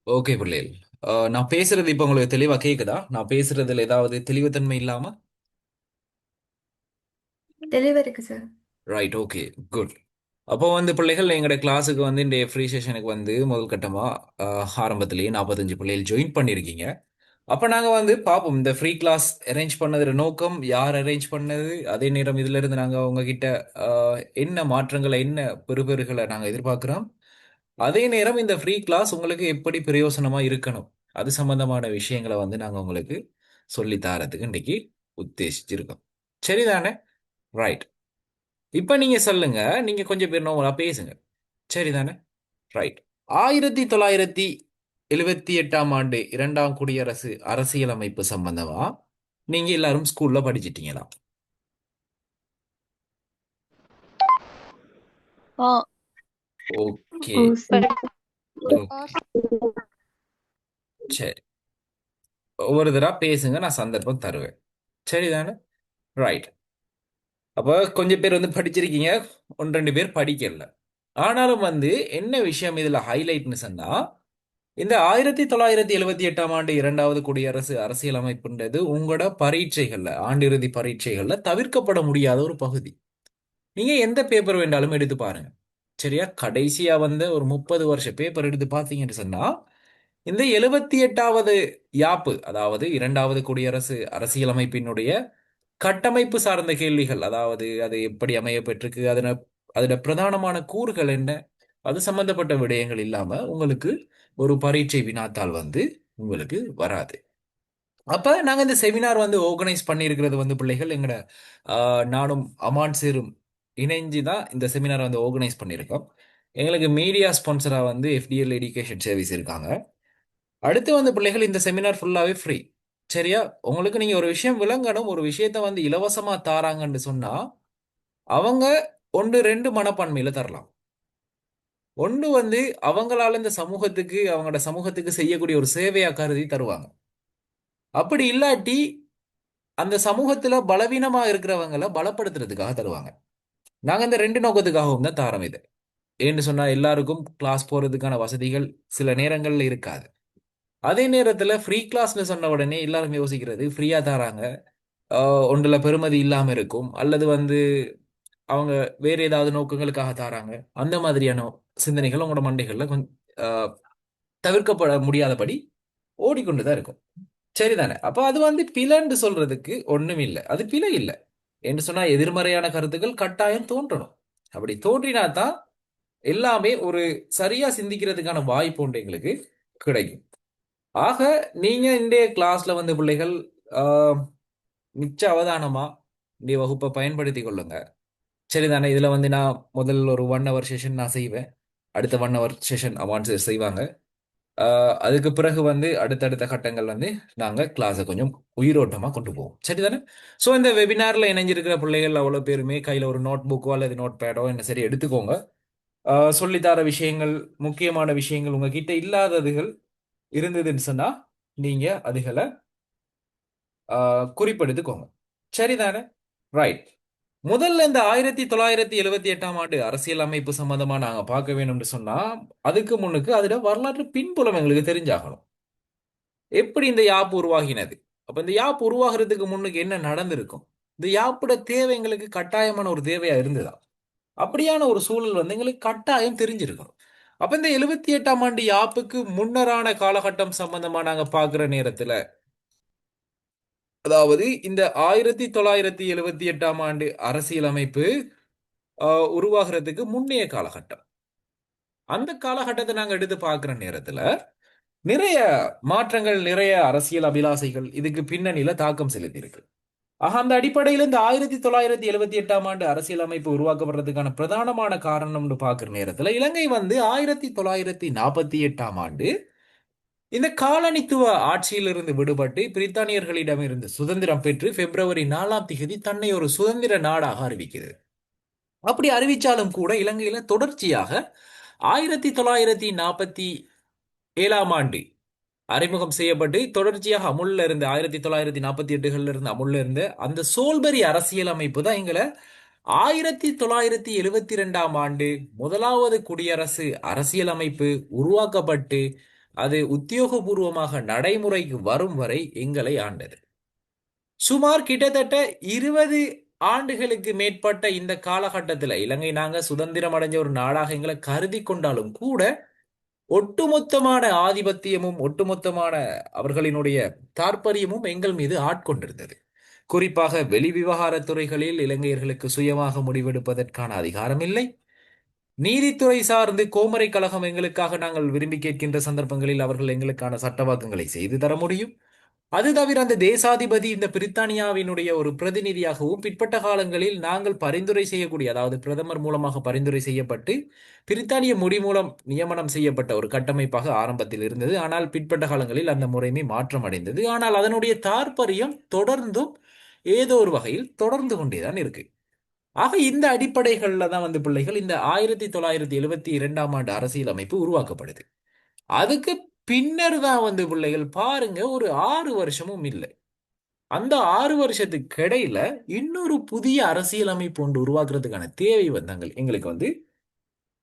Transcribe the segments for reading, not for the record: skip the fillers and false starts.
Okay பிள்ளைகள். நான் பேசுறது இப்போ உங்களுக்கு தெளிவா கேக்குதா? நான் பேசுறதுல ஏதாவது தெளிவுத்தன்மை இல்லாம? தெளிவா இருக்கு சார். Right, okay, good. அப்போ வந்து பிள்ளைகள் எங்களோட கிளாஸுக்கு வந்து இந்த ஃப்ரீ செஷனுக்கு வந்து முதல் கட்டமா ஆரம்பத்திலேயே 45 பிள்ளைகள் ஜாயின் பண்ணியிருக்கீங்க. அப்போ நாங்கள் வந்து பார்ப்போம் இந்த ஃப்ரீ கிளாஸ் அரேஞ்ச் பண்ணதோட நோக்கம், யார் அரேஞ்ச் பண்ணது, அதே நேரம் இதுல இருந்து நாங்கள் உங்ககிட்ட என்ன மாற்றங்களை, என்ன பெறுபேறுகளை நாங்கள் எதிர்பார்க்குறோம். அதே நேரம் இந்த ஃப்ரீ கிளாஸ் உங்களுக்கு எப்படி பிரயோசனமா இருக்கணும், அது சம்பந்தமான விஷயங்களை வந்து நாங்கள் உங்களுக்கு சொல்லி தரதுக்கு இன்னைக்கு உத்தேசிச்சிருக்கோம். சரிதானே? ரைட். இப்ப நீங்க சொல்லுங்க. நீங்க கொஞ்சம் பேர் நோவலா பேசுங்க. சரிதானே? ரைட். 1978ஆம் ஆண்டு இரண்டாம் குடியரசு அரசியலமைப்பு சம்பந்தமா நீங்க எல்லாரும் ஸ்கூல்ல படிச்சிட்டீங்களா? ஓ ஓகே. ஓ சரி. ஓகே. சரி. ஒவ்வொரு தடவை பேசுங்க, நான் சந்தர்ப்பம் தருவேன். சரிதானே? ரைட். அப்ப கொஞ்சம் பேர் வந்து படிச்சிருக்கீங்க, ஒன்று ரெண்டு பேர் படிக்கல. ஆனாலும் வந்து என்ன விஷயம் இதுல ஹைலைட்னு சொன்னா, இந்த 1978ஆம் ஆண்டு இரண்டாவது குடியரசு அரசியலமைப்புன்றது உங்களோட பரீட்சைகள்ல, ஆண்டிறுதி பரீட்சைகள்ல தவிர்க்கப்பட முடியாத ஒரு பகுதி. நீங்க எந்த பேப்பர் வேண்டாலும் எடுத்து பாருங்க. சரியா? கடைசியா வந்து ஒரு 30 வருஷ பேப்பர் எடுத்து பார்த்தீங்கன்னு சொன்னா, இந்த 78வது யாப்பு, அதாவது இரண்டாவது குடியரசு அரசியலமைப்பினுடைய கட்டமைப்பு சார்ந்த கேள்விகள், அதாவது அது எப்படி அமைய பெற்றிருக்கு, அதோட பிரதானமான கூறுகள் என்ன, அது சம்பந்தப்பட்ட விடயங்கள் இல்லாம உங்களுக்கு ஒரு பரீட்சை வினாத்தாள் வந்து உங்களுக்கு வராது. அப்ப நாங்க இந்த செமினார் வந்து ஆர்கனைஸ் பண்ணியிருக்கிறது வந்து பிள்ளைகள் எங்கட நானும் அமான் சேரும் இணைஞ்சு தான் இந்த செமினார் வந்து ஆர்கனைஸ் பண்ணியிருக்கோம். எங்களுக்கு மீடியா ஸ்பான்சரா வந்து எஃப்டிஎல் எஜுகேஷன் சர்வீஸ் இருக்காங்க. அடுத்து வந்து பிள்ளைகள் இந்த செமினார் ஃபுல்லாவே ஃப்ரீ. சரியா? உங்களுக்கு நீங்க ஒரு விஷயம் விளங்கணும், ஒரு விஷயத்த வந்து இலவசமா தாராங்கன்னு சொன்னா அவங்க ஒன்று ரெண்டு மனப்பான்மையில தரலாம். ஒன்று வந்து அவங்களால இந்த சமூகத்துக்கு, அவங்களோட சமூகத்துக்கு செய்யக்கூடிய ஒரு சேவையா கருதி தருவாங்க. அப்படி இல்லாட்டி அந்த சமூகத்துல பலவீனமா இருக்கிறவங்கள பலப்படுத்துறதுக்காக தருவாங்க. நாங்க இந்த ரெண்டு நோக்கத்துக்காகவும் தான் தாரோம் இது. ஏன்னு சொன்னா எல்லாருக்கும் கிளாஸ் போறதுக்கான வசதிகள் சில நேரங்கள்ல இருக்காது. அதே நேரத்துல ஃப்ரீ கிளாஸ்னு சொன்ன உடனே எல்லாரும் யோசிக்கிறது ஃப்ரீயா தராங்க, ஒன்றுல பெறுமதி இல்லாம இருக்கும், அல்லது வந்து அவங்க வேற ஏதாவது நோக்கங்களுக்காக தாராங்க, அந்த மாதிரியான சிந்தனைகள் உங்களோட மண்டைகள்ல கொஞ்சம் தவிர்க்கப்பட முடியாதபடி ஓடிக்கொண்டுதான் இருக்கும். சரிதானே? அப்ப அது வந்து பிழைன்னு சொல்றதுக்கு ஒண்ணும் இல்லை, அது பிழை இல்லை. என்று சொன்னா எதிர்மறையான கருத்துக்கள் கட்டாயம் தோன்றணும். அப்படி தோன்றினா தான் எல்லாமே ஒரு சரியா சிந்திக்கிறதுக்கான வாய்ப்பு உண்டு எங்களுக்கு கிடைக்கும். ஆக நீங்க இன்றைய கிளாஸ்ல வந்து பிள்ளைகள் ஆஹ், மிச்ச அவதானமா இந்த வகுப்பை பயன்படுத்தி கொள்ளுங்க. சரிதானே? இதுல வந்து நான் முதல் ஒரு 1 ஹவர் செஷன் நான் செய்வேன். அடுத்த 1 ஹவர் செஷன் அவான்ஸ் செய்வாங்க. அதுக்கு பிறகு வந்து அடுத்தடுத்த கட்டங்கள் வந்து நாங்க கிளாஸை கொஞ்சம் உயிரோட்டமா கொண்டு போவோம். சரிதானே? ஸோ இந்த வெபினார்ல இணைஞ்சிருக்கிற பிள்ளைகள் அவ்வளவு பேருமே கையில ஒரு நோட் புக்கோ அல்லது நோட் பேடோ என்ன சரி எடுத்துக்கோங்க. சொல்லித்தர விஷயங்கள், முக்கியமான விஷயங்கள் உங்ககிட்ட இல்லாததுகள் இருந்ததுன்னு சொன்னா நீங்க அதுகளை குறிப்பெடுத்துக்கோங்க. சரிதானே? ரைட். முதல்ல இந்த 1978ஆம் ஆண்டு அரசியல் அமைப்பு சம்பந்தமா நாங்க பார்க்க வேணும்னு சொன்னா அதுக்கு முன்னுக்கு அதோட வரலாற்று பின்புலம் எங்களுக்கு தெரிஞ்சாகணும். எப்படி இந்த யாப் உருவாகினது? அப்ப இந்த யாப் உருவாகிறதுக்கு முன்னுக்கு என்ன நடந்திருக்கும்? இந்த யாப்போட தேவை எங்களுக்கு கட்டாயமான ஒரு தேவையா இருந்ததா? அப்படியான ஒரு சூழல் வந்து எங்களுக்கு கட்டாயம் தெரிஞ்சிருக்கணும். அப்ப இந்த 78ஆம் ஆண்டு யாப்புக்கு முன்னரான காலகட்டம் சம்பந்தமா நாங்க பார்க்கிற நேரத்துல, அதாவது இந்த 1978ஆம் ஆண்டு அரசியலமைப்பு உருவாகிறதுக்கு முன்னைய காலகட்டம், அந்த காலகட்டத்தை நாங்க எடுத்து பார்க்கிற நேரத்துல நிறைய மாற்றங்கள், நிறைய அரசியல் அபிலாசைகள் இதுக்கு பின்னணியில தாக்கம் செலுத்தியிருக்கு. ஆக அந்த அடிப்படையில் இந்த 1978ஆம் ஆண்டு அரசியலமைப்பு உருவாக்கப்படுறதுக்கான பிரதானமான காரணம்னு பார்க்குற நேரத்தில் இலங்கை வந்து 1948ஆம் ஆண்டு இந்த காலனித்துவ ஆட்சியிலிருந்து விடுபட்டு பிரித்தானியர்களிடமிருந்து சுதந்திரம் பெற்று பிப்ரவரி 4 தன்னை ஒரு சுதந்திர நாடாக அறிவிக்கிறது. அப்படி அறிவிச்சாலும் கூட இலங்கையில தொடர்ச்சியாக 1947ஆம் ஆண்டு அறிமுகம் செய்யப்பட்டு தொடர்ச்சியாக அமுல்ல இருந்த 1948 இருந்து அமுல்ல இருந்த அந்த சோல்பரி அரசியலமைப்பு தான் எங்களை 1972ஆம் ஆண்டு முதலாவது குடியரசு அரசியலமைப்பு உருவாக்கப்பட்டு அது உத்தியோகபூர்வமாக நடைமுறைக்கு வரும் வரை எங்களை ஆண்டது. சுமார் கிட்டத்தட்ட 20 ஆண்டுகளுக்கு மேற்பட்ட இந்த காலகட்டத்தில் இலங்கை நாங்க சுதந்திரம் அடைஞ்ச ஒரு நாடாக எங்களை கருதி கொண்டாலும் கூட ஒட்டுமொத்தமான ஆதிபத்தியமும் ஒட்டுமொத்தமான அவர்களினுடைய தாற்பரியமும் எங்கள் மீது ஆட்கொண்டிருந்தது. குறிப்பாக வெளிவிவகாரத் துறைகளில் இலங்கையர்களுக்கு சுயமாக முடிவெடுப்பதற்கான அதிகாரம் இல்லை. நீதித்துறை சார்ந்து கோமரை கழகம் எங்களுக்காக நாங்கள் விரும்பி கேட்கின்ற சந்தர்ப்பங்களில் அவர்கள் எங்களுக்கான சட்டவாக்கங்களை செய்து தர முடியும். அது தவிர அந்த தேசாதிபதி இந்த பிரித்தானியாவினுடைய ஒரு பிரதிநிதியாகவும் பிற்பட்ட காலங்களில் நாங்கள் பரிந்துரை செய்யக்கூடிய, அதாவது பிரதமர் மூலமாக பரிந்துரை செய்யப்பட்டு பிரித்தானிய முடி மூலம் நியமனம் செய்யப்பட்ட ஒரு கட்டமைப்பாக ஆரம்பத்தில் இருந்தது. ஆனால் பிற்பட்ட காலங்களில் அந்த முறைமை மாற்றம் அடைந்தது. ஆனால் அதனுடைய தாற்பயம் தொடர்ந்தும் ஏதோ ஒரு வகையில் தொடர்ந்து கொண்டேதான் இருக்கு. ஆக இந்த அடிப்படைகள்ல தான் வந்து பிள்ளைகள் இந்த 1972ஆம் ஆண்டு அரசியலமைப்பு உருவாக்கப்படுது. அதுக்கு பின்னர் தான் வந்து பிள்ளைகள் பாருங்க, ஒரு 6 வருஷமும் இல்லை, அந்த 6 வருஷத்துக்கு இடையில இன்னொரு புதிய அரசியலமைப்பு ஒன்று உருவாக்குறதுக்கான தேவை வந்தாங்க எங்களுக்கு வந்து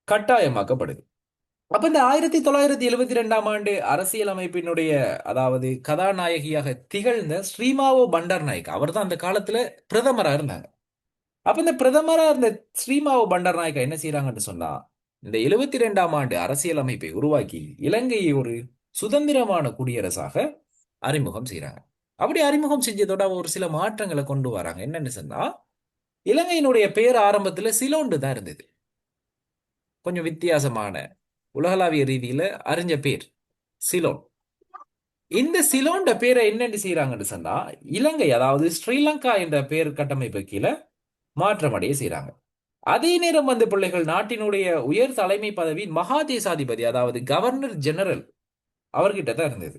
கட்டாயமாக்கப்படுது. அப்ப இந்த 1972ஆம் ஆண்டு அரசியலமைப்பினுடைய, அதாவது கதாநாயகியாக திகழ்ந்த ஸ்ரீமாவோ பண்டார்நாயக் அவர் தான் அந்த காலத்துல பிரதமரா இருந்தாங்க. அப்ப இந்த பிரதமரா இருந்த ஸ்ரீமாவோ பண்டார்நாயக்கா என்ன செய்யறாங்கன்னு சொன்னா, இந்த 72ஆம் ஆண்டு அரசியலமைப்பை உருவாக்கி இலங்கையை ஒரு சுதந்திரமான குடியரசாக அறிமுகம் செய்றாங்க. அப்படி அறிமுகம் செஞ்சதோட ஒரு சில மாற்றங்களை கொண்டு வராங்க. என்னன்னு சொன்னா, இலங்கையினுடைய பேர் ஆரம்பத்துல சிலோண்டு தான் இருந்தது. கொஞ்சம் வித்தியாசமான, உலகளாவிய ரீதியில அறிஞ்ச பேர் சிலோன். இந்த சிலோண்ட பேரை என்னன்னு செய்யறாங்கன்னு சொன்னா, இலங்கை அதாவது ஸ்ரீலங்கா என்ற பேர் கட்டமைப்பு கீழே மாற்றமடைய செய்றாங்க. அதே நேரம் வந்து பிள்ளைகள் நாட்டினுடைய உயர் தலைமை பதவி மகாதேசாதிபதி, அதாவது கவர்னர் ஜெனரல் அவர்கிட்ட தான் இருந்தது.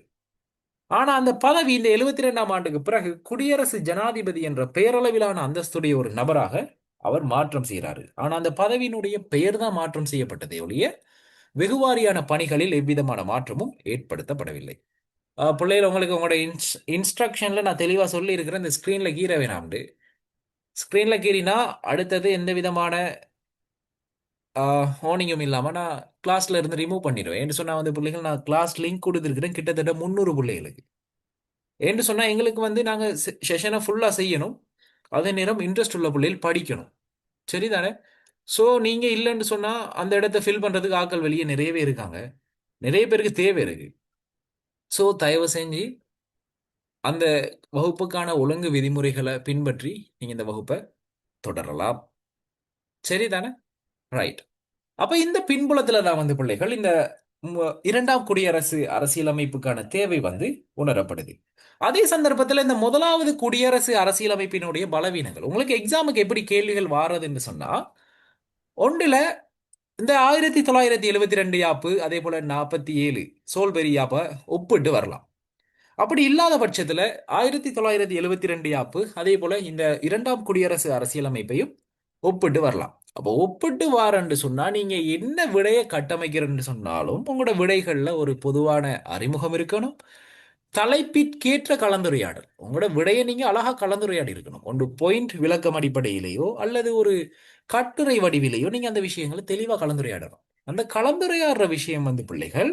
ஆனா அந்த பதவி இந்த 72ஆம் ஆண்டுக்கு பிறகு குடியரசு ஜனாதிபதி என்ற பெயரளவிலான அந்தஸ்துடைய ஒரு நபராக அவர் மாற்றம் செய்கிறாரு. ஆனா அந்த பதவியினுடைய பெயர் தான் மாற்றம் செய்யப்பட்டதே ஒழிய வெகுவாரியான பணிகளில் எவ்விதமான மாற்றமும் ஏற்படுத்தப்படவில்லை. பிள்ளைகள், உங்களுக்கு உங்களோட இன்ஸ்ட்ரக்ஷன்ல நான் தெளிவா சொல்லி இருக்கிறேன், இந்த ஸ்கிரீன்ல கீற வேணாம்னு. ஸ்கிரீன்ல கீறினா அடுத்தது எந்த விதமான ஹோனிங்கும் இல்லாம நான் கிளாஸ்ல இருந்து ரிமூவ் பண்ணிடுவேன். என்று சொன்னா வந்து பிள்ளைகள், நான் கிளாஸ் லிங்க் கொடுத்துருக்கிறேன் கிட்டத்தட்ட 300 பிள்ளைகளுக்கு. என்று சொன்னா எங்களுக்கு வந்து நாங்க செஷனை ஃபுல்லா செய்யணும். அதே நேரம் இன்ட்ரெஸ்ட் உள்ள பிள்ளைகள் படிக்கணும். சரிதானே? ஸோ நீங்க இல்லைன்னு சொன்னா அந்த இடத்த ஃபில் பண்றதுக்கு ஆட்கள் வெளியே நிறையவே இருக்காங்க. நிறைய பேருக்கு தேவை இருக்கு. ஸோ தயவு செஞ்சு அந்த வகுப்புக்கான ஒழுங்கு விதிமுறைகளை பின்பற்றி நீங்க இந்த வகுப்பை தொடரலாம். சரிதானே? ரைட். அப்ப இந்த பின்புலத்துல தான் வந்து பிள்ளைகள் இந்த இரண்டாம் குடியரசு அரசியலமைப்புக்கான தேவை வந்து உணரப்படுது. அதே சந்தர்ப்பத்தில் இந்த முதலாவது குடியரசு அரசியலமைப்பினுடைய பலவீனங்கள் உங்களுக்கு எக்ஸாமுக்கு எப்படி கேள்விகள் வாரதுன்னு சொன்னா, ஒன்றுல இந்த 1972 யாப்பு, அதே போல 47 சோல்பெரி யாப்பை ஒப்பிட்டு வரலாம். அப்படி இல்லாத பட்சத்துல 1972 யாப்பு, அதே போல இந்த இரண்டாம் குடியரசு அரசியலமைப்பையும் ஒப்பிட்டு வரலாம். அப்போ ஒப்பிட்டு வாரன்னு சொன்னா நீங்க என்ன விடையை கட்டமைக்கிறன்னு சொன்னாலும் உங்களோட விடைகள்ல ஒரு பொதுவான அறிமுகம் இருக்கணும். தலைப்பிற்கேற்ற கலந்துரையாடல், உங்களோட விடையை நீங்க அழகா கலந்துரையாடி இருக்கணும். ஒன்று பாயிண்ட் விளக்கம் அடிப்படையிலேயோ அல்லது ஒரு கட்டுரை வடிவிலேயோ நீங்க அந்த விஷயங்களை தெளிவா கலந்துரையாடணும். அந்த கலந்துரையாடுற விஷயம் வந்து பிள்ளைகள்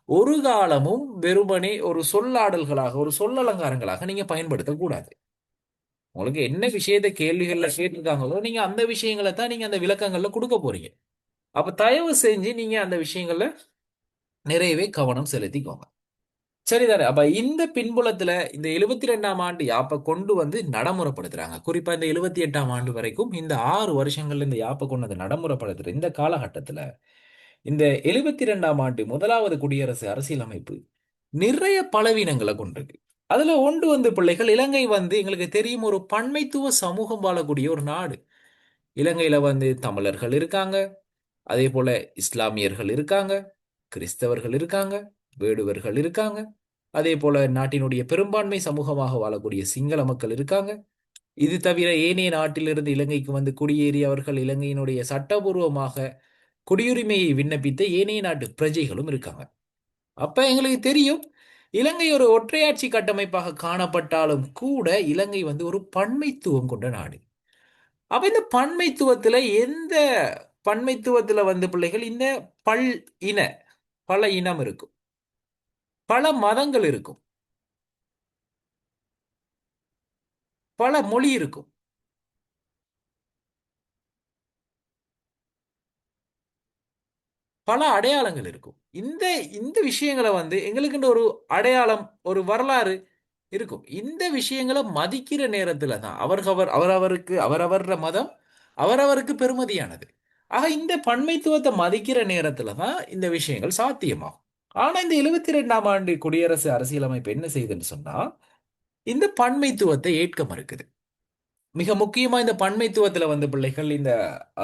ஒரு காலமும் வெறுமனே ஒரு சொல்லாடல்களாக, ஒரு சொல்லலங்காரங்களாக நீங்க பயன்படுத்தக்கூடாது. உங்களுக்கு என்ன விஷயத்தை கேள்விகள்ல கேட்டிருக்காங்களோ நீங்க அந்த விஷயங்களை தான் நீங்க அந்த விளக்கங்கள்ல கொடுக்க போறீங்க. அப்ப தயவு செஞ்சு நீங்க அந்த விஷயங்கள்ல நிறையவே கவனம் செலுத்திக்கோங்க. சரிதானே? அப்ப இந்த பின்புலத்துல இந்த 72ஆம் ஆண்டு யாப்பை கொண்டு வந்து நடைமுறைப்படுத்துறாங்க. குறிப்பா இந்த 78ஆம் ஆண்டு வரைக்கும் இந்த 6 வருஷங்கள்ல இந்த யாப்பை கொண்டு வந்து நடைமுறைப்படுத்துற இந்த காலகட்டத்துல இந்த 72ஆம் ஆண்டு முதலாவது குடியரசு அரசியலமைப்பு நிறைய பலவீனங்களை கொண்டிருக்கு. அதுல ஒன்று வந்து பிள்ளைகள், இலங்கை வந்து எங்களுக்கு தெரியும் ஒரு பன்மைத்துவ சமூகம் வாழக்கூடிய ஒரு நாடு. இலங்கையில வந்து தமிழர்கள் இருக்காங்க, அதே போல இஸ்லாமியர்கள் இருக்காங்க, கிறிஸ்தவர்கள் இருக்காங்க, வேடுவர்கள் இருக்காங்க, அதே போல நாட்டினுடைய பெரும்பான்மை சமூகமாக வாழக்கூடிய சிங்கள மக்கள் இருக்காங்க. இது தவிர ஏனைய நாட்டிலிருந்து இலங்கைக்கு வந்து குடியேறியவர்கள், இலங்கையினுடைய சட்டபூர்வமாக குடியுரிமையை விண்ணப்பித்த ஏனைய நாட்டு பிரஜைகளும் இருக்காங்க. அப்ப எங்களுக்கு தெரியும் இலங்கை ஒரு ஒற்றையாட்சி கட்டமைப்பாக காணப்பட்டாலும் கூட இலங்கை வந்து ஒரு பன்மைத்துவம் கொண்ட நாடு. அப்ப இந்த பன்மைத்துவத்துல எந்த பன்மைத்துவத்துல வந்து பிள்ளைகள் இந்த பல் இன பல இனம் இருக்கும். பல மதங்கள் இருக்கும், பல மொழி இருக்கும், பல அடையாளங்கள் இருக்கும். இந்த இந்த விஷயங்களை வந்து எங்களுக்குன்ற ஒரு அடையாளம், ஒரு வரலாறு இருக்கும். இந்த விஷயங்களை மதிக்கிற நேரத்துல தான் அவரவருக்கு அவரவர் மதம் அவரவருக்கு பெருமதியானது. ஆக இந்த பன்மைத்துவத்தை மதிக்கிற நேரத்துல தான் இந்த விஷயங்கள் சாத்தியமாகும். ஆனா இந்த 72ஆம் ஆண்டு குடியரசு அரசியலமைப்பு என்ன செய்யுதுன்னு சொன்னா, இந்த பன்மைத்துவத்தை ஏற்க மறுக்குது. மிக முக்கியமா இந்த பன்மைத்துவத்துல வந்து பிள்ளைகள் இந்த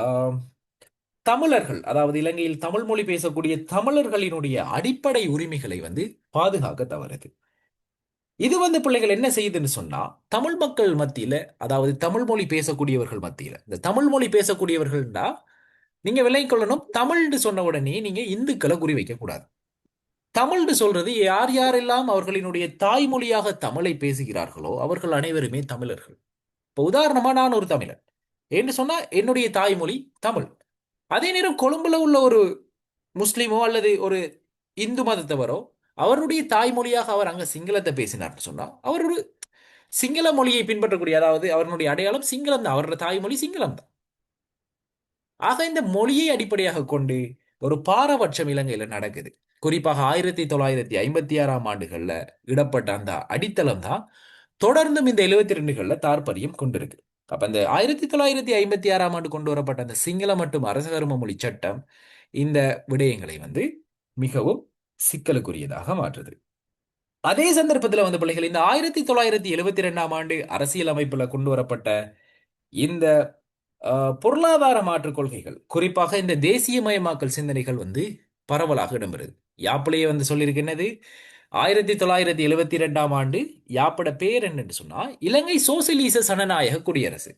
ஆம், தமிழர்கள், அதாவது இலங்கையில் தமிழ் மொழி பேசக்கூடிய தமிழர்களினுடைய அடிப்படை உரிமைகளை வந்து பாதுகாக்க தவறுது. இது வந்து பிள்ளைகள் என்ன செய்யுதுன்னு சொன்னா, தமிழ் மக்கள் மத்தியில, அதாவது தமிழ் மொழி பேசக்கூடியவர்கள் மத்தியில, இந்த தமிழ் மொழி பேசக்கூடியவர்கள்னா நீங்க விளங்கிக் கொள்ளணும், தமிழ்னு சொன்ன உடனே நீங்க இந்துக்களை குறி வைக்க கூடாது. தமிழ்னு சொல்றது யார் யாரெல்லாம் அவர்களினுடைய தாய்மொழியாக தமிழை பேசுகிறார்களோ அவர்கள் அனைவருமே தமிழர்கள். இப்போ உதாரணமா நான் ஒரு தமிழன் என்று சொன்னா என்னுடைய தாய்மொழி தமிழ். அதே நேரம் கொழும்புல உள்ள ஒரு முஸ்லிமோ அல்லது ஒரு இந்து மதத்தவரோ அவருடைய தாய்மொழியாக அவர் அங்க சிங்களத்தை பேசினார்னு சொன்னா அவர் ஒரு சிங்கள மொழியை பின்பற்றக்கூடிய, அதாவது அவருடைய அடையாளம் சிங்களம் தான், அவரோட தாய்மொழி சிங்களம் தான். ஆக இந்த மொழியை அடிப்படையாக கொண்டு ஒரு பாரபட்சம் இலங்கையில நடக்குது. குறிப்பாக 1956ஆம் ஆண்டுகள்ல இடப்பட்ட அந்த அடித்தளம் தான் தொடர்ந்தும் இந்த 72கள்ல தாற்பயம் கொண்டிருக்கு. அப்ப இந்த 1956ஆம் ஆண்டு கொண்டு வரப்பட்ட அந்த சிங்கள மற்றும் அரசகர்ம மொழி சட்டம் இந்த விடயங்களை வந்து மிகவும் சிக்கலுக்குரியதாக மாற்றுது. அதே சந்தர்ப்பத்தில் வந்து பிள்ளைகள் இந்த 1972ஆம் ஆண்டு அரசியல் அமைப்புல கொண்டு வரப்பட்ட இந்த பொருளாதார மாற்றுக் கொள்கைகள், குறிப்பாக இந்த தேசியமயமாக்கல் சிந்தனைகள் வந்து பரவலாக இடம்பெறுது. யாப்பிலேயே வந்து சொல்லியிருக்கு என்னது, 1972ஆம் ஆண்டு யாப்போட பேர் என்னன்னு சொன்னா இலங்கை சோசியலிச சனநாயக குடியரசு.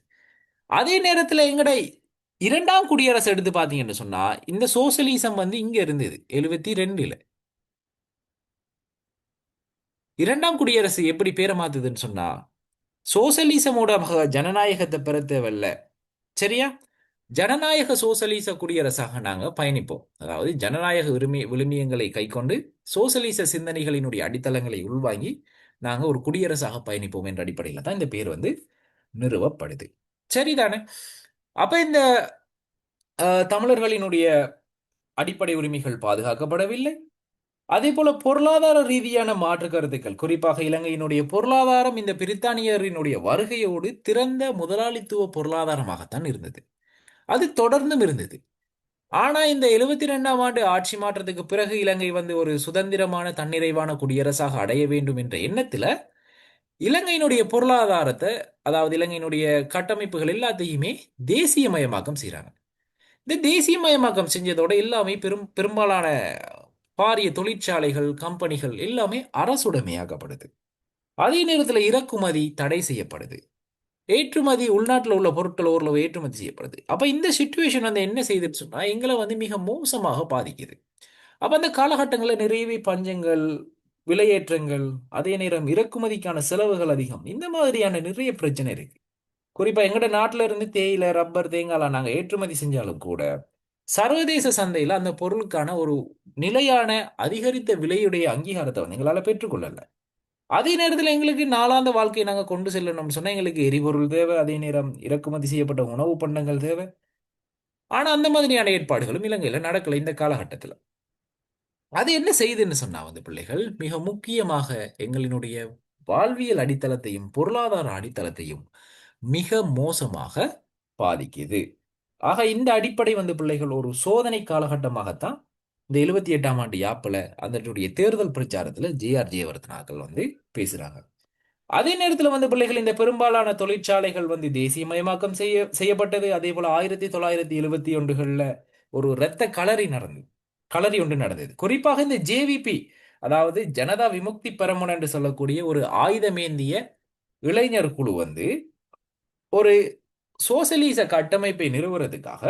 அதே நேரத்தில் எங்கட இரண்டாம் குடியரசு எடுத்து பார்த்தீங்கன்னு சொன்னா இந்த சோசியலிசம் வந்து இங்க இருந்தது 72ல. இரண்டாம் குடியரசு எப்படி பேரை மாத்துதுன்னு சொன்னா சோசியலிசமோட ஜனநாயகத்தை பெற தேவையில்ல, சரியா, ஜனநாயக சோசலிச குடியரசாக நாங்க பயணிப்போம். அதாவது ஜனநாயக விழுமியங்களை கைக்கொண்டு சோசலிச சிந்தனைகளினுடைய அடித்தளங்களை உள்வாங்கி நாங்க ஒரு குடியரசாக பயணிப்போம் என்ற அடிப்படையில் தான் இந்த பேர் வந்து நிறுவப்படுது. சரிதானே? அப்ப இந்த தமிழர்களினுடைய அடிப்படை உரிமைகள் பாதுகாக்கப்படவில்லை. அதே போல பொருளாதார ரீதியான மாற்று கருத்துக்கள், குறிப்பாக இலங்கையினுடைய பொருளாதாரம் இந்த பிரித்தானியரினுடைய வருகையோடு திறந்த முதலாளித்துவ பொருளாதாரமாகத்தான் இருந்தது. அது தொடர்ந்தும் இருந்தது. ஆனா இந்த 72ஆம் ஆண்டு ஆட்சி மாற்றத்துக்கு பிறகு இலங்கை வந்து ஒரு சுதந்திரமான தன்னிறைவான குடியரசாக அடைய வேண்டும் என்ற எண்ணத்துல இலங்கையினுடைய பொருளாதாரத்தை, அதாவது இலங்கையினுடைய கட்டமைப்புகள் எல்லாத்தையுமே தேசியமயமாக்கம் செய்றாங்க. இந்த தேசியமயமாக்கம் செஞ்சதோட எல்லாமே பெரும்பாலான பாரிய தொழிற்சாலைகள், கம்பெனிகள் எல்லாமே அரசுடைமையாக்கப்படுது. அதே நேரத்தில் இறக்குமதி தடை செய்யப்படுது. ஏற்றுமதி உள்நாட்டில் உள்ள பொருட்கள் ஓரளவு ஏற்றுமதி செய்யப்படுது. அப்ப இந்த சுச்சுவேஷன் வந்து என்ன செய்யுதுன்னு சொன்னா எங்களை வந்து மிக மோசமாக பாதிக்குது. அப்ப அந்த காலகட்டங்களில் நிறையவே பஞ்சங்கள், விலையேற்றங்கள், அதே நேரம் இறக்குமதிக்கான செலவுகள் அதிகம், இந்த மாதிரியான நிறைய பிரச்சனை இருக்கு. குறிப்பா எங்கட நாட்டில இருந்து தேயிலை, ரப்பர், தேங்காய்லாம் நாங்க ஏற்றுமதி செஞ்சாலும் கூட சர்வதேச சந்தையில அந்த பொருளுக்கான ஒரு நிலையான அதிகரித்த விலையுடைய அங்கீகாரத்தை வந்து எங்களால பெற்றுக்கொள்ளல. அதே நேரத்தில் எங்களுக்கு நாளாந்த வாழ்க்கையை நாங்கள் கொண்டு செல்லணும்னு சொன்னா எங்களுக்கு எரிபொருள் தேவை, அதே நேரம் இறக்குமதி செய்யப்பட்ட உணவு பண்டங்கள் தேவை. ஆனா அந்த மாதிரியான ஏற்பாடுகளும் இலங்கையில நடக்கல இந்த காலகட்டத்தில். அது என்ன செய்யுதுன்னு சொன்னா வந்து பிள்ளைகள் மிக முக்கியமாக எங்களினுடைய வாழ்வியல் அடித்தளத்தையும் பொருளாதார அடித்தளத்தையும் மிக மோசமாக பாதிக்குது. ஆக இந்த அடிப்படை வந்து பிள்ளைகள் ஒரு சோதனை காலகட்டமாகத்தான் இந்த 78ஆம் ஆண்டு யாப்பில் அதனுடைய தேர்தல் பிரச்சாரத்தில் ஜே.ஆர். ஜெயவர்தனாக்கள் வந்து பேசுறாங்க. அதே நேரத்தில் வந்து பிள்ளைகள் இந்த பெரும்பாலான தொழிற்சாலைகள் வந்து தேசியமயமாக்கம் செய்யப்பட்டது. அதே போல 1971களில் ஒரு இரத்த களரி ஒன்று நடந்தது. குறிப்பாக இந்த ஜேவிபி, அதாவது ஜனதா விமுக்தி பெரமுன என்று சொல்லக்கூடிய ஒரு ஆயுதமேந்திய இளைஞர் குழு வந்து ஒரு சோசலிச கட்டமைப்பை நிறுவுறதுக்காக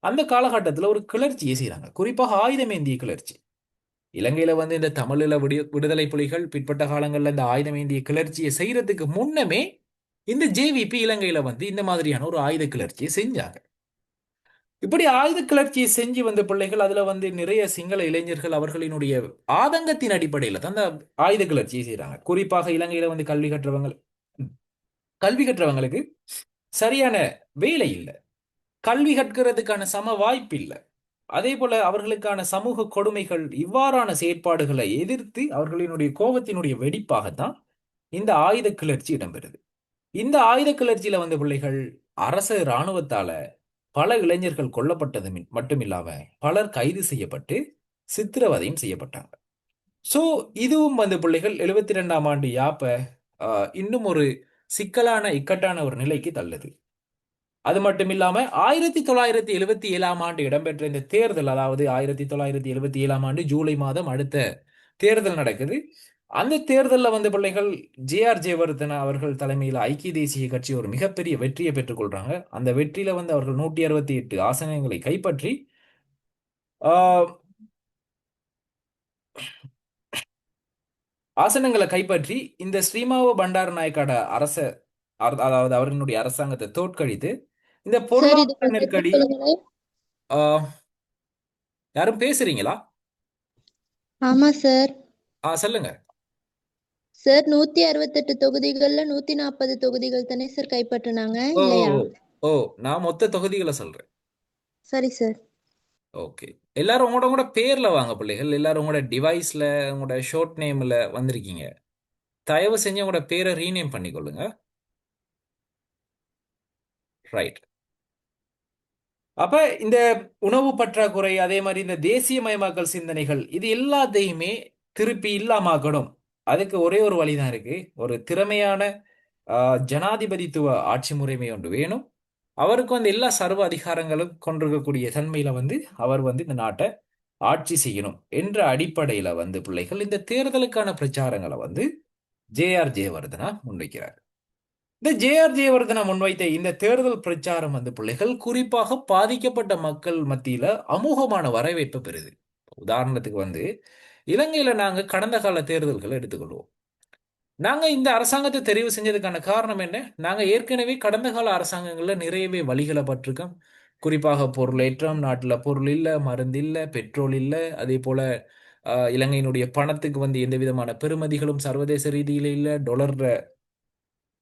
அந்த காலகட்டத்தில் ஒரு கிளர்ச்சியை செய்யறாங்க. குறிப்பாக ஆயுதமேந்திய கிளர்ச்சி. இலங்கையில வந்து இந்த தமிழில விடுதலை புலிகள் பிற்பட்ட காலங்களில் இந்த ஆயுதமேந்திய கிளர்ச்சியை செய்யறதுக்கு முன்னமே இந்த ஜேவிபி இலங்கையில வந்து இந்த மாதிரியான ஒரு ஆயுத கிளர்ச்சியை செஞ்சாங்க. இப்படி ஆயுத கிளர்ச்சியை செஞ்சு வந்த பிள்ளைகள் அதுல வந்து நிறைய சிங்கள இளைஞர்கள் அவர்களினுடைய ஆதங்கத்தின் அடிப்படையில் தான் அந்த ஆயுத கிளர்ச்சியை செய்றாங்க. குறிப்பாக இலங்கையில வந்து கல்வி கற்றவங்களுக்கு சரியான வேலை இல்லை, கல்வி கற்கிறதுக்கான சம வாய்ப்பு இல்லை. அதே போல அவர்களுக்கான சமூக கொடுமைகள், இவ்வாறான செயற்பாடுகளை எதிர்த்து அவர்களினுடைய கோபத்தினுடைய வெடிப்பாகத்தான் இந்த ஆயுத கிளர்ச்சி இடம்பெறுது. இந்த ஆயுத கிளர்ச்சியில வந்த பிள்ளைகள் அரச இராணுவத்தால பல இளைஞர்கள் கொல்லப்பட்டது மட்டுமில்லாம பலர் கைது செய்யப்பட்டு சித்திரவதையும் செய்யப்பட்டாங்க. சோ இதுவும் வந்து பிள்ளைகள் 72ஆம் ஆண்டு யாப்ப இன்னும் ஒரு சிக்கலான இக்கட்டான ஒரு நிலைக்கு தள்ளுது. அது மட்டும் இல்லாம 1977ஆம் ஆண்டு இடம்பெற்ற இந்த தேர்தல், அதாவது 1977ஆம் ஆண்டு ஜூலை மாதம் அடுத்த தேர்தல் நடக்குது. அந்த தேர்தலில் வந்து பிள்ளைகள் ஜே.ஆர். ஜெயவர்தன அவர்கள் தலைமையில் ஐக்கிய தேசிய கட்சி ஒரு மிகப்பெரிய வெற்றியை பெற்றுக்கொள்றாங்க. அந்த வெற்றியில வந்து அவர்கள் 168 ஆசனங்களை கைப்பற்றி ஆஹ், இந்த ஸ்ரீமாவோ பண்டாரநாயக்காட அதாவது அவர்களுடைய அரசாங்கத்தை தோற்கடித்து இந்த சார் இது பொருளாதார கொஞ்சம் நெருக்கடி. சொல்லுங்களேன். ஆஹ், யாரும் பேசுறீங்களா? ஆமா சார். சொல்லுங்க. சார் 168 தொகுதிகள்ல 140 தொகுதிகள் தானே சார் கைப்பற்றினாங்க ஓ ஓ இல்லையா? ஓ ஓ, நான் மொத்த தொகுதிகளை சொல்றேன். சரி சார். ஓகே. எல்லாரும் உங்களோட உங்களோட பேர்ல வாங்க பிள்ளைகள். எல்லாரும் உங்களோட டிவைஸ்ல உங்களோட ஷோர்ட் நேம்ல வந்திருக்கீங்க. தயவு செஞ்சு உங்களோட பேரை ரீநேம் பண்ணிக்கொள்ளுங்க. ரைட். அப்ப இந்த உணவு பற்றாக்குறை, அதே மாதிரி இந்த தேசியமயமாக்கல் சிந்தனைகள், இது எல்லாத்தையுமே திருப்பி இல்லாமாக்கணும். அதுக்கு ஒரே ஒரு வழிதான் இருக்கு. ஒரு திறமையான ஜனாதிபதித்துவ ஆட்சி முறைமை ஒன்று வேணும். அவருக்கு வந்து எல்லா சர்வ அதிகாரங்களும் கொண்டிருக்கக்கூடிய தன்மையில வந்து அவர் வந்து இந்த நாட்டை ஆட்சி செய்யணும் என்ற அடிப்படையில வந்து பிள்ளைகள் இந்த தேர்தலுக்கான பிரச்சாரங்களை வந்து ஜே.ஆர். ஜெயவர்தனா முன்வைக்கிறார். இந்த ஜே.ஆர். ஜெயவர்தனா முன்வைத்த இந்த தேர்தல் பிரச்சாரம் வந்து பிள்ளைகள் குறிப்பாக பாதிக்கப்பட்ட மக்கள் மத்தியில அமோகமான வரவேற்பு பெறுது. உதாரணத்துக்கு வந்து இலங்கையில நாங்க கடந்த கால தேர்தல்களை எடுத்துக்கொள்வோம். நாங்க இந்த அரசாங்கத்தை தெரிவு செஞ்சதுக்கான காரணம் என்ன? நாங்க ஏற்கனவே கடந்த கால அரசாங்கங்கள்ல நிறையவே வழிகளை பட்டிருக்கோம். குறிப்பாக பொருளேற்றம், நாட்டுல பொருள் இல்ல, மருந்து இல்ல, பெட்ரோல் இல்ல, அதே போல இலங்கையினுடைய பணத்துக்கு வந்து எந்த விதமான பெறுமதிகளும் சர்வதேச ரீதியில இல்ல,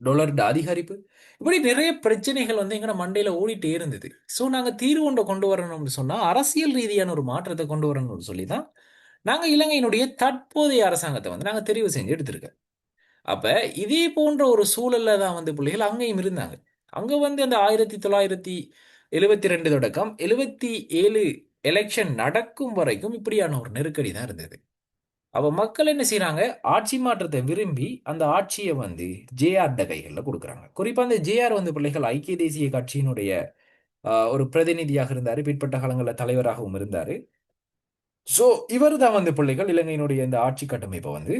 டொலர்ட அதிகரிப்பு, இப்படி நிறைய பிரச்சனைகள் வந்து எங்கட மண்டையில ஓடிட்டே இருந்தது. ஸோ நாங்க தீர்வு ஒன்றை கொண்டு வரணும்னு சொன்னா அரசியல் ரீதியான ஒரு மாற்றத்தை கொண்டு வரணும்னு சொல்லி தான் நாங்க இலங்கையினுடைய தற்போதைய அரசாங்கத்தை வந்து நாங்க தெரிவு செஞ்சு எடுத்திருக்கோம். அப்ப இதே போன்ற ஒரு சூழல்ல தான் வந்து பிள்ளைகள் அங்கேயும் இருந்தாங்க. அங்க வந்து அந்த 1972 தொடக்கம் 77 எலெக்ஷன் நடக்கும் வரைக்கும் இப்படியான ஒரு நெருக்கடி தான் இருந்தது. அப்ப மக்கள் என்ன செய்றாங்க? ஆட்சி மாற்றத்தை விரும்பி அந்த ஆட்சியை வந்து ஜே.ஆர். கைகளில் கொடுக்குறாங்க. குறிப்பா அந்த ஜே.ஆர். வந்து பிள்ளைகள் ஐக்கிய தேசிய கட்சியினுடைய ஒரு பிரதிநிதியாக இருந்தாரு. பிற்பட்ட காலங்களில் தலைவராகவும் இருந்தாரு. சோ இவர் தான் வந்து பிள்ளைகள் இலங்கையினுடைய இந்த ஆட்சி கட்டமைப்பை வந்து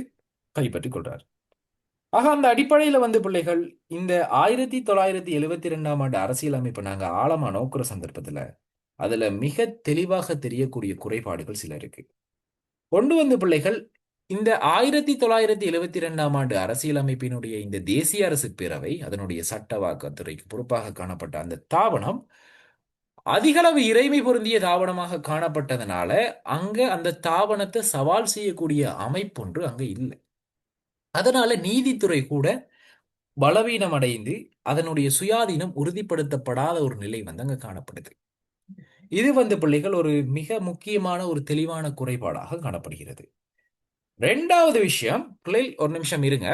கைப்பற்றிக் கொள்றார். ஆக அந்த அடிப்படையில வந்து பிள்ளைகள் இந்த 1972ஆம் ஆண்டு அரசியல் அமைப்பை நாங்க ஆழமா நோக்குற சந்தர்ப்பத்துல அதுல மிக தெளிவாக தெரியக்கூடிய குறைபாடுகள் சில இருக்கு. கொண்டு வந்த பிள்ளைகள் இந்த 1972ஆம் ஆண்டு அரசியலமைப்பினுடைய இந்த தேசிய அரசு பேரவை அதனுடைய சட்டவாக்கத்துறைக்கு பொறுப்பாக காணப்பட்ட அந்த தாவனம் அதிகளவு இறைமை பொருந்திய தாவனமாக காணப்பட்டதனால அங்க அந்த தாவனத்தை சவால் செய்யக்கூடிய அமைப்பொன்று அங்க இல்லை. அதனால நீதித்துறை கூட பலவீனம் அடைந்து அதனுடைய சுயாதீனம் உறுதிப்படுத்தப்படாத ஒரு நிலை வந்து அங்க காணப்படுது. இது வந்து பிள்ளைகள் ஒரு மிக முக்கியமான ஒரு தெளிவான குறைபாடாக காணப்படுகிறது. ரெண்டாவது விஷயம், பிள்ளைகள் ஒரு நிமிஷம் இருங்க.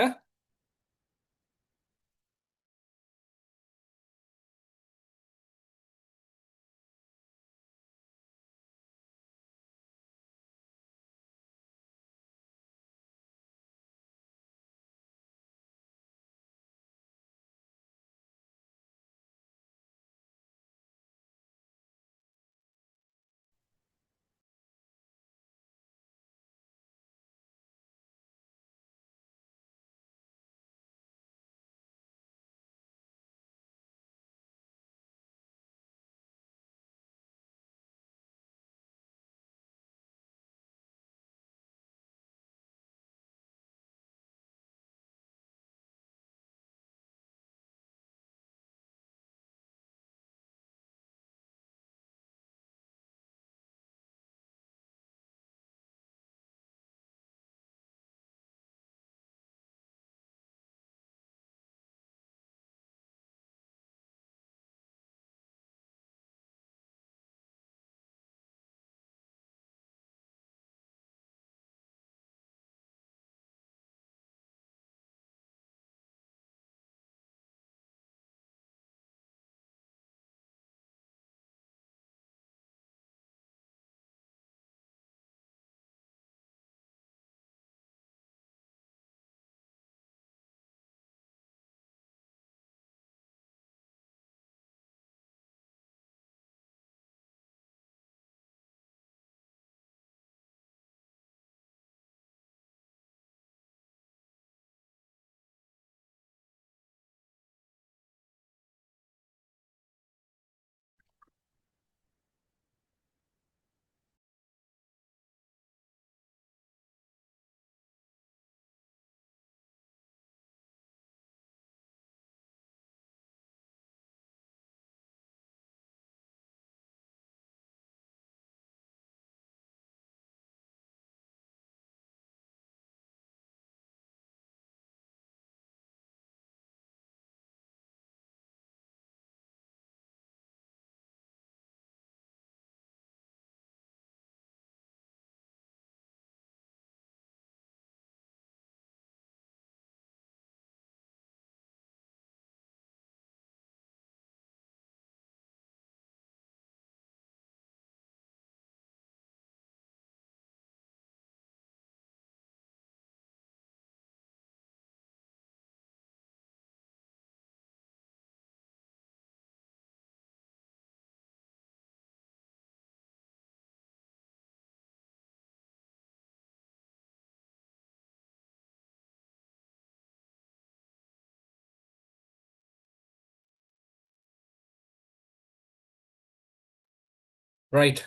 ரைட்.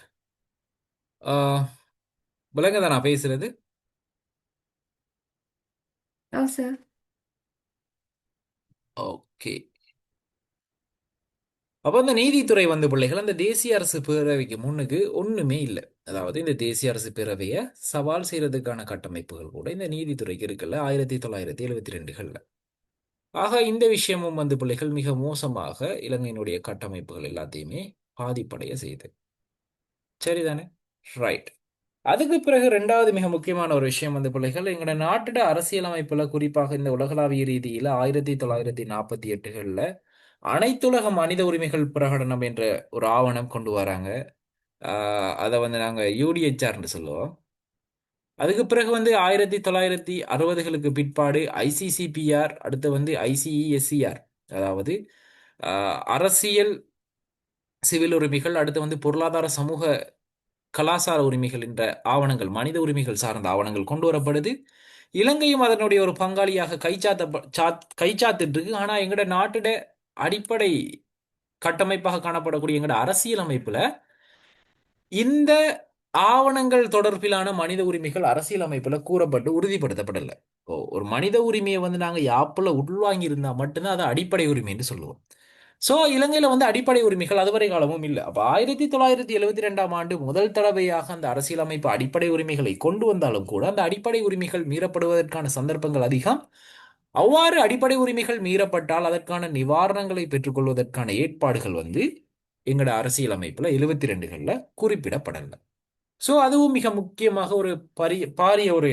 விளங்குதா நான் பேசுறது? சார். ஓகே. அப்போ இந்த நீதித்துறை வந்து பிள்ளைகள் அந்த தேசிய அரசு பேரவைக்கு முன்னுக்கு ஒண்ணுமே இல்லை. அதாவது இந்த தேசிய அரசு பேரவையை சவால் செய்யறதுக்கான கட்டமைப்புகள் கூட இந்த நீதித்துறைக்கு இருக்குல்ல 1972களில். ஆக இந்த விஷயமும் வந்து பிள்ளைகள் மிக மோசமாக இலங்கையினுடைய கட்டமைப்புகள் எல்லாத்தையுமே பாதிப்படைய செய்யுது. சரிதானே? ரைட். அதுக்கு பிறகு ரெண்டாவது மிக முக்கியமான ஒரு விஷயம் வந்து பிள்ளைகள் எங்களோட நாட்டோட அரசியலமைப்புல குறிப்பாக இந்த உலகளாவிய ரீதியில 1948களில் அனைத்துலக மனித உரிமைகள் பிரகடனம் என்ற ஒரு ஆவணம் கொண்டு வராங்க. அதை வந்து நாங்க யூடிஎச்ஆர்னு சொல்லுவோம். அதுக்கு பிறகு வந்து 1960களுக்கு பிற்பாடு ஐசிசிபிஆர், அடுத்து வந்து ஐசிஇஎஸ்சிஆர், அதாவது அரசியல் சிவில் உரிமைகள், அடுத்து வந்து பொருளாதார சமூக கலாசார உரிமைகள் என்ற ஆவணங்கள், மனித உரிமைகள் சார்ந்த ஆவணங்கள் கொண்டு வரப்படுது. இலங்கையும் அதனுடைய ஒரு பங்காளியாக கைச்சாத்திட்டு இருக்கு. ஆனா எங்கட நாட்டுட அடிப்படை கட்டமைப்பாக காணப்படக்கூடிய எங்கட அரசியல் அமைப்புல இந்த ஆவணங்கள் தொடர்பிலான மனித உரிமைகள் அரசியல் அமைப்புல கூறப்பட்டு உறுதிப்படுத்தப்படல. இப்போ ஒரு மனித உரிமையை வந்து நாங்க யாப்புல உள்வாங்கி இருந்தா மட்டும்தான் அது அடிப்படை உரிமைன்னு சொல்லுவோம். சோ இலங்கையில வந்து அடிப்படை உரிமைகள் அதுவரை காலமும் இல்லை. அப்ப 1972ஆம் ஆண்டு முதல் தடவையாக அந்த அரசியலமைப்பு அடிப்படை உரிமைகளை கொண்டு வந்தாலும் கூட அந்த அடிப்படை உரிமைகள் மீறப்படுவதற்கான சந்தர்ப்பங்கள் அதிகம். அவ்வாறு அடிப்படை உரிமைகள் மீறப்பட்டால் அதற்கான நிவாரணங்களை பெற்றுக்கொள்வதற்கான ஏற்பாடுகள் வந்து எங்களோட அரசியலமைப்புல 72களில் குறிப்பிடப்படல. சோ அதுவும் மிக முக்கியமாக ஒரு பாரிய ஒரு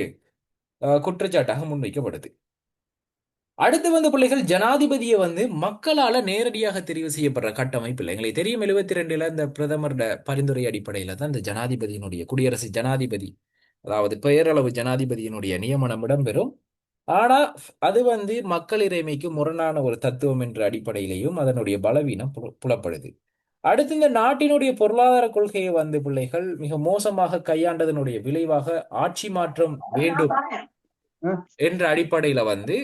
குற்றச்சாட்டாக முன்வைக்கப்படுது. அடுத்து வந்து பிள்ளைகள் ஜனாதிபதியை வந்து மக்களால நேரடியாக தெரிவு செய்யப்படுற கட்டமைப்பு இல்லை. எங்களுக்கு தெரியும் 72ல இந்த பிரதமரோட பரிந்துரை அடிப்படையில தான் இந்த ஜனாதிபதியினுடைய குடியரசு ஜனாதிபதி, அதாவது பெயரளவு ஜனாதிபதியினுடைய நியமனம் இடம்பெறும். ஆனா அது வந்து மக்கள் இறைமைக்கு முரணான ஒரு தத்துவம் என்ற அடிப்படையிலையும் அதனுடைய பலவீனம் புலப்படுது. அடுத்து இந்த நாட்டினுடைய பொருளாதார கொள்கையை வந்து பிள்ளைகள் மிக மோசமாக கையாண்டதனுடைய விளைவாக ஆட்சி மாற்றம் வேண்டும் என்ற அடிப்படையில வந்து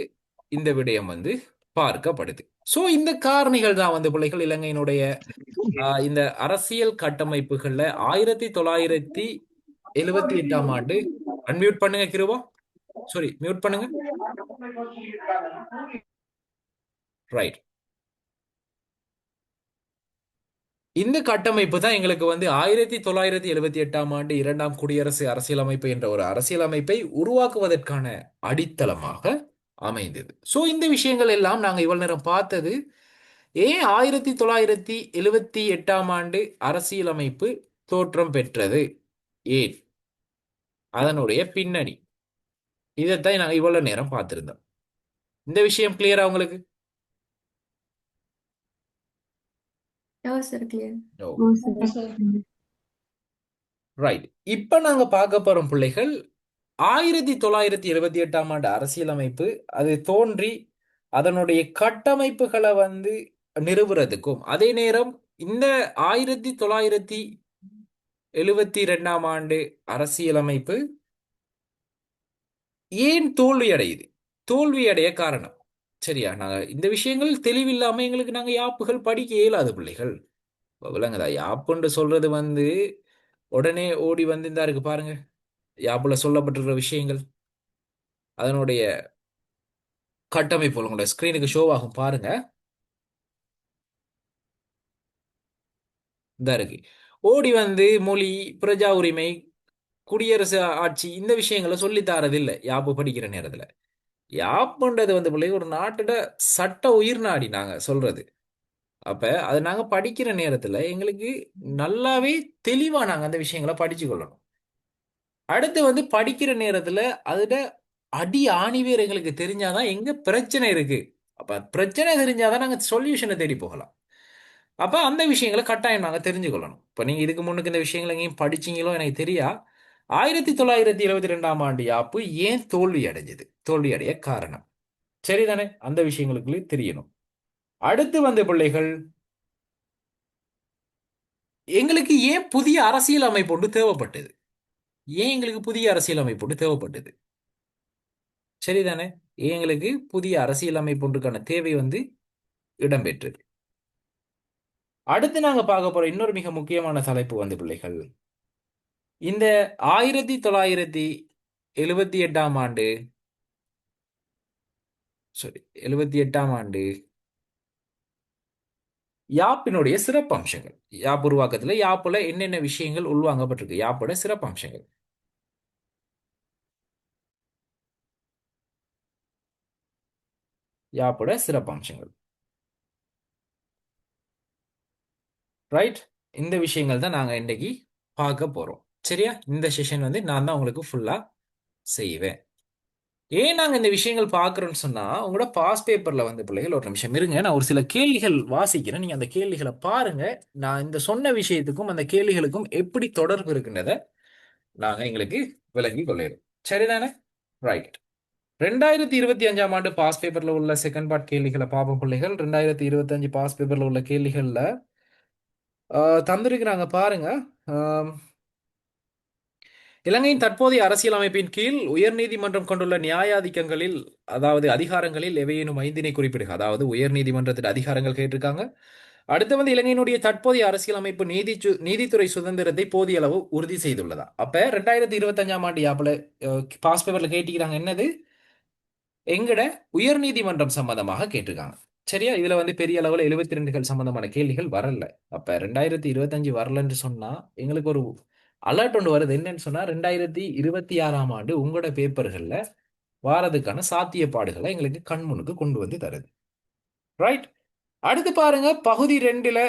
இந்த விடயம் வந்து பார்க்கப்படுது. சோ இந்த காரணிகள் தான் வந்து பிள்ளைகள் இலங்கையினுடைய இந்த அரசியல் கட்டமைப்புகள்ல 1978ஆம் ஆண்டு. அன்மியூட் பண்ணுங்க கிருவா. சாரி, மியூட் பண்ணுங்க. ரைட். இந்த கட்டமைப்பு தான் எங்களுக்கு வந்து 1978ஆம் ஆண்டு இரண்டாம் குடியரசு அரசியலமைப்பு என்ற ஒரு அரசியலமைப்பை உருவாக்குவதற்கான அடித்தளமாக அமைந்தது. சோ இந்த விஷயங்கள் எல்லாம் நாங்க இவ்வளவு நேரம் பார்த்தது ஏன் 1978ஆம் ஆண்டு அரசியலமைப்பு தோற்றம் பெற்றது, ஏன் அதனுடைய பின்னணி, இதைத்தான் நாங்க இவ்வளவு நேரம் பார்த்திருந்தோம். இந்த விஷயம் கிளியரா உங்களுக்கு? Sir clear. ரைட். இப்ப நாங்க பார்க்க போறோம் பிள்ளைகள் 1978ஆம் ஆண்டு அரசியலமைப்பு அது தோன்றி அதனுடைய கட்டமைப்புகளை வந்து நிறுவுறதுக்கும் அதே நேரம் இந்த 1972ஆம் ஆண்டு அரசியலமைப்பு ஏன் தோல்வி அடையுது, தோல்வி அடைய காரணம். சரியா? நாங்க இந்த விஷயங்கள் தெளிவில்லாம எங்களுக்கு நாங்க யாப்புகள் படிக்க இயலாது பிள்ளைகள். விளங்குதா? யாப்புன்னு சொல்றது வந்து உடனே ஓடி வந்து இந்த இருக்கு பாருங்க, யாப்புல சொல்லப்பட்டிருக்கிற விஷயங்கள் அதனுடைய கட்டமைப்பு உங்களோட ஸ்கிரீனுக்கு ஷோ ஆகும் பாருங்க. இந்த இருக்கு. ஓடி வந்து மொழி, பிரஜா உரிமை, குடியரசு ஆட்சி இந்த விஷயங்களை சொல்லி தாரதில்லை யாப்பு படிக்கிற நேரத்துல. யாப்புன்றது வந்து பிள்ளை ஒரு நாட்டோட சட்ட உயிர் நாடி நாங்க சொல்றது. அப்ப அதை நாங்க படிக்கிற நேரத்துல எங்களுக்கு நல்லாவே தெளிவா நாங்க அந்த விஷயங்களை படிச்சு கொள்ளணும். அடுத்து வந்து படிக்கிற நேரத்துல அதோட அடி ஆணிவேர் எங்களுக்கு தெரிஞ்சாதான் எங்க பிரச்சனை இருக்கு. அப்ப பிரச்சனை தெரிஞ்சாதான் நாங்க சொல்யூஷனை தேடி போகலாம். அப்ப அந்த விஷயங்களை கட்டாயம் நாங்க தெரிஞ்சு கொள்ளணும். இப்ப நீங்க இதுக்கு முன்னுக்கு இந்த விஷயங்களை எங்கேயும் படிச்சீங்களோ எனக்கு தெரியா. 1972ஆம் ஆண்டு யாப்பு ஏன் தோல்வி அடைஞ்சது, தோல்வி அடைய காரணம், சரிதானே? அந்த விஷயங்களுக்கு தெரியணும். அடுத்து வந்த பிள்ளைகள் எங்களுக்கு ஏன் புதிய அரசியல் அமைப்பு ஒன்று தேவைப்பட்டது, ஏன் எங்களுக்கு புதிய அரசியல் அமைப்பு ஒன்று தேவைப்பட்டது, சரிதானே? ஏன் எங்களுக்கு புதிய அரசியல் அமைப்பு ஒன்றுக்கான தேவை வந்து இடம்பெற்றது. அடுத்து நாங்க பார்க்க போற இன்னொரு மிக முக்கியமான தலைப்பு வந்து பிள்ளைகள், இந்த 1978ஆம் ஆண்டு, சாரி 78ஆம் ஆண்டு யாப்பினுடைய சிறப்பம்சங்கள். யாப் உருவாக்கத்துல யாப்புல என்னென்ன விஷயங்கள் உள்வாங்கப்பட்டிருக்கு, யாப்போட சிறப்பம்சங்கள். யாப்போட சிறப்பம்சங்கள். ரைட். இந்த விஷயங்கள் தான் நாங்க இன்னைக்கு பார்க்க போறோம். சரியா? இந்த செஷன் வந்து நான் தான் உங்களுக்கு ஃபுல்லா செய்வேன். ஏன் நாங்க இந்த விஷயங்கள் பார்க்குறோம்னு சொன்னா, உங்களோட பாஸ் பேப்பர்ல வந்து பிள்ளைகள் ஒரு நிமிஷம் இருங்க, நான் ஒரு சில கேள்விகள் வாசிக்கிறேன். நீங்க அந்த கேள்விகளை பாருங்க. நான் இந்த சொன்ன விஷயத்துக்கும் அந்த கேள்விகளுக்கும் எப்படி தொடர்பு இருக்குன்றத நாங்க எங்களுக்கு விளங்கி கொள்ளையிறோம். சரிதானே? ரைட். 2025ஆம் ஆண்டு பாஸ் பேப்பர்ல உள்ள செகண்ட் பார்ட் கேள்விகளை பார்ப்போம் பிள்ளைகள். 2025 பாஸ் பேப்பர்ல உள்ள கேள்விகள்ல தந்திருக்கிறாங்க பாருங்க. ஆம், இலங்கையின் தற்போதைய அரசியலமைப்பின் கீழ் உயர்நீதிமன்றம் கொண்டுள்ள நியாயாதிக்கங்களில், அதாவது அதிகாரங்களில் எவையேனும் ஐந்தினை குறிப்பிடுக. அதாவது உயர்நீதிமன்றத்தின் அதிகாரங்கள் கேட்டிருக்காங்க. அடுத்து வந்து இலங்கையினுடைய தற்போதைய அரசியலமைப்பு நீதித்துறை சுதந்திரத்தை போதிய அளவு உறுதி செய்துள்ளதா. அப்ப 2025ஆம் ஆண்டு யாப்புல பாஸ் பேப்பர்ல கேட்டிருக்காங்க என்னது, எங்கட உயர்நீதிமன்றம் சம்பந்தமாக கேட்டிருக்காங்க. சரியா? இதுல வந்து பெரிய அளவுல 72கள் சம்பந்தமான கேள்விகள் வரல. அப்ப 2025 வரலன்னு சொன்னா எங்களுக்கு ஒரு அலர்ட் ஒன்று வருது. என்னன்னு சொன்னா 2026ஆம் ஆண்டு உங்களோட பேப்பர்கள்ல வாரதுக்கான சாத்தியப்பாடுகளை எங்களுக்கு கண்முனுக்கு கொண்டு வந்து தருது. ரைட். அடுத்து பாருங்க, பகுதி 2ல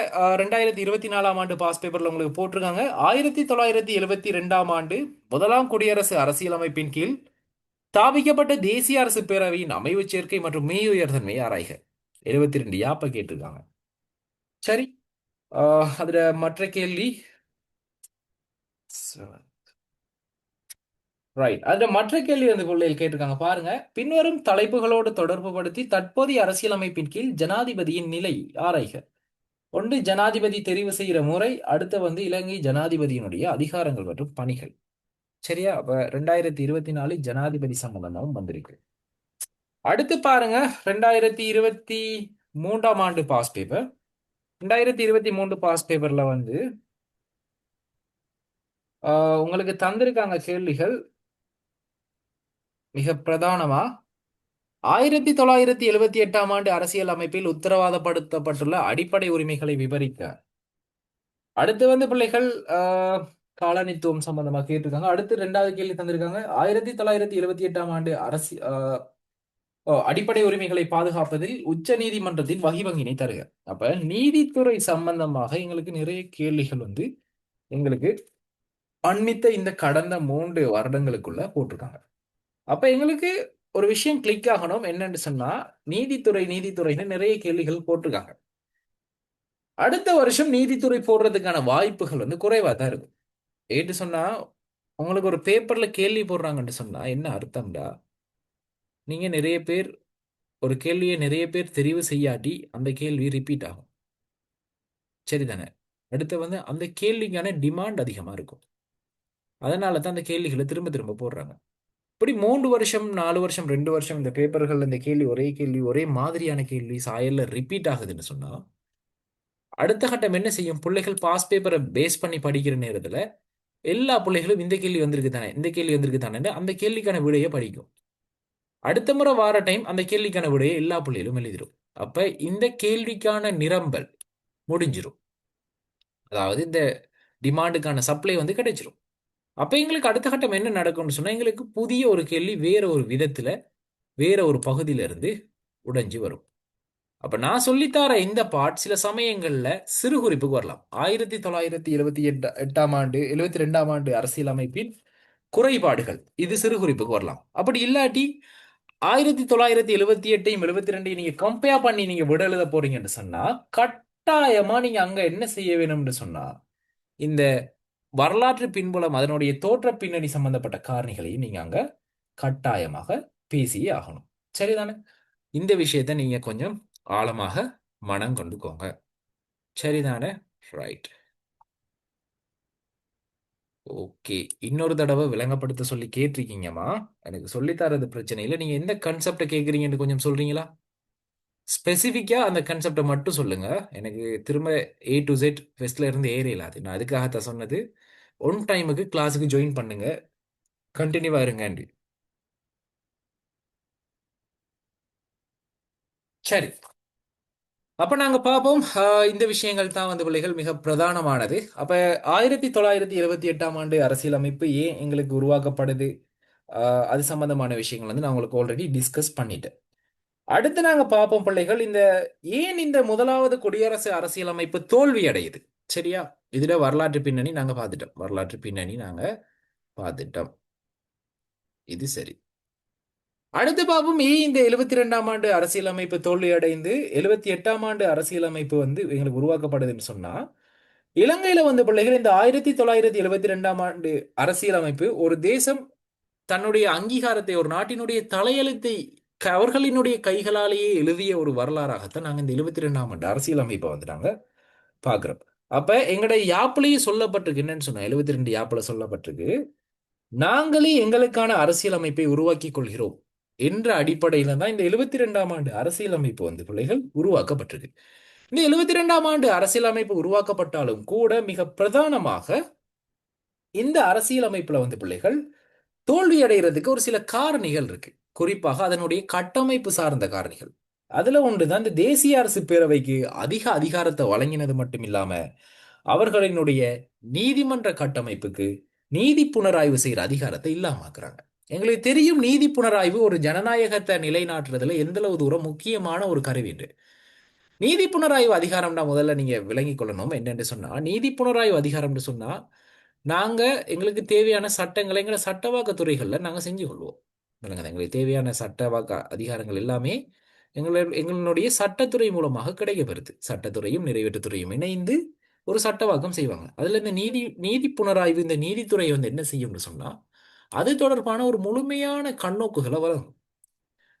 2024ஆம் ஆண்டு பாஸ் பேப்பர்ல உங்களுக்கு போட்டிருக்காங்க, 1972ஆம் ஆண்டு முதலாம் குடியரசு அரசியலமைப்பின் கீழ் ஸ்தாபிக்கப்பட்ட தேசிய அரசு பேரவையின் அமைவு சேர்க்கை மற்றும் மீயுயர்தன்மையை ஆராய்க. 72 யாப்ப கேட்டிருக்காங்க. சரி. அதுல மற்ற கேள்வி, ரைட், அதுல மற்ற கேள்வி வந்து பிள்ளைகள் கேட்டிருக்காங்க பாருங்க. பின்வரும் தலைப்புகளோடு தொடர்பு படுத்தி தற்போதைய அரசியலமைப்பின் கீழ் ஜனாதிபதியின் நிலை ஆராய்க. ஒன்று, ஜனாதிபதி தெரிவு செய்கிற முறை. அடுத்து வந்து இலங்கை ஜனாதிபதியினுடைய அதிகாரங்கள் மற்றும் பணிகள். சரியா? அப்ப 2024 ஜனாதிபதி சம்பந்தமாகவும் வந்திருக்கு. அடுத்து பாருங்க, 2023ஆம் ஆண்டு பாஸ் பேப்பர். 2023 பாஸ் பேப்பர்ல வந்து உங்களுக்கு தந்திருக்காங்க கேள்விகள். மிக பிரதானமா 1978ஆம் ஆண்டு அரசியல் அமைப்பில் உத்தரவாதப்படுத்தப்பட்டுள்ள அடிப்படை உரிமைகளை விவரிக்க. அடுத்து வந்து பிள்ளைகள் காலனித்துவம் சம்பந்தமா கேட்டிருக்காங்க. அடுத்து 2வது கேள்வி தந்திருக்காங்க, 1978ஆம் ஆண்டு அடிப்படை உரிமைகளை பாதுகாப்பதில் உச்ச நீதிமன்றத்தின் வகிவங்கினை தருக. அப்ப நீதித்துறை சம்பந்தமாக எங்களுக்கு நிறைய கேள்விகள் வந்து எங்களுக்கு அண்மித்த இந்த கடந்த 3 வருடங்களுக்குள்ள போட்டிருக்காங்க. அப்ப எங்களுக்கு ஒரு விஷயம் கிளிக் ஆகணும். என்னன்னு சொன்னா, நீதித்துறைன்னு நிறைய கேள்விகள் போட்டிருக்காங்க. அடுத்த வருஷம் நீதித்துறை போடுறதுக்கான வாய்ப்புகள் வந்து குறைவா தான் இருக்கும். ஏன்னு சொன்னா, உங்களுக்கு ஒரு பேப்பர்ல கேள்வி போடுறாங்கன்னு சொன்னா என்ன அர்த்தம்டா, நீங்க நிறைய பேர் ஒரு கேள்வியை நிறைய பேர் தெரிவு செய்யாட்டி அந்த கேள்வி ரிப்பீட் ஆகும். சரிதானே? அடுத்து வந்து அந்த கேள்விக்கான டிமாண்ட் அதிகமா இருக்கும். அதனால தான் அந்த கேள்விகளை திரும்ப திரும்ப போடுறாங்க. இப்படி 3 வருஷம் 4 வருஷம் 2 வருஷம் இந்த பேப்பர்கள் இந்த கேள்வி ஒரே கேள்வி ஒரே மாதிரியான கேள்வி சாயல்ல ரிப்பீட் ஆகுதுன்னு சொன்னா, அடுத்த கட்டம் என்ன செய்யும்? பிள்ளைகள் பாஸ் பேப்பரை பேஸ் பண்ணி படிக்கிற நேரத்துல எல்லா பிள்ளைகளும் இந்த கேள்வி வந்திருக்கு தானே, இந்த கேள்வி வந்திருக்கு தானே, அந்த கேள்விக்கான விடையை படிக்கும். அடுத்த முறை வார டைம் அந்த கேள்விக்கான விடையை எல்லா பிள்ளைகளும் எழுதிடும். அப்ப இந்த கேள்விக்கான நிரம்பல் முடிஞ்சிரும். அதாவது இந்த டிமாண்டுக்கான சப்ளை வந்து கிடைச்சிரும். அப்ப எங்களுக்கு அடுத்த கட்டம் என்ன நடக்கும்னு சொன்னா, எங்களுக்கு புதிய ஒரு கேள்வி வேற ஒரு விதத்துல வேற ஒரு பகுதியில இருந்து உடைஞ்சு வரும். அப்ப நான் சொல்லித்தர இந்த பாட் சில சமயங்கள்ல சிறு குறிப்புக்கு வரலாம். 1978ஆம் ஆண்டு 72ஆம் ஆண்டு அரசியலமைப்பின் குறைபாடுகள் இது சிறு குறிப்புக்கு வரலாம். அப்படி இல்லாட்டி 1978ஐயும் 72ஐயும் நீங்க கம்பேர் பண்ணி நீங்க விட எழுத போறீங்கன்னு சொன்னா, கட்டாயமா நீங்க அங்க என்ன செய்ய வேணும்னு சொன்னா, இந்த வரலாற்று பின்புலம் அதனுடைய தோற்ற பின்னணி சம்பந்தப்பட்ட காரணிகளையும் நீங்க அங்க கட்டாயமாக பேசியே ஆகணும். சரிதானே? இந்த விஷயத்தை நீங்க கொஞ்சம் ஆழமாக மனம் கொண்டுக்கோங்க. சரிதானே? ரைட். ஓகே. இன்னொரு தடவை விளங்கப்படுத்த சொல்லி கேட்டிருக்கீங்கம்மா. எனக்கு சொல்லித்தரது பிரச்சனை இல்லை. நீங்க எந்த கன்செப்டை கேட்குறீங்கன்னு கொஞ்சம் சொல்றீங்களா? ஸ்பெசிஃபிக்கா அந்த கான்செப்டை மட்டும் சொல்லுங்க. எனக்கு திரும்ப A to Z ஃபெஸ்ட்ல இருந்து ஏறியல அது. நான் அதுக்காகத்தான் சொன்னது. ஒன் டைமுக்கு கிளாஸுக்கு ஜாயின் பண்ணுங்க. கண்டினியூவா இருங்க. சரி, அப்ப நாங்க பார்ப்போம். இந்த விஷயங்கள் தான் வந்து பிள்ளைகள் மிக பிரதானமானது. அப்ப 1978ஆம் ஆண்டு அரசியலமைப்பு ஏன் எங்களுக்கு உருவாக்கப்படுது? அது சம்பந்தமான விஷயங்கள் வந்து நான் உங்களுக்கு ஆல்ரெடி டிஸ்கஸ் பண்ணிட்டேன். அடுத்து நாங்க பார்ப்போம் பிள்ளைகள், ஏன் இந்த முதலாவது குடியரசு அரசியலமைப்பு தோல்வி அடையுது. சரியா? இதுல வரலாற்று பின்னணி நாங்க பார்த்துட்டோம். வரலாற்று பின்னணி நாங்க பார்த்துட்டோம். இது சரி. அடுத்து பார்ப்போம், ஏன் இந்த 72ஆம் ஆண்டு அரசியலமைப்பு தோல்வி அடைந்து 78ஆம் ஆண்டு அரசியலமைப்பு வந்து எங்களுக்கு உருவாக்கப்படுதுன்னு சொன்னா, இலங்கையில வந்து பிள்ளைகள் இந்த 1972ஆம் ஆண்டு அரசியலமைப்பு ஒரு தேசம் தன்னுடைய அங்கீகாரத்தை, ஒரு நாட்டினுடைய தலையெழுத்தை அவர்களினுடைய கைகளாலேயே எழுதிய ஒரு வரலாறாகத்தான் நாங்க இந்த 72ஆம் ஆண்டு அரசியலமைப்பை வந்து நாங்க பார்க்கிறோம். அப்ப எங்களுடைய யாப்பிலேயே சொல்லப்பட்டிருக்கு, என்னன்னு சொன்னா 72 யாப்புல சொல்லப்பட்டிருக்கு, நாங்களே எங்களுக்கான அரசியலமைப்பை உருவாக்கிக் கொள்கிறோம் என்ற அடிப்படையில தான் இந்த 72ஆம் ஆண்டு அரசியலமைப்பு வந்து பிள்ளைகள் உருவாக்கப்பட்டிருக்கு. இந்த 72ஆம் ஆண்டு அரசியலமைப்பு உருவாக்கப்பட்டாலும் கூட மிக பிரதானமாக இந்த அரசியலமைப்புல வந்து பிள்ளைகள் தோல்வி அடைகிறதுக்கு ஒரு சில காரணிகள் இருக்கு. குறிப்பாக அதனுடைய கட்டமைப்பு சார்ந்த காரணிகள். அதுல ஒன்றுதான் இந்த தேசிய அரசு பேரவைக்கு அதிக அதிகாரத்தை வழங்கினது மட்டும் இல்லாம அவர்களினுடைய நீதிமன்ற கட்டமைப்புக்கு நீதி புனராய்வு செய்யற அதிகாரத்தை இல்லாமக்குறாங்க. எங்களுக்கு தெரியும், நீதி புனராய்வு ஒரு ஜனநாயகத்தை நிலைநாட்டுறதுல எந்த அளவு தூரம் முக்கியமான ஒரு கருவி என்று. நீதி புனராய்வு அதிகாரம்னா முதல்ல நீங்க விளங்கிக் கொள்ளணும். என்னன்னு சொன்னா, நீதி புனராய்வு அதிகாரம்னு சொன்னா, நாங்க எங்களுக்கு தேவையான சட்டங்களை எங்களை சட்டவாக்க துறைகள்ல நாங்க செஞ்சு கொள்வோம். விளங்குதா? எங்களுக்கு தேவையான சட்டவாக்க அதிகாரங்கள் எல்லாமே எங்களுடைய சட்டத்துறை மூலமாக கிடைக்கப்பெறுது. சட்டத்துறையும் நிறைவேற்றுத்துறையும் இணைந்து ஒரு சட்டவாக்கம் செய்வாங்க. அதுல இந்த நீதி புனராய்வு, இந்த நீதித்துறை வந்து என்ன செய்யும்னு சொன்னா, அது தொடர்பான ஒரு முழுமையான கண்ணோக்குகளை வழங்கும்.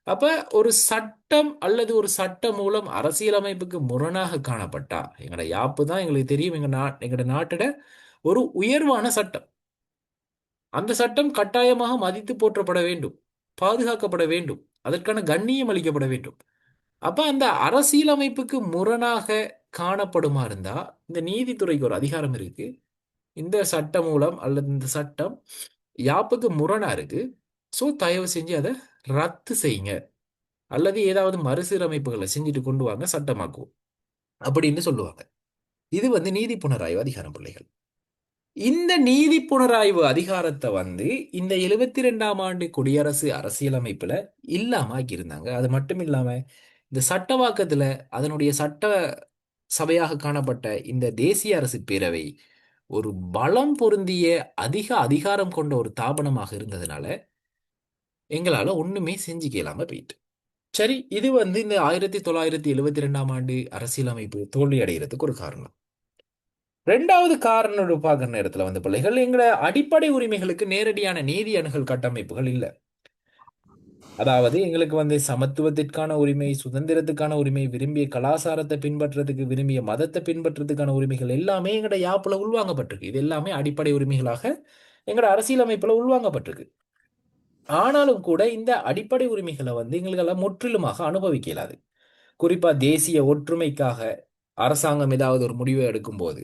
அப்ப ஒரு சட்டம் அல்லது ஒரு சட்ட மூலம் அரசியலமைப்புக்கு முரணாக காணப்பட்டா, எங்களோட யாப்பு தான் எங்களுக்கு தெரியும், எங்களோட நாட்டோட ஒரு உயர்வான சட்டம். அந்த சட்டம் கட்டாயமாக மதித்து போற்றப்பட வேண்டும், பாதுகாக்கப்பட வேண்டும், அதற்கான கண்ணியம் அளிக்கப்பட வேண்டும். அப்ப அந்த அரசியலமைப்புக்கு முரணாக காணப்படுமா இருந்தா, இந்த நீதித்துறைக்கு ஒரு அதிகாரம் இருக்கு. இந்த சட்டம் மூலம் அல்லது இந்த சட்டம் யாப்புக்கு முரணா இருக்கு, ஸோ தயவு செஞ்சு அதை ரத்து செய்யுங்க அல்லது ஏதாவது மறுசீரமைப்புகளை செஞ்சுட்டு கொண்டு வாங்க, சட்டமாக்குவோம் அப்படின்னு சொல்லுவாங்க. இது வந்து நீதி புனராய்வு அதிகாரம் பிள்ளைகள். இந்த நீதி புனராய்வு அதிகாரத்தை வந்து இந்த 72ஆம் ஆண்டு குடியரசு அரசியலமைப்புல இல்லாம ஆக்கியிருந்தாங்க. அது மட்டும் இல்லாம இந்த சட்டவாக்கத்துல அதனுடைய சட்ட சபையாக காணப்பட்ட இந்த தேசிய அரசு பேரவை ஒரு பலம் பொருந்திய அதிக அதிகாரம் கொண்ட ஒரு தாபனமாக இருந்ததுனால எங்களால ஒண்ணுமே செஞ்சுக்க இயலாம போயிட்டு. சரி, இது வந்து இந்த 1972ஆம் ஆண்டு அரசியலமைப்பு தோல்வி அடைகிறதுக்கு ஒரு காரணம். ரெண்டாவது காரணம் பார்க்குற நேரத்தில் வந்து பிள்ளைகள், எங்களை அடிப்படை உரிமைகளுக்கு நேரடியான நீதி அணுகல் கட்டமைப்புகள் இல்லை. அதாவது எங்களுக்கு வந்து சமத்துவத்திற்கான உரிமை, சுதந்திரத்துக்கான உரிமை, விரும்பிய கலாச்சாரத்தை பின்பற்றதுக்கு, விரும்பிய மதத்தை பின்பற்றதுக்கான உரிமைகள் எல்லாமே எங்களோட யாப்புல உள்வாங்கப்பட்டிருக்கு. இது எல்லாமே அடிப்படை உரிமைகளாக எங்களோட அரசியலமைப்புல உள்வாங்கப்பட்டிருக்கு. ஆனாலும் கூட இந்த அடிப்படை உரிமைகளை வந்து எங்களால் முற்றிலுமாக அனுபவிக்க இயலாது. குறிப்பா தேசிய ஒற்றுமைக்காக அரசாங்கம் ஏதாவது ஒரு முடிவை எடுக்கும்போது,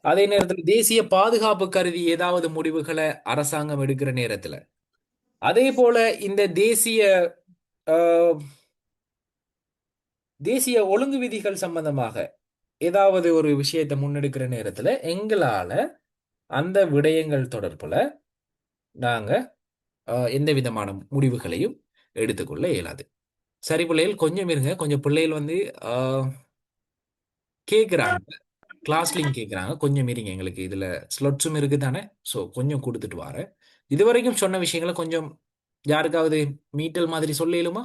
அதே நேரத்தில் தேசிய பாதுகாப்பு கருதி ஏதாவது முடிவுகளை அரசாங்கம் எடுக்கிற நேரத்தில், அதே போல இந்த அஹ், தேசிய ஒழுங்கு விதிகள் சம்பந்தமாக ஏதாவது ஒரு விஷயத்தை முன்னெடுக்கிற நேரத்தில் எங்களால அந்த விடயங்கள் தொடர்புல நாங்க எந்த விதமான முடிவுகளையும் எடுத்துக்கொள்ள இயலாது. சரி பிள்ளைகள், கொஞ்சம் இருங்க. கொஞ்சம் பிள்ளைகள் வந்து கேட்குறாங்க, கிளாஸ் லிங்க் கேட்குறாங்க. கொஞ்சம் இருங்க, எங்களுக்கு இதில் ஸ்லொட்ஸும் இருக்குது தானே, ஸோ கொஞ்சம் கொடுத்துட்டு வரேன். இதுவரைக்கும் சொன்ன விஷயங்களை கொஞ்சம் யாருக்காவது மீட்டல் மாதிரி சொல்ல இயலுமா?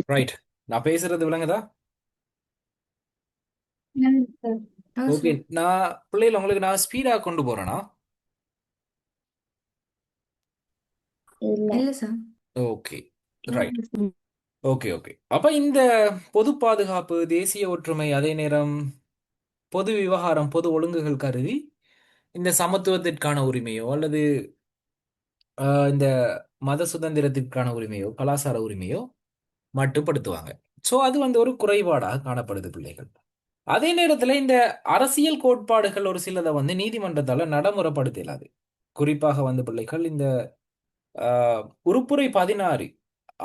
ரைட். நான் பேசுறது விளங்குதா? சார். ஆ ஓகே. சார். நான் பிள்ளைகள் உங்களுக்கு நான் ஸ்பீடா கொண்டு போறேனா? இல்ல. இல்ல sir. Okay. Right. Okay, okay. அப்ப இந்த பொது பாதுகாப்பு, தேசிய ஒற்றுமை, அதே நேரம் பொது விவகாரம், பொது ஒழுங்குகள் கருதி இந்த சமத்துவத்திற்கான உரிமையோ அல்லது இந்த மத சுதந்திரத்திற்கான உரிமையோ கலாச்சார உரிமையோ மட்டுப்படுத்துவாங்க. ஸோ அது வந்து ஒரு குறைபாடாக காணப்படுது பிள்ளைகள். அதே நேரத்தில் இந்த அரசியல் கோட்பாடுகள் ஒரு சிலதை வந்து நீதிமன்றத்தால் நடைமுறைப்படுத்த இயலாது. குறிப்பாக வந்து பிள்ளைகள் இந்த உருப்புரை 16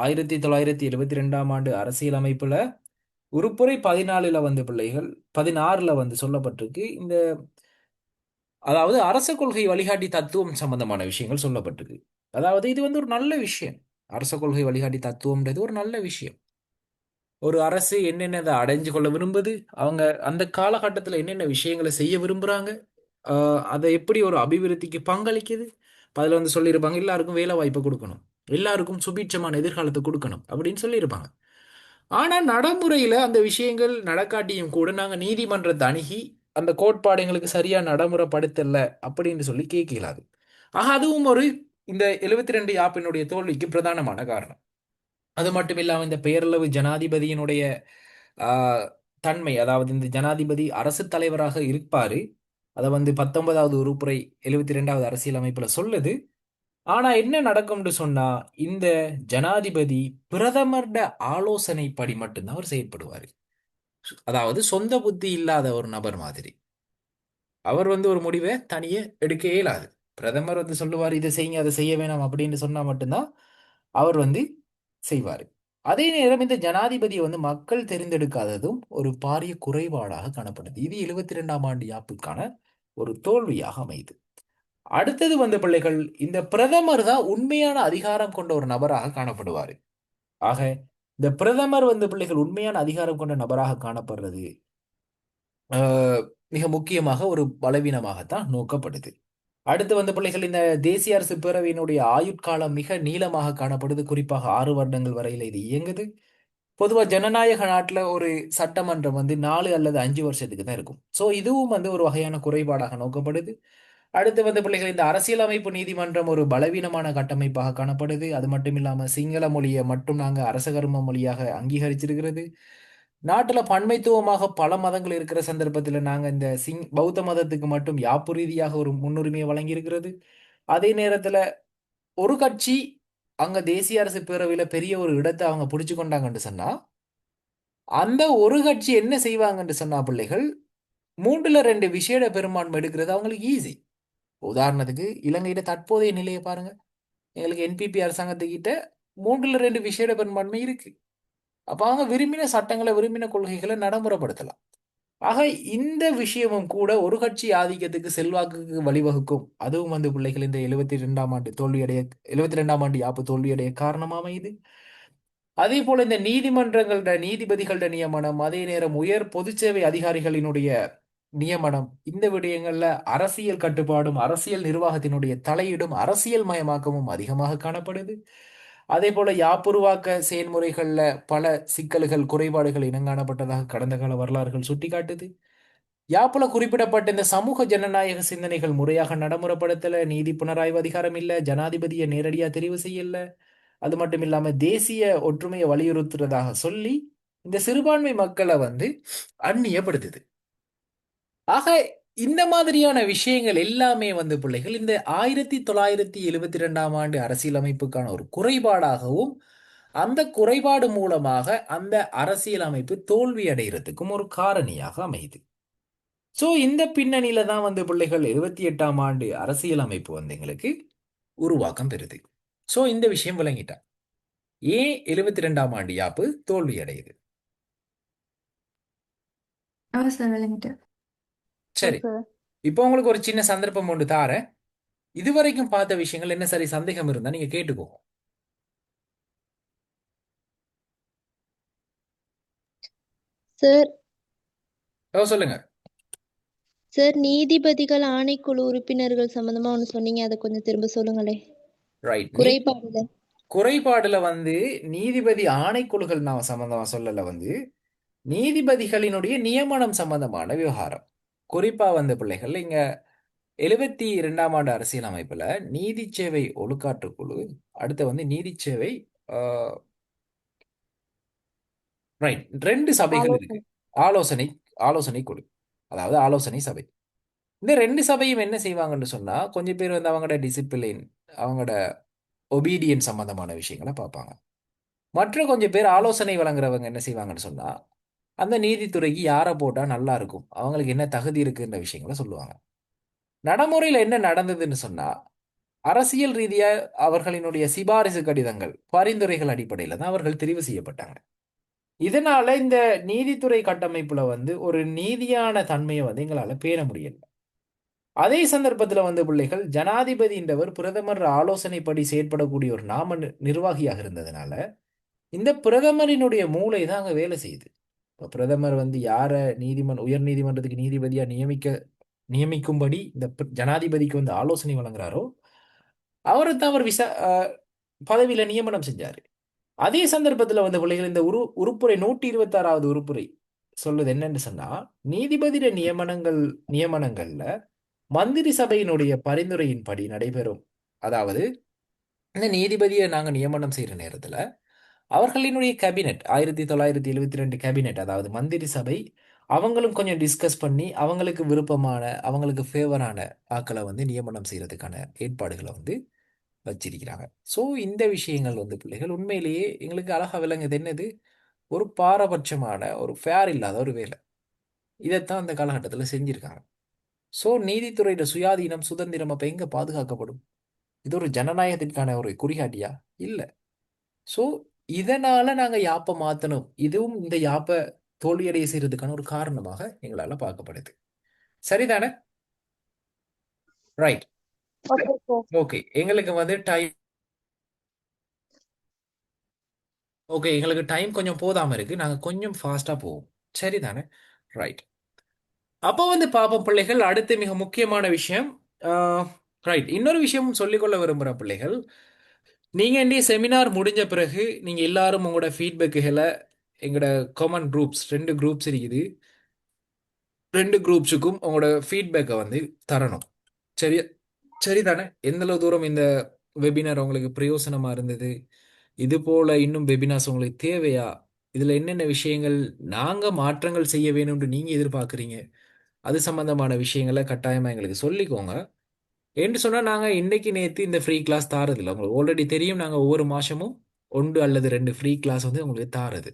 1972ஆம் ஆண்டு அரசியல் அமைப்புல உருப்புரை 14ல வந்து பிள்ளைகள் 16ல வந்து சொல்லப்பட்டிருக்கு. இந்த அதாவது அரச கொள்கை வழிகாட்டி தத்துவம் சம்பந்தமான விஷயங்கள் சொல்லப்பட்டிருக்கு. அதாவது இது வந்து ஒரு நல்ல விஷயம். அரச கொள்கை வழிகாட்டி தத்துவம்ன்றது ஒரு நல்ல விஷயம். ஒரு அரசு என்னென்னதை அடைஞ்சு கொள்ள விரும்புது, அவங்க அந்த காலகட்டத்தில் என்னென்ன விஷயங்களை செய்ய விரும்புறாங்க, அதை எப்படி ஒரு அபிவிருத்திக்கு பங்களிக்குது. அதில் வந்து சொல்லியிருப்பாங்க எல்லாருக்கும் வேலை வாய்ப்பை கொடுக்கணும், எல்லாருக்கும் சுபீட்சமான எதிர்காலத்தை கொடுக்கணும் அப்படின்னு சொல்லியிருப்பாங்க. ஆனால் நடைமுறையில் அந்த விஷயங்கள் நடக்காட்டியும் கூட நாங்கள் நீதிமன்றத்தை அணுகி அந்த கோட்பாடு எங்களுக்கு சரியா நடைமுறைப்படுத்தல அப்படின்னு சொல்லி கேட்கலாது. ஆக அதுவும் ஒரு இந்த 72 யாப்பினுடைய தோல்விக்கு பிரதானமான காரணம். அது மட்டும் இல்லாமல் இந்த பெயரளவு ஜனாதிபதியினுடைய ஆஹ், தன்மை, அதாவது இந்த ஜனாதிபதி அரசு தலைவராக இருப்பாரு. அதை வந்து 19வது உறுப்புரை 72வது அரசியல் அமைப்புல சொல்லுது. ஆனா என்ன நடக்கும்னு சொன்னா இந்த ஜனாதிபதி பிரதமர்ட ஆலோசனைப்படி மட்டும்தான் அவர் செயற்படுவார். அதாவது சொந்த புத்தி இல்லாத ஒரு நபர் மாதிரி. அவர் வந்து ஒரு முடிவை தனியே எடுக்க இயலாது. பிரதமர் வந்து சொல்லுவார் இதை செய்யுங்க அதை செய்ய வேணாம் அப்படின்னு சொன்னா மட்டும்தான் அவர் வந்து செய்வார். அதே நேரம் இந்த ஜனாதிபதியை வந்து மக்கள் தெரிந்தெடுக்காததும் ஒரு பாரிய குறைபாடாக காணப்படுது. இது 72ஆம் ஆண்டு யாப்புக்கான ஒரு தோல்வியாக அமையுது. அடுத்தது வந்து பிள்ளைகள் இந்த பிரதமர் தான் உண்மையான அதிகாரம் கொண்ட ஒரு நபராக காணப்படுவார். ஆக இந்த பிரதமர் வந்து பிள்ளைகள் உண்மையான அதிகாரம் கொண்ட நபராக காணப்படுறது ஆஹ், மிக முக்கியமாக ஒரு பலவீனமாகத்தான் நோக்கப்படுது. அடுத்து வந்து பிள்ளைகள் இந்த தேசிய அரசு பேரவையினுடைய ஆயுட்காலம் மிக நீளமாக காணப்படுது. குறிப்பாக 6 வருடங்கள் வரையில இது இயங்குது. பொதுவாக ஜனநாயக நாட்டில் ஒரு சட்டமன்றம் வந்து 4 அல்லது 5 வருஷத்துக்கு தான் இருக்கும். ஸோ இதுவும் வந்து ஒரு வகையான குறைபாடாக நோக்கப்படுது. அடுத்து வந்து பிள்ளைகள் இந்த அரசியலமைப்பு நீதிமன்றம் ஒரு பலவீனமான கட்டமைப்பாக காணப்படுது. அது மட்டும் இல்லாமல் சிங்கள மொழியை மட்டும் நாங்கள் அரசகர்ம மொழியாக அங்கீகரிச்சிருக்கிறது. நாட்டில் பன்மைத்துவமாக பல மதங்கள் இருக்கிற சந்தர்ப்பத்தில் நாங்கள் இந்த பௌத்த மதத்துக்கு மட்டும் யாப்பு ரீதியாக ஒரு முன்னுரிமையை வழங்கியிருக்கிறது. அதே நேரத்தில் ஒரு கட்சி அங்க தேசிய அரசு பேரவையில பெரிய ஒரு இடத்தை அவங்க பிடிச்சு கொண்டாங்கன்னு சொன்னா அந்த ஒரு கட்சி என்ன செய்வாங்கன்னு சொன்னா பிள்ளைகள் 3ல் 2 விசேட பெரும்பான்மை எடுக்கிறது அவங்களுக்கு ஈஸி. உதாரணத்துக்கு இலங்கையில தற்போதைய நிலையை பாருங்க. எங்களுக்கு என்பிபி அரசாங்கத்துக்கிட்ட 3ல் 2 விசேட பெரும்பான்மை இருக்கு. அப்ப அவங்க விரும்பின சட்டங்களை விரும்பின கொள்கைகளை நடைமுறைப்படுத்தலாம். ஆக இந்த விஷயமும் கூட ஒரு கட்சி ஆதிக்கத்துக்கு செல்வாக்குக்கு வழிவகுக்கும். அதுவும் வந்து பிள்ளைகள் இந்த 72ஆம் ஆண்டு தோல்வியடைய 72ஆம் ஆண்டு யாப்பு தோல்வியடைய காரணமா அமையுது. அதே போல இந்த நீதிமன்றங்களோட நீதிபதிகளோட நியமனம், அதே நேரம் உயர் பொதுச்சேவை அதிகாரிகளினுடைய நியமனம், இந்த விடயங்கள்ல அரசியல் கட்டுப்பாடும் அரசியல் நிர்வாகத்தினுடைய தலையீடும் அரசியல் மயமாக்கமும் அதிகமாக காணப்படுது. அதே போல யாப்புருவாக்க செயல்முறைகள்ல பல சிக்கல்கள் குறைபாடுகள் இனங்காணப்பட்டதாக கடந்த கால வரலாறுகள் சுட்டிக்காட்டுது. யாப்புல குறிப்பிடப்பட்ட இந்த சமூக ஜனநாயக சிந்தனைகள் முறையாக நடைமுறைப்படுத்தல, நீதி புனராய்வு அதிகாரம் இல்ல, ஜனாதிபதியை நேரடியா தெரிவு செய்யல, அது மட்டும் இல்லாம தேசிய ஒற்றுமையை வலியுறுத்துறதாக சொல்லி இந்த சிறுபான்மை மக்களை வந்து அந்நியப்படுத்துது. ஆக இந்த மாதிரியான விஷயங்கள் எல்லாமே வந்து பிள்ளைகள் இந்த 1972ஆம் ஆண்டு அரசியலமைப்புக்கான ஒரு குறைபாடாகவும் அந்த குறைபாடு மூலமாக அந்த அரசியலமைப்பு தோல்வி அடைகிறதுக்கும் ஒரு காரணியாக அமையுது. ஸோ இந்த பின்னணியில தான் வந்து பிள்ளைகள் 78ஆம் ஆண்டு அரசியலமைப்பு வந்து எங்களுக்கு உருவாக்கம் பெறுது. ஸோ இந்த விஷயம் விளங்கிட்டா ஏன் 72ஆம் ஆண்டு யாப்பு தோல்வி அடையுது. ஆ சார் விளங்கிட்டு. சரி, சார். இப்போ உங்களுக்கு ஒரு சின்ன சந்தர்ப்பம் ஒன்று தாரேன். இதுவரைக்கும் பார்த்த விஷயங்கள் என்ன சரி சந்தேகம் இருந்தா நீங்க கேட்டுக்கோங்க. சார். சொல்லுங்க. சார், நீதிபதிகள் ஆணைக்குழு உறுப்பினர்கள் சம்பந்தமா ஒண்ணு சொன்னீங்க, அதை கொஞ்சம் திரும்ப சொல்லுங்களேன். ரைட். குறைபாடுல. குறைபாடுல வந்து நீதிபதி ஆணைக்குழுக்கள் நான் சம்பந்தமா சொல்லல வந்து நீதிபதிகளினுடைய நியமனம் சம்பந்தமான விவகாரம். குறிப்பா வந்து பிள்ளைகள் இங்க 72ஆம் ஆண்டு அரசியல் அமைப்புல நீதி சேவை ஒழுக்காற்றுக் குழு, அடுத்து வந்து நீதி சேவை ரைட், 2 சபைகள் இருக்கு. ஆலோசனை. ஆலோசனை ஆலோசனை குழு, அதாவது ஆலோசனை சபை. இந்த 2 சபையும் என்ன செய்வாங்கன்னு சொன்னா, கொஞ்சம் பேர் வந்து அவங்களோட டிசிப்ளின், அவங்களோட ஒபீடியன்ஸ் சம்பந்தமான விஷயங்களை பார்ப்பாங்க. மற்ற கொஞ்சம் பேர் ஆலோசனை வழங்குறவங்க என்ன செய்வாங்கன்னு சொன்னா, அந்த நீதித்துறைக்கு யாரை போட்டா நல்லா இருக்கும், அவங்களுக்கு என்ன தகுதி இருக்குன்ற விஷயங்களை சொல்லுவாங்க. நடைமுறையில் என்ன நடந்ததுன்னு சொன்னா, அரசியல் ரீதியா அவர்களினுடைய சிபாரிசு கடிதங்கள், பரிந்துரைகள் அடிப்படையில் தான் அவர்கள் தெரிவு செய்யப்பட்டாங்க. இதனால இந்த நீதித்துறை கட்டமைப்புல வந்து ஒரு நீதியான தன்மையை வந்து எங்களால பேண முடியல. அதே சந்தர்ப்பத்தில் வந்து பிள்ளைகள் ஜனாதிபதின்றவர் பிரதமர் ஆலோசனைப்படி செயற்படக்கூடிய ஒரு நிர்வாகியாக இருந்ததுனால இந்த பிரதமரினுடைய மூளை தான் அங்க வேலை செய்யுது. இப்போ பிரதமர் வந்து யாரை உயர் நீதிமன்றத்துக்கு நீதிபதியா நியமிக்கும்படி இந்த ஜனாதிபதிக்கு வந்து ஆலோசனை வழங்குறாரோ அவரை தான் அவர் பதவியில நியமனம் செஞ்சாரு. அதே சந்தர்ப்பத்தில் வந்து பிள்ளைகள் இந்த உருப்புரை 126வது உருப்புரை சொல்லுது என்னன்னு சொன்னா, நீதிபதியிட நியமனங்கள்ல மந்திரி சபையினுடைய பரிந்துரையின்படி நடைபெறும். அதாவது இந்த நீதிபதியை நாங்க நியமனம் செய்யற நேரத்துல அவர்களினுடைய கேபினெட் 1972 கேபினெட், அதாவது மந்திரி சபை, அவங்களும் கொஞ்சம் டிஸ்கஸ் பண்ணி அவங்களுக்கு விருப்பமான அவங்களுக்கு ஃபேவரான ஆக்களை வந்து நியமனம் செய்யறதுக்கான ஏற்பாடுகளை வந்து வச்சிருக்கிறாங்க. ஸோ இந்த விஷயங்கள் வந்து பிள்ளைகள் உண்மையிலேயே எங்களுக்கு அழகா விளங்குது. என்னது, ஒரு பாரபட்சமான ஒரு ஃபேர் இல்லாத ஒரு வேலை. இதைத்தான் அந்த காலகட்டத்தில் செஞ்சிருக்காங்க. ஸோ நீதித்துறையோட சுயாதீனம் சுதந்திரம் அப்ப எங்க பாதுகாக்கப்படும்? இது ஒரு ஜனநாயகத்திற்கான ஒரு குறிகாட்டியா? இல்லை. ஸோ இதனால நாங்க யாப்பை மாத்தணும், இதுவும் இந்த யாப்பை தோல்வியடைய செய்யறதுக்கான ஒரு காரணமாக எங்களால பார்க்கப்படுது. சரிதானே? ரைட். Okay sir. ஓகே, எங்களுக்கு வந்து டைம் எங்களுக்கு டைம் கொஞ்சம் போதாம இருக்கு. நாங்க கொஞ்சம் ஃபாஸ்டா போவோம். சரிதானே? ரைட். அப்போ வந்து பாப்போம் பிள்ளைகள், அடுத்து மிக முக்கியமான விஷயம். ரைட், இன்னொரு விஷயம் சொல்லிக்கொள்ள விரும்புகிற பிள்ளைகள், நீங்க இந்திய செமினார் முடிஞ்ச பிறகு நீங்க எல்லாரும் உங்களோட ஃபீட்பேக்குகளை எங்களோட காமன் குரூப்ஸ் 2 குரூப்ஸ் இருக்குது, 2 குரூப்ஸுக்கும் உங்களோட ஃபீட்பேக்கை வந்து தரணும். சரி, சரிதானே? எந்த அளவு தூரம் இந்த வெபினார் உங்களுக்கு பிரயோசனமா இருந்தது, இது போல இன்னும் வெபினார்ஸ் உங்களுக்கு தேவையா, இதுல என்னென்ன விஷயங்கள் நாங்க மாற்றங்கள் செய்ய வேணும்னு நீங்க எதிர்பார்க்குறீங்க, அது சம்பந்தமான விஷயங்களை கட்டாயமா எங்களுக்கு சொல்லிக்கோங்க. என்று சொன்னா நாங்க இன்னைக்கு நேத்து இந்த ஃப்ரீ கிளாஸ் தாரதில்லை. உங்களுக்கு ஆல்ரெடி தெரியும், நாங்க ஒவ்வொரு மாசமும் 1 அல்லது 2 ஃப்ரீ கிளாஸ் வந்து உங்களுக்கு தாரது.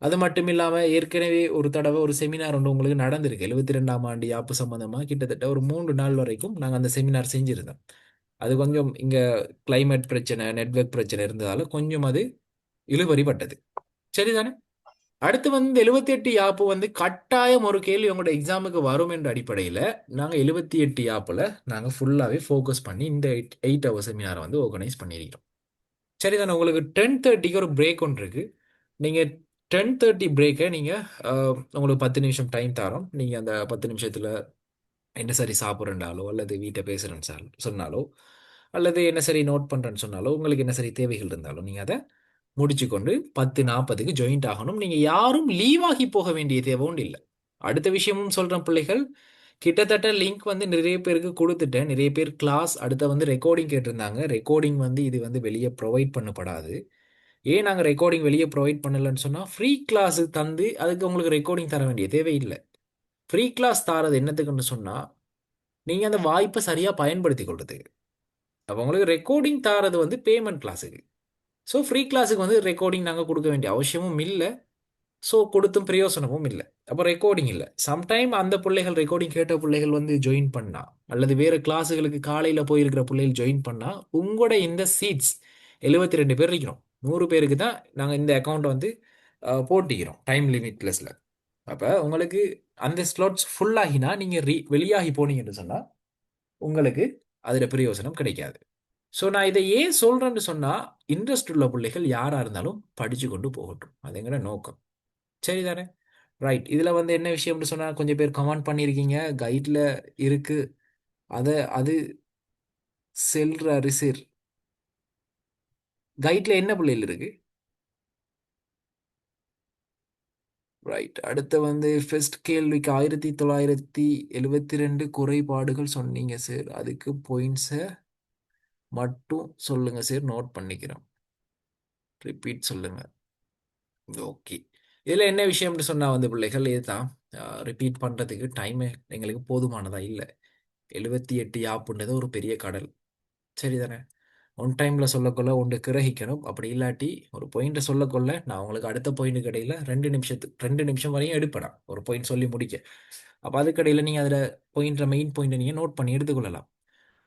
அது மட்டும் இல்லாம ஏற்கனவே ஒரு தடவை ஒரு செமினார் ஒன்று உங்களுக்கு நடந்திருக்கு. 72ஆம் ஆண்டு யாப்பு சம்பந்தமா கிட்டத்தட்ட ஒரு 3 நாள் வரைக்கும் நாங்க அந்த செமினார் செஞ்சிருந்தோம். அது கொஞ்சம் இங்க கிளைமேட் பிரச்சனை, நெட்வொர்க் பிரச்சனை இருந்ததால கொஞ்சம் அது இழுபறிப்பட்டது. சரிதானே? அடுத்து வந்து 78 யாப்பு வந்து கட்டாயம் ஒரு கேள்வி உங்களோட எக்ஸாமுக்கு வரும் என்ற அடிப்படையில் நாங்கள் 78 யாப்பில் நாங்கள் ஃபுல்லாகவே ஃபோக்கஸ் பண்ணி இந்த 8 ஹவர் செமினாரை வந்து ஆர்கனைஸ் பண்ணியிருக்கிறோம். சரிதானே? உங்களுக்கு 10:30க்கு ஒரு பிரேக் ஒன்று இருக்கு. நீங்கள் 10:30 பிரேக்கை நீங்கள் உங்களுக்கு 10 நிமிஷம் டைம் தரோம். நீங்கள் அந்த 10 நிமிஷத்தில் என்ன சரி சாப்பிட்றேன்டாலோ அல்லது வீட்டை பேசுகிறேன்னு சொன்னாலோ அல்லது என்ன சரி நோட் பண்ணுறேன்னு சொன்னாலோ உங்களுக்கு என்ன சரி தேவைகள் இருந்தாலும் நீங்கள் அதை முடிச்சுக்கொண்டு 10:40க்கு ஜாயின்ட் ஆகணும். நீங்கள் யாரும் லீவ் ஆகி போக வேண்டிய தேவை ஒன்றும் இல்லை. அடுத்த விஷயமும் சொல்கிறேன் பிள்ளைகள், கிட்டத்தட்ட லிங்க் வந்து நிறைய பேருக்கு கொடுத்துட்டேன். நிறைய பேர் கிளாஸ் அடுத்த வந்து ரெக்கார்டிங் கேட்டிருந்தாங்க. ரெக்கார்டிங் வந்து இது வந்து வெளியே ப்ரொவைட் பண்ணப்படாது. ஏன் நாங்கள் ரெக்கார்டிங் வெளியே ப்ரொவைட் பண்ணலன்னு சொன்னால், ஃப்ரீ கிளாஸு தந்து அதுக்கு உங்களுக்கு ரெக்கார்டிங் தர வேண்டிய தேவையில்லை. ஃப்ரீ கிளாஸ் தாரது என்னத்துக்குன்னு சொன்னால், நீங்கள் அந்த வாய்ப்பை சரியாக பயன்படுத்தி கொள்றதுக்கு. அப்போ உங்களுக்கு ரெக்கார்டிங் தாரது வந்து பேமெண்ட் கிளாஸுக்கு. ஸோ ஃப்ரீ கிளாஸுக்கு வந்து ரெக்கார்டிங் நாங்கள் கொடுக்க வேண்டிய அவசியமும் இல்லை. ஸோ கொடுத்தும் பிரயோசனமும் இல்லை. அப்போ ரெக்கார்டிங் இல்லை. சம்டைம் அந்த பிள்ளைகள் ரெக்கார்டிங் கேட்ட பிள்ளைகள் வந்து ஜாயின் பண்ணா அல்லது வேறு கிளாஸுகளுக்கு காலையில் போயிருக்கிற பிள்ளைகள் ஜாயின் பண்ணா உங்களோட இந்த சீட்ஸ் 72 பேர் இருக்கிறோம். 100 பேருக்கு தான் நாங்கள் இந்த அக்கௌண்ட்டை வந்து போட்டிக்கிறோம் டைம் லிமிட்லெஸில். அப்போ உங்களுக்கு அந்த ஸ்லாட்ஸ் ஃபுல்லாகினா நீங்கள் வெளியாகி போனீங்கன்னு சொன்னால் உங்களுக்கு அதில் பிரயோசனம் கிடைக்காது. ஸோ நான் இதை ஏன் சொல்கிறேன்னு சொன்னால், இன்ட்ரெஸ்ட் உள்ள பிள்ளைகள் யாராக இருந்தாலும் படித்து கொண்டு போகட்டும், அதுங்கிற நோக்கம். சரிதானே? ரைட். இதில் வந்து என்ன விஷயம்னு சொன்னால், கொஞ்சம் பேர் கமெண்ட் பண்ணியிருக்கீங்க கைடில் இருக்குது, அது செல்ற ரிசீர் கைட்ல என்ன பிள்ளைகள் இருக்கு? ரைட். அடுத்து வந்து ஃபர்ஸ்ட் கேள்விக்கு 1972 குறைபாடுகள் சொன்னீங்க சார். அதுக்கு பாயிண்ட்ஸை மட்டும் சொல்லுங்க சார், நோட் பண்ணிக்கிறோம். ரிப்பீட் சொல்லுங்க. ஓகே. இதில் என்ன விஷயம்னு சொன்னால் வந்து பிள்ளைகள் இதுதான், ரிப்பீட் பண்ணுறதுக்கு டைம் எங்களுக்கு போதுமானதா இல்லை. 78 யாப்புன்றது ஒரு பெரிய கடல், சரிதானே? ஒன் டைமில் சொல்லக்கொள்ள ஒன்று கிரகிக்கணும். அப்படி இல்லாட்டி ஒரு பாயிண்ட்டை சொல்லக்கொள்ள நான் உங்களுக்கு அடுத்த பாயிண்ட்டுக்கு இடையில 2 நிமிஷம் வரையும் எடுப்பேன் ஒரு பாயிண்ட் சொல்லி முடிக்க. அப்போ அதுக்கடையில் நீங்கள் அதில் மெயின் பாயிண்ட்டை நீங்கள் நோட் பண்ணி எடுத்துக்கொள்ளலாம்.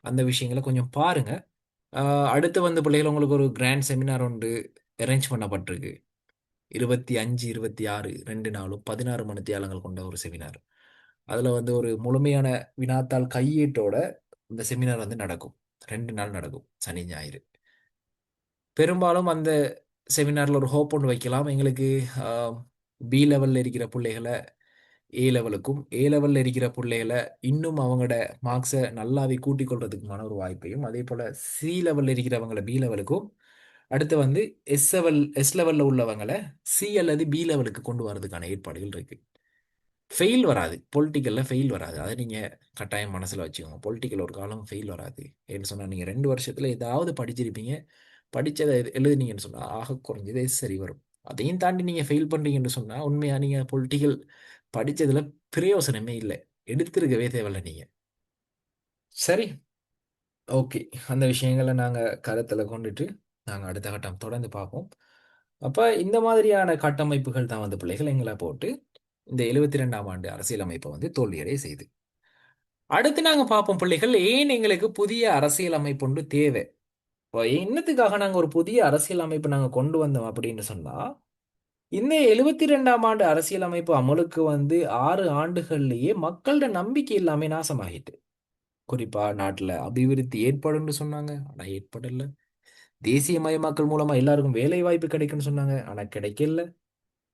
அந்த விஷயங்களை கொஞ்சம் பாருங்க. அடுத்து வந்து பிள்ளைகள் உங்களுக்கு ஒரு கிராண்ட் செமினார் ஒன்று அரேஞ்ச் பண்ணப்பட்டிருக்கு. 25, 26 2 நாளும் 16 மணித்தியாலங்கள் கொண்ட ஒரு செமினார். அதில் வந்து ஒரு முழுமையான வினாத்தாள் கையேட்டோட இந்த செமினார் வந்து நடக்கும். 2 நாள் நடக்கும், சனி ஞாயிறு. பெரும்பாலும் அந்த செமினாரில் ஒரு ஹோப் ஒன்று வைக்கலாம். எங்களுக்கு பி லெவலில் இருக்கிற பிள்ளைகளை ஏ லெவலுக்கும், ஏ லெவலில் இருக்கிற பிள்ளைகளை இன்னும் அவங்களோட மார்க்ஸை நல்லாவே கூட்டிக் கொள்றதுக்குமான ஒரு வாய்ப்பையும், அதே போல் சி லெவலில் இருக்கிறவங்களை பி லெவலுக்கும், அடுத்து வந்து எஸ் லெவலில் உள்ளவங்களை சி அல்லது பி லெவலுக்கு கொண்டு வரதுக்கான ஏற்பாடுகள் இருக்கு. ஃபெயில் வராது, பொலிட்டிக்கலில் ஃபெயில் வராது. அதை நீங்கள் கட்டாயம் மனசில் வச்சுக்கோங்க. பொலிட்டிக்கல் ஒரு காலம் ஃபெயில் வராது. ஏன்னு சொன்னால் நீங்கள் 2 வருஷத்தில் ஏதாவது படிச்சிருப்பீங்க. படித்ததை எழுதுனீங்கன்னு சொன்னால் ஆக குறைஞ்சது சரி வரும். அதையும் தாண்டி நீங்கள் ஃபெயில் பண்ணுறீங்கன்னு சொன்னால் உண்மையாக நீங்கள் பொலிட்டிக்கல் படித்ததில் பிரயோசனமே இல்லை, எடுத்திருக்கவே தேவையில்லை நீங்கள். சரி, ஓகே. அந்த விஷயங்களை நாங்கள் கருத்தில் கொண்டுட்டு நாங்கள் அடுத்த கட்டம் தொடர்ந்து பார்ப்போம். அப்போ இந்த மாதிரியான கட்டமைப்புகள் தான் வந்து பிள்ளைகள் எங்களை போட்டு இந்த 72ஆம் ஆண்டு அரசியலமைப்பை வந்து தோல்வியடைய செய்து. அடுத்து நாங்கள் பார்ப்போம் பிள்ளைகள், ஏன் எங்களுக்கு புதிய அரசியல் அமைப்பு ஒன்று தேவை. இப்போ என்னத்துக்காக நாங்கள் ஒரு புதிய அரசியல் அமைப்பு நாங்கள் கொண்டு வந்தோம் அப்படின்னு சொன்னால், இந்த 72ஆம் ஆண்டு அரசியல் அமைப்பு அமலுக்கு வந்து 6 ஆண்டுகள்லேயே மக்களோட நம்பிக்கை எல்லாமே நாசமாகிட்டு. குறிப்பாக நாட்டில் அபிவிருத்தி ஏற்படும்னு சொன்னாங்க, ஆனால் ஏற்படலை. தேசியமயமாக்கல் மூலமா எல்லாருக்கும் வேலை வாய்ப்பு கிடைக்கும்னு சொன்னாங்க, ஆனால் கிடைக்கல.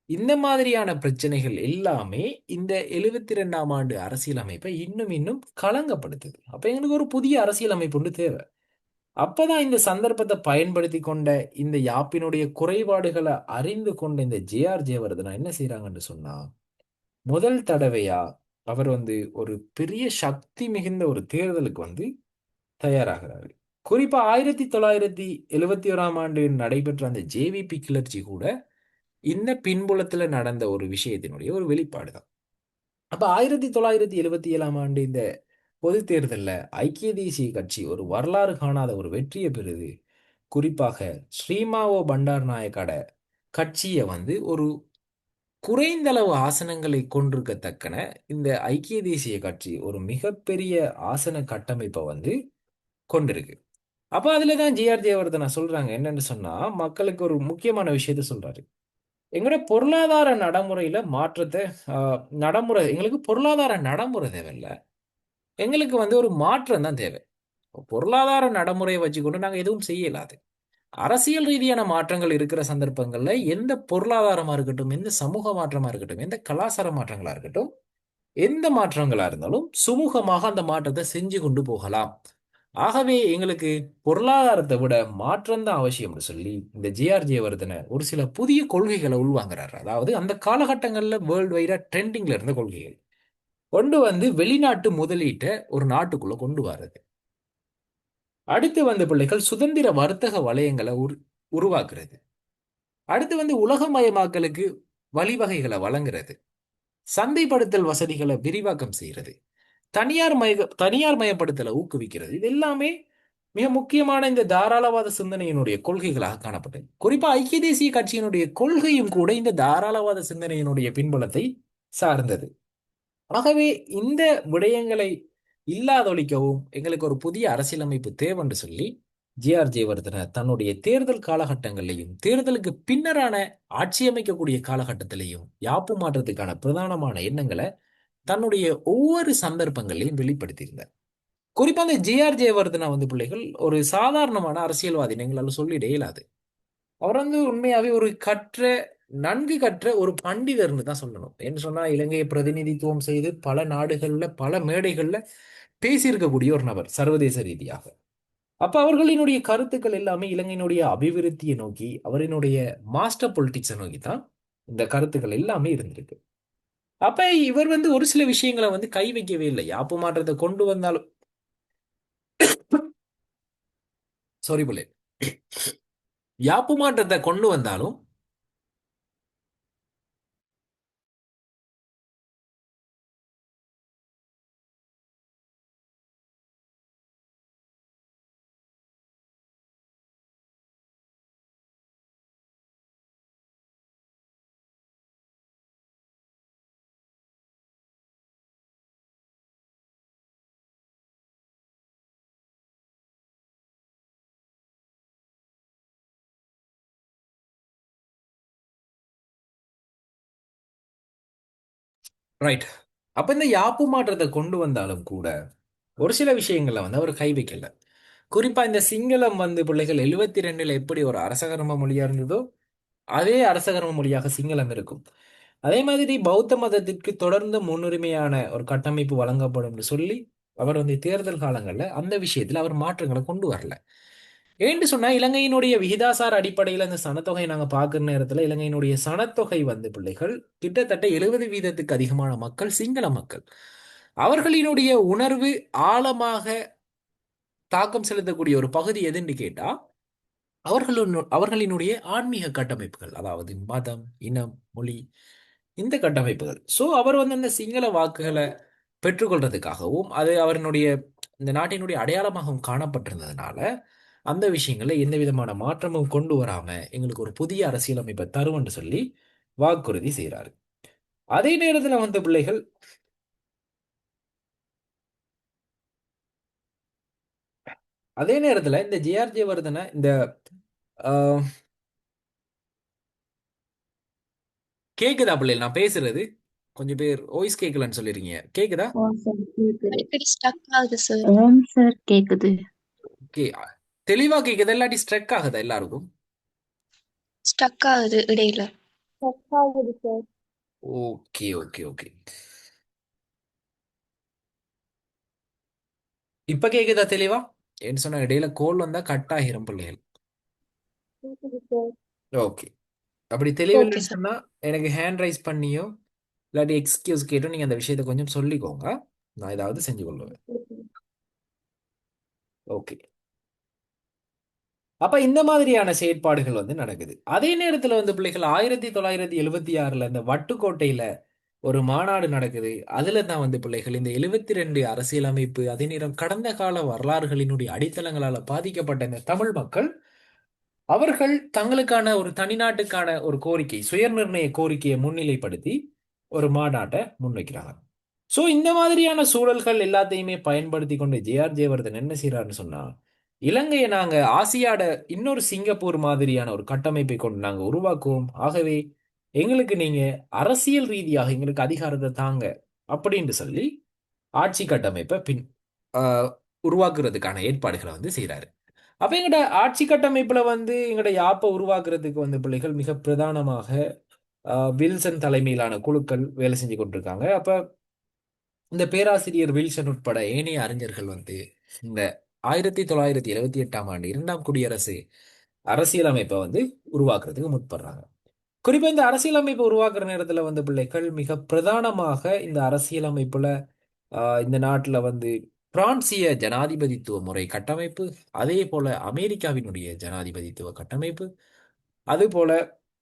இந்த மாதிரியான பிரச்சனைகள் எல்லாமே இந்த 72ஆம் ஆண்டு அரசியலமைப்பை இன்னும் இன்னும் களங்கப்படுத்துது. அப்ப எங்களுக்கு ஒரு புதிய அரசியலமைப்பு ஒன்று தேவை. அப்பதான் இந்த சந்தர்ப்பத்தை பயன்படுத்தி கொண்ட, இந்த யாப்பினுடைய குறைபாடுகளை அறிந்து கொண்ட இந்த ஜே.ஆர். ஜெயவர்தனா என்ன செய்யறாங்கன்னு சொன்னா, முதல் தடவையா அவர் வந்து ஒரு பெரிய சக்தி மிகுந்த ஒரு தேர்தலுக்கு வந்து தயாராகிறாரு. குறிப்பா 1971ஆம் ஆண்டு நடைபெற்ற அந்த ஜேவிபி கிளர்ச்சி கூட இந்த பின்புலத்துல நடந்த ஒரு விஷயத்தினுடைய ஒரு வெளிப்பாடு தான். அப்ப 1977ஆம் ஆண்டு இந்த பொது தேர்தலில் ஐக்கிய தேசிய கட்சி ஒரு வரலாறு காணாத ஒரு வெற்றியை பெறுது. குறிப்பாக ஸ்ரீமாவோ பண்டார் நாயக்காட கட்சியை வந்து ஒரு குறைந்தளவு ஆசனங்களை கொண்டிருக்கத்தக்கன இந்த ஐக்கிய தேசிய கட்சி ஒரு மிகப்பெரிய ஆசன கட்டமைப்பை வந்து கொண்டிருக்கு. அப்ப அதுலதான் ஜே.ஆர். ஜெயவர்தனா சொல்றாங்க என்னன்னு சொன்னா, மக்களுக்கு ஒரு முக்கியமான விஷயத்த சொல்றாரு. எங்களோட பொருளாதார நடைமுறையில மாற்றத்தை, எங்களுக்கு பொருளாதார நடைமுறை தேவையில்லை, எங்களுக்கு வந்து ஒரு மாற்றம் தான் தேவை. பொருளாதார நடைமுறையை வச்சுக்கொண்டு நாங்கள் எதுவும் செய்ய இயலாது. அரசியல் ரீதியான மாற்றங்கள் இருக்கிற சந்தர்ப்பங்கள்ல எந்த பொருளாதாரமா இருக்கட்டும், எந்த சமூக மாற்றமா இருக்கட்டும், எந்த கலாச்சார மாற்றங்களா இருக்கட்டும், எந்த மாற்றங்களா இருந்தாலும் சுமூகமாக அந்த மாற்றத்தை செஞ்சு கொண்டு போகலாம். ஆகவே எங்களுக்கு பொருளாதாரத்தை விட மாற்றம் தான் அவசியம்னு சொல்லி இந்த ஜே.ஆர். ஜெயவர்தன ஒரு சில புதிய கொள்கைகளை உள்வாங்குறாரு. அதாவது அந்த காலகட்டங்களில் வேர்ல்டு வைடா ட்ரெண்டிங்ல இருந்த கொள்கைகள் கொண்டு வந்து வெளிநாட்டு முதலீட்டை ஒரு நாட்டுக்குள்ள கொண்டு வர்றது. அடுத்து வந்து பிள்ளைகள் சுதந்திர வர்த்தக வலயங்களை உருவாக்குறது. அடுத்து வந்து உலகமயமாக்கலுக்கு வழிவகைகளை வழங்குறது. சந்தைப்படுத்தல் வசதிகளை விரிவாக்கம் செய்கிறது. தனியார் மயப்படுத்தலை ஊக்குவிக்கிறது. இது எல்லாமே மிக முக்கியமான இந்த தாராளவாத சிந்தனையினுடைய கொள்கைகளாக காணப்பட்டது. குறிப்பா ஐக்கிய தேசிய கட்சியினுடைய கொள்கையும் கூட இந்த தாராளவாத சிந்தனையினுடைய பின்புலத்தை சார்ந்தது. ஆகவே இந்த விடயங்களை இல்லாதொழிக்கவும் எங்களுக்கு ஒரு புதிய அரசியலமைப்பு தேவைன்னு சொல்லி ஜே.ஆர். ஜெயவர்தன தன்னுடைய தேர்தல் காலகட்டங்களிலையும் தேர்தலுக்கு பின்னரான ஆட்சி அமைக்கக்கூடிய காலகட்டத்திலையும் யாப்பு மாற்றத்துக்கான பிரதானமான எண்ணங்களை தன்னுடைய ஒவ்வொரு சந்தர்ப்பங்களையும் வெளிப்படுத்தியிருந்தார். குறிப்பா அந்த ஜே.ஆர். ஜெயவர்தனா வந்து பிள்ளைகள் ஒரு சாதாரணமான அரசியல்வாதி எங்களால சொல்லிட இயலாது. அவர் வந்து உண்மையாவே ஒரு நன்கு கற்ற ஒரு பண்டிதர்னு தான் சொல்லணும். என்று சொன்னா இலங்கையை பிரதிநிதித்துவம் செய்து பல நாடுகள்ல பல மேடைகள்ல பேசியிருக்கக்கூடிய ஒரு நபர் சர்வதேச ரீதியாக. அப்ப அவர்களினுடைய கருத்துக்கள் எல்லாமே இலங்கையினுடைய அபிவிருத்தியை நோக்கி அவரினுடைய மாஸ்டர் பொலிட்டிக்ஸை நோக்கி தான் இந்த கருத்துக்கள் எல்லாமே இருந்திருக்கு. அப்ப இவர் வந்து ஒரு சில விஷயங்களை வந்து கை வைக்கவே இல்லை. யாப்பு மாற்றத்தை கொண்டு வந்தாலும் சாரி புலே யாப்பு மாற்றத்தை கொண்டு வந்தாலும் ரைட். அப்ப இந்த யாப்பு மாற்றத்தை கொண்டு வந்தாலும் கூட ஒரு சில விஷயங்கள்ல வந்து அவர் கை வைக்கல. குறிப்பா இந்த சிங்களம் வந்து பிள்ளைகள் 72ல எப்படி ஒரு அரசகர்ம மொழியா இருந்ததோ அதே அரசகர்ம மொழியாக சிங்களம் இருக்கும். அதே மாதிரி பௌத்த மதத்திற்கு தொடர்ந்து முன்னுரிமையான ஒரு கட்டமைப்பு வழங்கப்படும் சொல்லி அவர் வந்து தேர்தல் காலங்களில் அந்த விஷயத்தில் அவர் மாற்றங்களை கொண்டு வரல. ஏன்னு சொன்னா இலங்கையினுடைய விகிதாசார அடிப்படையில் அந்த சனத்தொகை நாங்க பார்க்குற நேரத்துல இலங்கையினுடைய சனத்தொகை வந்து பிள்ளைகள் கிட்டத்தட்ட 70% அதிகமான மக்கள் சிங்கள மக்கள். அவர்களினுடைய உணர்வு ஆழமாக தாக்கம் செலுத்தக்கூடிய ஒரு பகுதி எதுன்னு கேட்டா அவர்களினுடைய ஆன்மீக கட்டமைப்புகள், அதாவது மதம், இனம், மொழி, இந்த கட்டமைப்புகள். ஸோ அவர் வந்து அந்த சிங்கள வாக்குகளை பெற்றுக்கொள்றதுக்காகவும் அது அவரினுடைய இந்த நாட்டினுடைய அடையாளமாகவும் காணப்பட்டிருந்ததுனால அந்த விஷயங்கள்ல எந்த விதமான மாற்றமும் கொண்டு வராம எங்களுக்கு ஒரு புதிய அரசியலமைப்பை தருவோம்னு சொல்லி வாக்குறுதி செய்கிறாரு. அதே நேரத்துல வந்த பிள்ளைகள் அதே நேரத்துல இந்த ஜேஆர் ஜெயவர்தன இந்த ஆஹ், கேக்குதா பிள்ளைகள் நான் பேசுறது? கொஞ்சம் பேர் வாய்ஸ் கேட்கலன்னு சொல்லிருக்கீங்க, கேக்குதா? ஓ சார் கேக்குது. அடிக்கடி ஸ்டக் ஆகுது சார். ஓம் சார் கேக்குது. ஓகே, தெளிவா கேக்குதா இல்லாட்டி ஸ்ட்ரெக் ஆகுதா எல்லாருக்கும்? ஸ்டக் ஆகுது இடையில. ஸ்டக் ஆகுது சார். Okay okay okay. இப்ப கேக்குதா தெளிவா? என்ன சொன்ன இடையில கோல் வந்தா கட் ஆகிரும் பிள்ளைகள். கேக்குது சார். ஓகே. அப்படி ஓகே தெளிவில்லைன்னு சார். சொன்னா எனக்கு ஹேண்ட் ரைஸ் பண்ணியோ இல்லாட்டி எக்ஸ்கியூஸ் கேட்டோ நீங்க அந்த விஷயத்தை கொஞ்சம் சொல்லிக்கோங்க. நான் ஏதாவது செஞ்சு கொள்ளுவேன். ஓகே. அப்ப இந்த மாதிரியான செயற்பாடுகள் வந்து நடக்குது. அதே நேரத்துல வந்து பிள்ளைகள் 1976ல இந்த வட்டுக்கோட்டையில ஒரு மாநாடு நடக்குது. அதுல தான் வந்து பிள்ளைகள் இந்த 72 அரசியலமைப்பு அதே நேரம் கடந்த கால வரலாறுகளினுடைய அடித்தளங்களால பாதிக்கப்பட்ட இந்த தமிழ் மக்கள் அவர்கள் தங்களுக்கான ஒரு தனிநாட்டுக்கான ஒரு கோரிக்கை, சுயநிர்ணய கோரிக்கையை முன்னிலைப்படுத்தி ஒரு மாநாட்டை முன்வைக்கிறாங்க. ஸோ இந்த மாதிரியான சூழல்கள் எல்லாத்தையுமே பயன்படுத்தி கொண்டு ஜேஆர் ஜெயவர்தன் என்ன செய்யறாருன்னு சொன்னா இலங்கையை நாங்க ஆசியாட இன்னொரு சிங்கப்பூர் மாதிரியான ஒரு கட்டமைப்பை கொண்டு நாங்க உருவாக்குவோம். ஆகவே எங்களுக்கு நீங்க அரசியல் ரீதியாக எங்களுக்கு அதிகாரத்தை தாங்க அப்படின்னு சொல்லி ஆட்சி கட்டமைப்பை ஆஹ் உருவாக்குறதுக்கான ஏற்பாடுகளை வந்து செய்றாரு. அப்ப எங்கட ஆட்சி கட்டமைப்புல வந்து எங்கட யாப்பை உருவாக்குறதுக்கு வந்து பிள்ளைகள் மிக பிரதானமாக வில்சன் தலைமையிலான குழுக்கள் வேலை செஞ்சு கொண்டிருக்காங்க. அப்ப இந்த பேராசிரியர் வில்சன் உட்பட ஏனைய அறிஞர்கள் வந்து இந்த 1978ஆம் ஆண்டு இரண்டாம் குடியரசு அரசியலமைப்பை வந்து உருவாக்குறதுக்கு முற்படுறாங்க. குறிப்பா இந்த அரசியலமைப்பை உருவாக்குற நேரத்துல வந்து பிள்ளைகள் மிக பிரதானமாக இந்த அரசியலமைப்புல இந்த நாட்டுல வந்து பிரான்சிய ஜனாதிபதித்துவ முறை கட்டமைப்பு, அதே போல அமெரிக்காவினுடைய ஜனாதிபதித்துவ கட்டமைப்பு, அதுபோல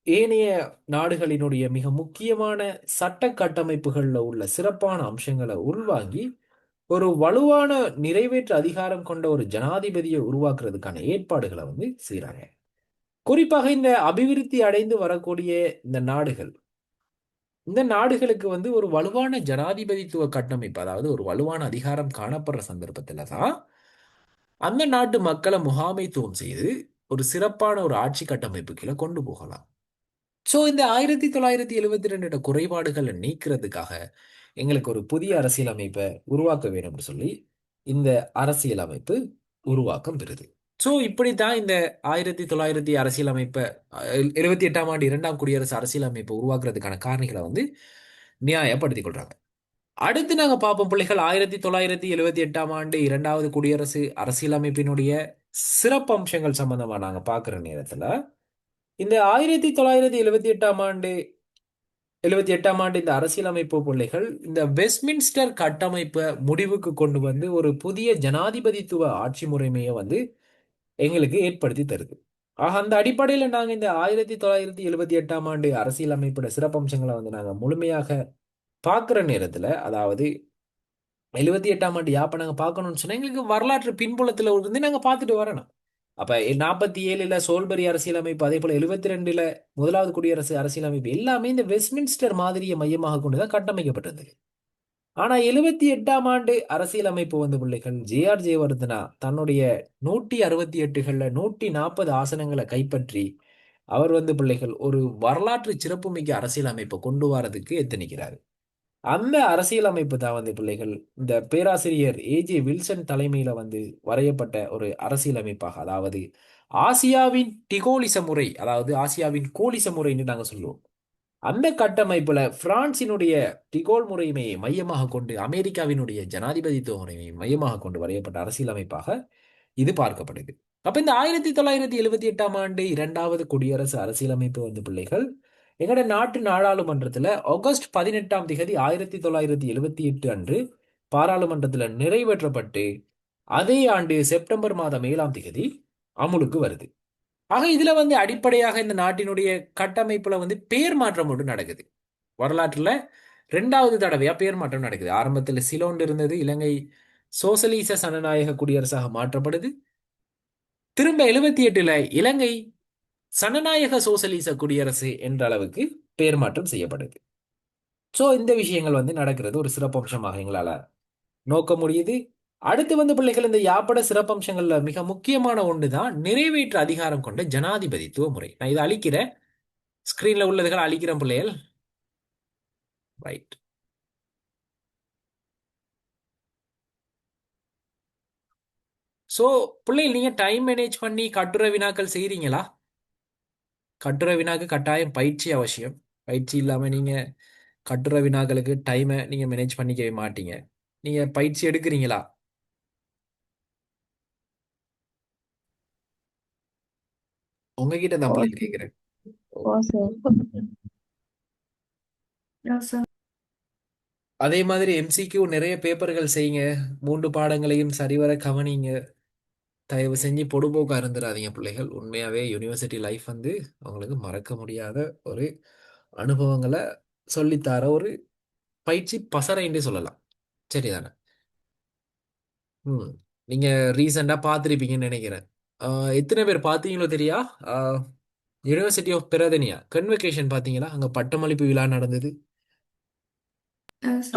ஏனைய நாடுகளினுடைய மிக முக்கியமான சட்ட கட்டமைப்புகள்ல உள்ள சிறப்பான அம்சங்களை உள்வாங்கி ஒரு வலுவான நிறைவேற்று அதிகாரம் கொண்ட ஒரு ஜனாதிபதியை உருவாக்குறதுக்கான ஏற்பாடுகளை வந்து செய்றாங்க. குறிப்பாக இந்த அபிவிருத்தி அடைந்து வரக்கூடிய இந்த நாடுகள் இந்த நாடுகளுக்கு வந்து ஒரு வலுவான ஜனாதிபதித்துவ கட்டமைப்பு, அதாவது ஒரு வலுவான அதிகாரம் காணப்படுற சந்தர்ப்பத்துல தான் அந்த நாட்டு மக்களை முகாமைத்துவம் செய்து ஒரு சிறப்பான ஒரு ஆட்சி கட்டமைப்பு கீழே கொண்டு போகலாம். ஸோ இந்த 1972 குறைபாடுகளை நீக்கிறதுக்காக எங்களுக்கு ஒரு புதிய அரசியலமைப்பை உருவாக்க வேணும்னு சொல்லி இந்த அரசியலமைப்பு உருவாக்கம் பெறுது. ஸோ இப்படித்தான் இந்த 1900 அரசியலமைப்பை 78ஆம் ஆண்டு இரண்டாம் குடியரசு அரசியலமைப்பை உருவாக்குறதுக்கான காரணிகளை வந்து நியாயப்படுத்திக் கொள்றாங்க. அடுத்து நாங்க பார்ப்போம் பிள்ளைகள் 1978ஆம் ஆண்டு இரண்டாவது குடியரசு அரசியலமைப்பினுடைய சிறப்பம்சங்கள் சம்பந்தமா நாங்க பார்க்குற நேரத்துல இந்த 1978 ஆம் ஆண்டு 78 ஆம் ஆண்டு இந்த அரசியலமைப்பு பிள்ளைகள் இந்த வெஸ்ட்மின்ஸ்டர் கட்டமைப்பை முடிவுக்கு கொண்டு வந்து ஒரு புதிய ஜனாதிபதித்துவ ஆட்சி முறைமையை வந்து எங்களுக்கு ஏற்படுத்தி தருது. ஆக அந்த அடிப்படையில் நாங்கள் இந்த 1978 ஆம் ஆண்டு அரசியலமைப்போட சிறப்பம்சங்களை வந்து நாங்கள் முழுமையாக பார்க்குற நேரத்தில், அதாவது 78 ஆம் ஆண்டு யாப்ப நாங்கள் பார்க்கணும்னு சொன்னால் எங்களுக்கு வரலாற்று பின்புலத்தில் இருந்து நாங்கள் பார்த்துட்டு வரணும். அப்போ 47ல் சோல்பரி அரசியலமைப்பு, அதே போல் 72ல் முதலாவது குடியரசு அரசியலமைப்பு எல்லாமே இந்த வெஸ்ட்மின்ஸ்டர் மாதிரியை மையமாக கொண்டு தான் கட்டமைக்கப்பட்டது. ஆனா 78 ஆம் ஆண்டு அரசியலமைப்பு வந்து பிள்ளைகள் ஜே.ஆர். ஜெயவர்தனா தன்னுடைய 168களில் 140 ஆசனங்களை கைப்பற்றி அவர் வந்து பிள்ளைகள் ஒரு வரலாற்று சிறப்புமிக்க அரசியலமைப்பை கொண்டு வரதுக்கு எத்தனிக்கிறார். அந்த அரசியலமைப்பு தான் வந்து பிள்ளைகள் இந்த பேராசிரியர் ஏ.ஜே. வில்சன் தலைமையில வந்து வரையப்பட்ட ஒரு அரசியலமைப்பாக, அதாவது ஆசியாவின் டிகோலிச முறை, அதாவது ஆசியாவின் கோலிச முறைன்னு நாங்கள் சொல்லுவோம். அந்த கட்டமைப்புல பிரான்சினுடைய டிகோல் முறைமையை மையமாக கொண்டு அமெரிக்காவினுடைய ஜனாதிபதித்துவ முறைமையை மையமாக கொண்டு வரையப்பட்ட அரசியலமைப்பாக இது பார்க்கப்படுது. அப்ப இந்த 1978 ஆம் ஆண்டு இரண்டாவது குடியரசு அரசியலமைப்பு வந்து பிள்ளைகள் எங்கட நாட்டு நாடாளுமன்றத்துல ஆகஸ்ட் 18 1978 அன்று பாராளுமன்றத்துல நிறைவேற்றப்பட்டு அதே ஆண்டு செப்டம்பர் மாதம் 7 அமுலுக்கு வருது. ஆக இதுல வந்து அடிப்படையாக இந்த நாட்டினுடைய கட்டமைப்புல வந்து பேர் மாற்றம் ஒன்று நடக்குது. வரலாற்றுல ரெண்டாவது தடவையா பேர் மாற்றம் நடக்குது. ஆரம்பத்தில் சிலோன் இருந்தது, இலங்கை சோசலிச சனநாயக குடியரசாக மாற்றப்படுது. திரும்ப 78ல் இலங்கை சனநாயக சோசலிச குடியரசு என்ற அளவுக்கு பேர் மாற்றம் செய்யப்படுது. ஸோ இந்த விஷயங்கள் வந்து நடக்கிறது ஒரு சிறப்பம்சமாக எங்களால நோக்க முடியுது. அடுத்து வந்து பிள்ளைகள் இந்த யாப்பட சிறப்பம்சங்கள்ல மிக முக்கியமான ஒன்று தான் நிறைவேற்று அதிகாரம் கொண்ட ஜனாதிபதித்துவ முறை. நான் இதை அழிக்கிறேன், ஸ்கிரீன்ல உள்ளதுகள் அழிக்கிறேன் பிள்ளைகள். ரைட். ஸோ பிள்ளைகள் நீங்க டைம் மேனேஜ் பண்ணி கட்டுரை வினாக்கள் செய்றீங்களா? கட்டுரை வினாக்கு கட்டாயம் பயிற்சி அவசியம். பயிற்சி இல்லாம நீங்க கட்டுரை வினாக்களுக்கு டைமை நீங்க மேனேஜ் பண்ணிக்கவே மாட்டீங்க. நீங்க பயிற்சி எடுக்கிறீங்களா? உங்ககிட்ட தான் பிள்ளைகள் கேட்கிறேன். ஓ சார். அதே மாதிரி எம்சிக்யூ நிறைய பேப்பர்கள் செய்யுங்க. 3 பாடங்களையும் சரிவர கவனிங்க. தயவு செஞ்சு பொடுபோக்கா இருந்துடாதீங்க பிள்ளைகள். உண்மையாவே யூனிவர்சிட்டி லைஃப் வந்து அவங்களுக்கு மறக்க முடியாத ஒரு அனுபவங்களை சொல்லித்தர ஒரு பயிற்சி பசறைன்றே சொல்லலாம். சரிதானே? ம். நீங்க ரீசெண்டா பார்த்துருப்பீங்கன்னு நினைக்கிறேன். எத்தனை பேர் பார்த்தீங்களோ தெரியா, யூனிவர்சிட்டி ஆஃப் பிரதனியா கன்வெகேஷன் பார்த்தீங்களா? அங்க பட்டமளிப்பு விழா நடந்தது.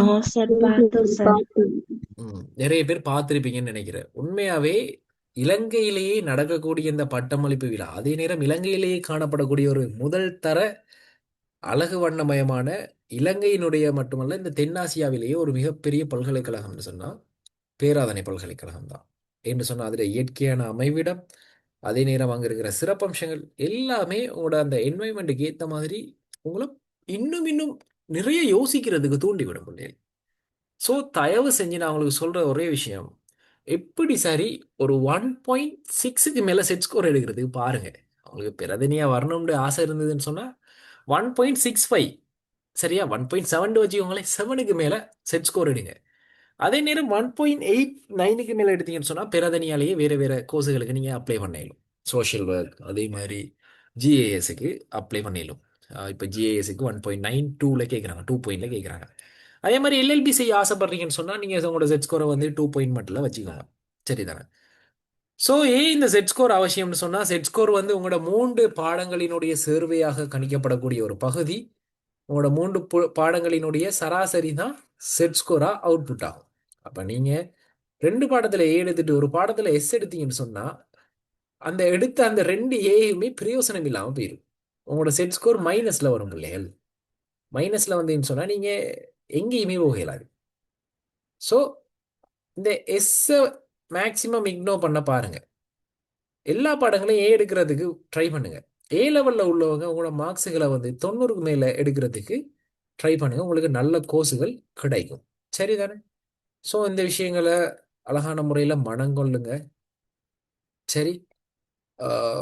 ஓ சார், பார்த்தோம் சார். நிறைய பேர் பார்த்துருப்பீங்கன்னு நினைக்கிறேன். உண்மையாவே இலங்கையிலேயே நடக்கக்கூடிய இந்த பட்டமளிப்பு விழா, அதே நேரம் இலங்கையிலேயே காணப்படக்கூடிய ஒரு முதல் தர அழகு வண்ணமயமான, இலங்கையினுடைய மட்டுமல்ல இந்த தென்னாசியாவிலேயே ஒரு மிகப்பெரிய பல்கலைக்கழகம்னு சொன்னா பேராதனை பல்கலைக்கழகம் தான். என்று சொன்னால் அதில் இயற்கையான அமைவிடம், அதே நேரம் அங்கே இருக்கிற சிறப்பம்சங்கள் எல்லாமே உங்களோட அந்த என்வைரன்மெண்ட்டுக்கு ஏற்ற மாதிரி உங்களை இன்னும் இன்னும் நிறைய யோசிக்கிறதுக்கு தூண்டிவிடும் பிள்ளைகள். ஸோ தயவு செஞ்சு நான் உங்களுக்கு சொல்ற ஒரே விஷயம், எப்படி சரி ஒரு 1.6க்கு மேலே செட் ஸ்கோர் எடுக்கிறதுக்கு பாருங்க. உங்களுக்கு பிரதனியா வரணும்னு ஆசை இருந்ததுன்னு சொன்னால் 1.65, சரியா 1.7 வச்சுக்கோங்களேன், 7க்கு மேலே செட் ஸ்கோர் எடுங்க. அதே நேரம் 1.89க்கு மேலே எடுத்தீங்கன்னு சொன்னால் பிரதனியாலேயே வேறு வேறு கோர்ஸுகளுக்கு நீங்கள் அப்ளை பண்ணிடலாம். சோஷியல் ஒர்க், அதே மாதிரி ஜிஏஎஸ்க்கு அப்ளை பண்ணிடலாம். இப்போ ஜிஏஎஸ்க்கு 1.92ல் கேட்குறாங்க, 2 பாயிண்டில் கேட்குறாங்க. அதே மாதிரி எல்எல்பி செய்ய ஆசைப்படுறீங்கன்னு சொன்னால் நீங்கள் உங்களோட செட் ஸ்கோரை வந்து 2 பாயிண்ட் மட்டும் வச்சுக்கோங்க. சரிதானே? ஸோ ஏன் இந்த செட் ஸ்கோர் அவசியம்னு சொன்னால், செட் ஸ்கோர் வந்து உங்களோட 3 பாடங்களினுடைய சேர்வையாக கணிக்கப்படக்கூடிய ஒரு பகுதி. உங்களோட 3 பாடங்களினுடைய சராசரி தான் செட் ஸ்கோரா அவுட்புட் ஆகும். அப்போ நீங்கள் 2 பாடத்தில் ஏ எடுத்துட்டு ஒரு பாடத்தில் எஸ் எடுத்தீங்கன்னு சொன்னால், அந்த எடுத்த அந்த 2 ஏயுமே பிரயோசனம் இல்லாமல் போயிடும். உங்களோட செட் ஸ்கோர் மைனஸில் வரும் பிள்ளைகள். மைனஸில் வந்தீங்கன்னு சொன்னால் நீங்கள் எங்கேயுமே போகலாது. ஸோ இந்த எஸ்ஸை மேக்சிமம் இக்னோர் பண்ண பாருங்க. எல்லா பாடங்களையும் ஏ எடுக்கிறதுக்கு ட்ரை பண்ணுங்க. ஏ லெவலில் உள்ளவங்க உங்களோட மார்க்ஸுகளை வந்து 90க்கு மேலே எடுக்கிறதுக்கு ட்ரை பண்ணுங்க. உங்களுக்கு நல்ல கோர்ஸுகள் கிடைக்கும். சரிதானே? ஸோ இந்த விஷயங்களை அழகான முறையில் மனங்கொள்ளுங்க. சரி.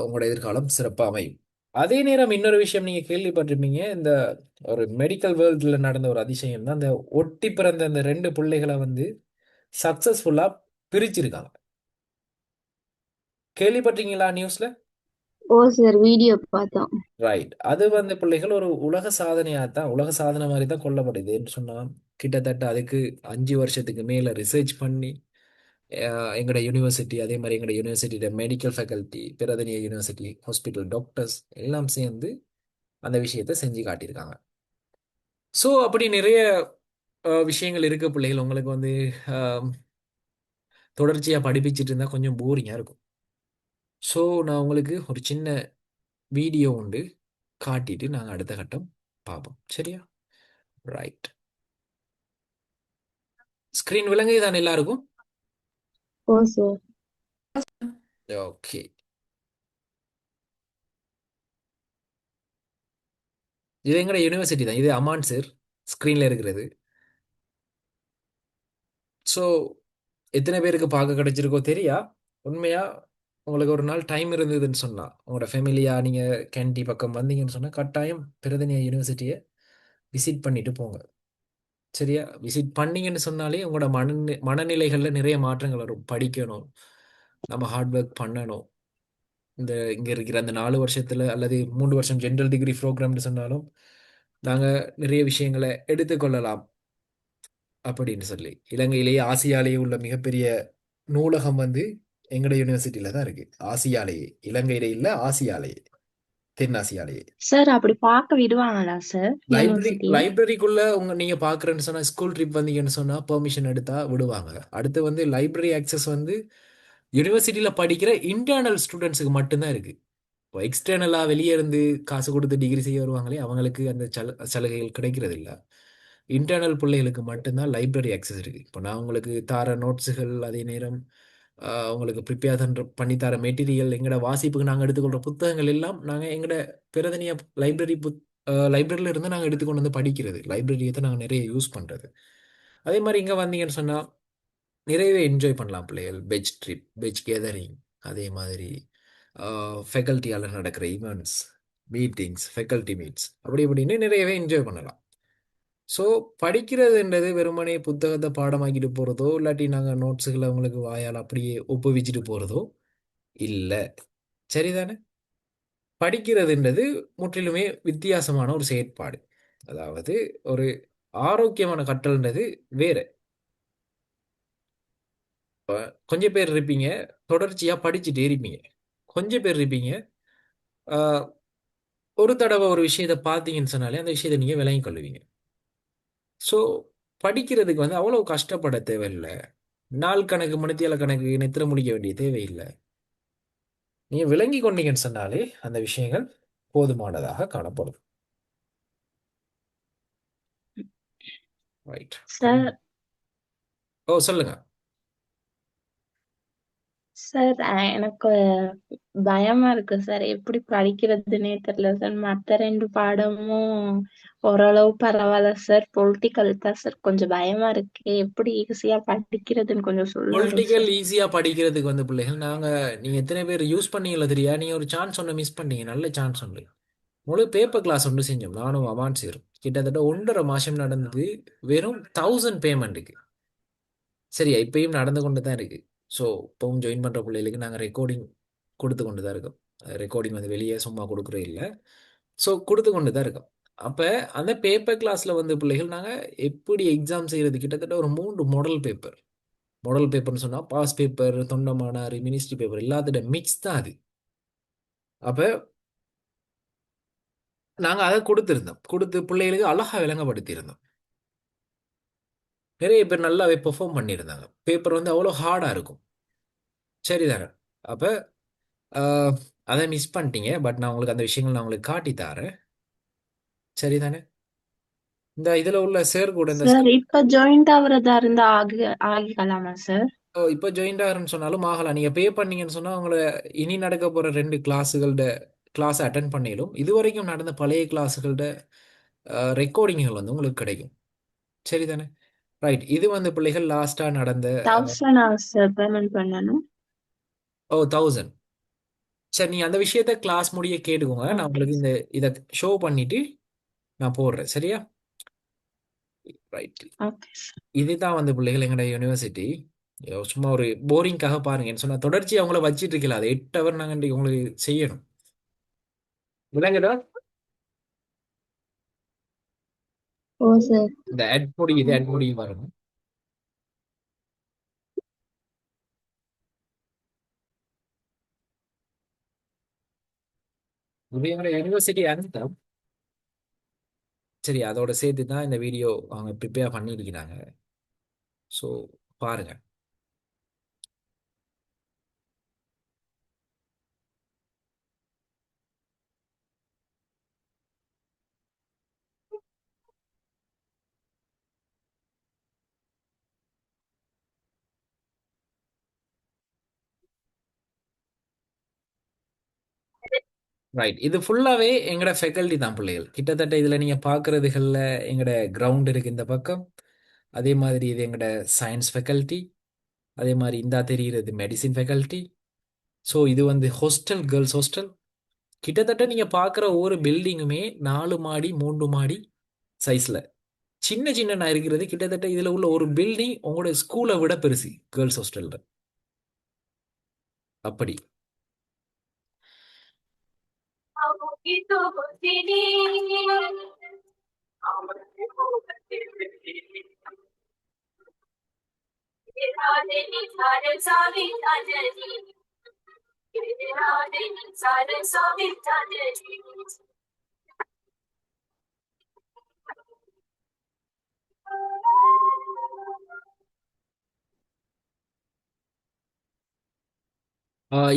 உங்களோட எதிர்காலம் சிறப்பாக அமையும். அதே நேரம் இன்னொரு விஷயம் நீங்க கேள்விப்பட்டிருப்பீங்க. இந்த ஒரு மெடிக்கல் வேர்ல்டில் நடந்த ஒரு அதிசயம் தான், அந்த ஒட்டி பிறந்த அந்த ரெண்டு பிள்ளைகளை வந்து சக்சஸ்ஃபுல்லா பிரிச்சிருக்காங்க. கேள்விப்பட்டீங்களா நியூஸ்ல? ஓ சார், வீடியோ பார்த்தோம். ரைட். அது வந்து பிள்ளைகள் ஒரு உலக சாதனையா தான், உலக சாதனை மாதிரி தான் கொல்லப்படுது என்று சொன்னா, கிட்டத்தட்ட அதுக்கு 5 வருஷத்துக்கு மேல ரிசர்ச் பண்ணி எங்களோட யூனிவர்சிட்டி, அதே மாதிரி எங்களோட யூனிவர்சிட்டியோட medical faculty, Peradeniya university hospital doctors எல்லாம் சேர்ந்து அந்த விஷயத்தை செஞ்சு காட்டியிருக்காங்க. ஸோ அப்படி நிறைய விஷயங்கள் இருக்கு பிள்ளைகள். உங்களுக்கு வந்து தொடர்ச்சியாக படிப்பிச்சிட்டு இருந்தால் கொஞ்சம் போரிங்காக இருக்கும். ஸோ நான் உங்களுக்கு ஒரு சின்ன வீடியோ உண்டு காட்டிட்டு நாங்கள் அடுத்த கட்டம் பார்ப்போம். சரியா? ரைட். ஸ்க்ரீன் விளங்குது தான் எல்லாருக்கும்? ஓ சார். ஓகே. இது எங்களோட யூனிவர்சிட்டி தான். இது அமான் சார் ஸ்க்ரீனில் இருக்கிறது. ஸோ எத்தனை பேருக்கு பார்க்க கிடைச்சிருக்கோ தெரியா. உண்மையா உங்களுக்கு ஒரு நாள் டைம் இருந்ததுன்னு சொன்னா, உங்களோட ஃபேமிலியா நீங்கள் கேண்டி பக்கம் வந்தீங்கன்னு சொன்னால் கட்டாயம் பிரதனியா யூனிவர்சிட்டியை விசிட் பண்ணிட்டு போங்க. சரியா? விசிட் பண்ணீங்கன்னு சொன்னாலே உங்களோட மனநிலைகளில் நிறைய மாற்றங்கள் வரும். படிக்கணும், நம்ம ஹார்ட் ஒர்க் பண்ணணும். இந்த இங்கே இருக்கிற அந்த 4 வருஷத்தில் அல்லது 3 வருஷம் ஜென்ரல் டிகிரி ப்ரோக்ராம்னு சொன்னாலும் நாங்கள் நிறைய விஷயங்களை எடுத்துக்கொள்ளலாம் அப்படின்னு சொல்லி. இலங்கையிலேயே ஆசியாலேயே உள்ள மிகப்பெரிய நூலகம் வந்து எங்களோட யூனிவர்சிட்டியில தான் இருக்கு. ஆசியாலேயே, இலங்கையில இல்ல, ஆசியாலேயே, தென் ஆசியாலேயே. சார் அப்படி பார்க்க விடுவாங்களா சார் யூனிவர்சிட்டியை? லைப்ரரிக்குள்ள நீங்க பாக்குறேன்னு சொன்னா, ஸ்கூல் ட்ரிப் வந்தீங்கன்னு சொன்னா பெர்மிஷன் எடுத்தா விடுவாங்க. அடுத்து வந்து லைப்ரரி ஆக்சஸ் வந்து யூனிவர்சிட்டியில படிக்கிற இன்டர்னல் ஸ்டூடெண்ட்ஸுக்கு மட்டும்தான் இருக்கு. இப்போ எக்ஸ்டர்னலா வெளியே இருந்து காசு கொடுத்து டிகிரி செய்ய வருவாங்களே அவங்களுக்கு அந்த சலுகைகள் கிடைக்கிறது இல்ல. இன்டர்னல் பிள்ளைகளுக்கு மட்டும்தான் லைப்ரரி ஆக்சஸ் இருக்கு. இப்போ நான் உங்களுக்கு தார நோட்ஸுகள், அதே நேரம் உங்களுக்கு ப்ரிப்பேர் பண்ணி தர மெட்டீரியல், எங்களோட வாசிப்புக்கு நாங்கள் எடுத்துக்கொள்கிற புத்தகங்கள் எல்லாம் நாங்கள் எங்களோட பிரதனிய லைப்ரரி லைப்ரரியில இருந்து நாங்கள் எடுத்துக்கொண்டு வந்து படிக்கிறது. லைப்ரரியை தான் நாங்கள் நிறைய யூஸ் பண்ணுறது. அதே மாதிரி இங்கே வந்தீங்கன்னு சொன்னால் நிறையவே என்ஜாய் பண்ணலாம் பிள்ளைகள். பெச் ட்ரிப், பெச் கேதரிங், அதே மாதிரி ஃபேக்கல்ட்டியால் நடக்கிற ஈவெண்ட்ஸ், மீட்டிங்ஸ், ஃபேக்கல்ட்டி மீட்ஸ், அப்படி இப்படின்னு நிறையவே என்ஜாய் பண்ணலாம். ஸோ படிக்கிறதுன்றது வெறுமனே புத்தகத்தை பாடமாக்கிட்டு போகிறதோ, இல்லாட்டி நாங்கள் நோட்ஸுகளை அவங்களுக்கு வாயால் அப்படியே ஒப்புவிச்சுட்டு போகிறதோ இல்லை. சரிதானே? படிக்கிறதுன்றது முற்றிலுமே வித்தியாசமான ஒரு செயற்பாடு. அதாவது ஒரு ஆரோக்கியமான கற்றல்ன்றது வேற. கொஞ்சம் பேர் இருப்பீங்க தொடர்ச்சியாக படிச்சுட்டே இருப்பீங்க. கொஞ்சம் பேர் இருப்பீங்க ஆஹ், ஒரு தடவை ஒரு விஷயத்தை பார்த்தீங்கன்னு சொன்னாலே அந்த விஷயத்தை நீங்கள் விளங்கிக் கொள்வீங்க. ஸோ படிக்கிறதுக்கு வந்து அவ்வளோ கஷ்டப்பட தேவையில்லை. நாள் கணக்கு, மணித்தியால கணக்கு நித்திர முடிக்க வேண்டிய தேவையில்லை. நீங்கள் விளங்கி கொண்டீங்கன்னு சொன்னாலே அந்த விஷயங்கள் போதுமானதாக காணப்படும். ரைட். சார். ஓ, சொல்லுங்க. சார் எனக்கு பயமா இருக்கு சார். எப்படி படிக்கிறதுனே தெரியல சார். மத்த ரெண்டு பாடமும் ஓரளவு பரவாயில்ல சார். பொலிட்டிக்கல் தான் சார் கொஞ்சம் பயமா இருக்கு. எப்படி ஈஸியா படிக்கிறதுன்னு கொஞ்சம் சொல்லுங்க பொலிட்டிக்கல் சார். ஈஸியாக படிக்கிறதுக்கு வந்து பிள்ளைகள் நீங்கள் எத்தனை பேர் யூஸ் பண்ணீங்களோ தெரியா. நீங்கள் ஒரு சான்ஸ் ஒன்று மிஸ் பண்ணீங்க. நல்ல சான்ஸ் ஒன்று. முழு பேப்பர் கிளாஸ் ஒன்று செஞ்சோம் நானும் அவான் சேரும். கிட்டத்தட்ட 1.5 மாதம் நடந்தது. வெறும் 1000 பேமெண்ட்டுக்கு. சரியா? இப்பயும் நடந்து கொண்டு தான் இருக்கு. ஸோ இப்பவும் ஜாயின் பண்ணுற பிள்ளைகளுக்கு நாங்கள் ரெக்கார்டிங் கொடுத்து கொண்டு தான் இருக்கோம். ரெக்கார்டிங் வந்து வெளியே சும்மா கொடுக்குறே இல்லை. ஸோ கொடுத்து கொண்டு தான் இருக்கோம். அப்போ அந்த பேப்பர் கிளாஸில் வந்து பிள்ளைகள் நாங்கள் எப்படி எக்ஸாம் செய்கிறது, கிட்டத்தட்ட ஒரு 3 மாடல் பேப்பர். மாடல் பேப்பர்னு சொன்னால் பாஸ் பேப்பர், தொண்டமானார், மினிஸ்ட்ரி பேப்பர் எல்லாத்தோட மிக்ஸ் தான் அது. அப்போ நாங்கள் அதை கொடுத்துருந்தோம். கொடுத்து பிள்ளைகளுக்கு அழகாக விளங்கப்படுத்தியிருந்தோம். நிறைய பேர் நல்லாவே பெர்ஃபார்ம் பண்ணியிருந்தாங்க. பேப்பர் வந்து அவ்வளோ ஹார்டாக இருக்கும். சரிதானே? அப்போ அதை மிஸ் பண்ணிட்டீங்க. பட் நான் உங்களுக்கு அந்த விஷயங்கள் நான் உங்களுக்கு காட்டி தரேன். சரிதானே? இந்த இதில் உள்ள சேர் கூட இந்த சார் இப்ப ஜாயிண்ட் ஆகுறதா இருந்தா ஆகிக்கலாமா சார்? இப்போ ஜாயின் ஆகிறேன்னு சொன்னாலும் ஆகலாம். நீங்கள் பே பண்ணீங்கன்னு சொன்னால் உங்களை இனி நடக்க போகிற 2 கிளாஸ் அட்டன் பண்ணிடும். இதுவரைக்கும் நடந்த பழைய கிளாஸுகளோட ரெக்கார்டிங்குகள் வந்து உங்களுக்கு கிடைக்கும். சரிதானே? ரைட். இது வந்து பிள்ளைகள் லாஸ்ட்டாக நடந்த 1000 சார் பேமெண்ட் பண்ணணும். ஓ 1000. சரி, நீங்க அந்த விஷயத்த கிளாஸ் முடிய கேட்டுக்கோங்க. நான் ஓகே உங்களுக்கு சார். இதை ஷோ பண்ணிட்டு நான் போடுறேன், சரியா? ரைட். Okay sir. இதுதான் வந்து பிள்ளைகள் எங்களோட யூனிவர்சிட்டி. சும்மா ஒரு போரிங்காக பாருங்க. என்ன சொன்னா தொடர்ச்சி அவங்கள வச்சிட்டு இருக்கல, அது 8 ஹவர் நாங்கள் இன்றைக்கு உங்களுக்கு செய்யணும். விளங்குதா? ஓ சார். இந்த ஆட் முடியுது, ஆட் முடிய வரணும். இது எங்களோட யூனிவர்சிட்டி anthem. சரி, அதோட சேர்த்து தான் இந்த வீடியோ அவங்க ப்ரிப்பேர் பண்ணியிருக்கிறாங்க. ஸோ பாருங்க. ரைட். இது ஃபுல்லாவே எங்கட ஃபெக்கல்டி தான் பிள்ளைகள். கிட்டத்தட்ட இதுல நீங்க பாக்குறதுகள்ல எங்கட கிரவுண்ட் இருக்கு இந்த பக்கம். அதே மாதிரி இது எங்கட சயின்ஸ் ஃபெக்கல்டி. அதே மாதிரி இந்தா தெரிகிறது மெடிசின் ஃபெக்கல்டி. ஸோ இது வந்து ஹாஸ்டல், கேர்ள்ஸ் ஹாஸ்டல். கிட்டத்தட்ட நீங்க பார்க்குற ஒவ்வொரு பில்டிங்குமே 4 மாடி 3 மாடி சைஸ்ல. சின்ன சின்ன இருக்கிறது. கிட்டத்தட்ட இதுல உள்ள ஒரு பில்டிங் உங்களோட ஸ்கூலை விட பெருசு கேர்ள்ஸ் ஹாஸ்டல்ல. அப்படி.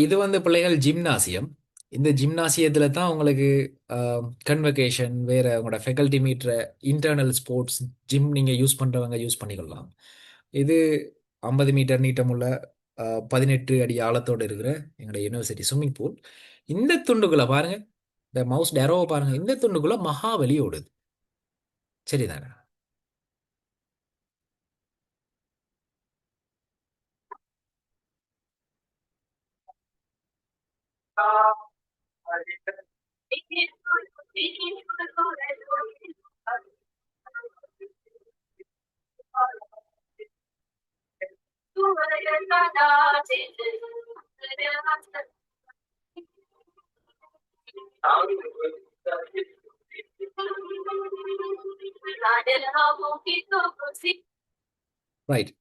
இது வந்து பிள்ளைகள் ஜிம்னாசியம். இந்த ஜிம்னாசியத்துல தான் உங்களுக்கு கன்வகேஷன் வேற உங்களோட ஃபெக்கல்டி மீட்ற இன்டர்னல் ஸ்போர்ட்ஸ் ஜிம் நீங்க யூஸ் பண்றவங்க யூஸ் பண்ணிக்கலாம். இது 50 மீட்டர் நீட்டமுள்ள 18 அடி ஆழத்தோடு இருக்கிற எங்களோட யூனிவர்சிட்டி ஸ்விம்மிங் பூல். இந்த துண்டுக்குள்ள பாருங்க, இந்த மவுஸ் டேரோவை பாருங்க, இந்த துண்டுக்குள்ள மகாவலி ஓடுது. சரிதானே? ரைட்.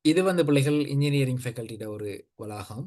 இது வந்து பிள்ளைகள் இன்ஜினியரிங் ஃபேக்கல்ட்டியோட ஒரு வளாகம்.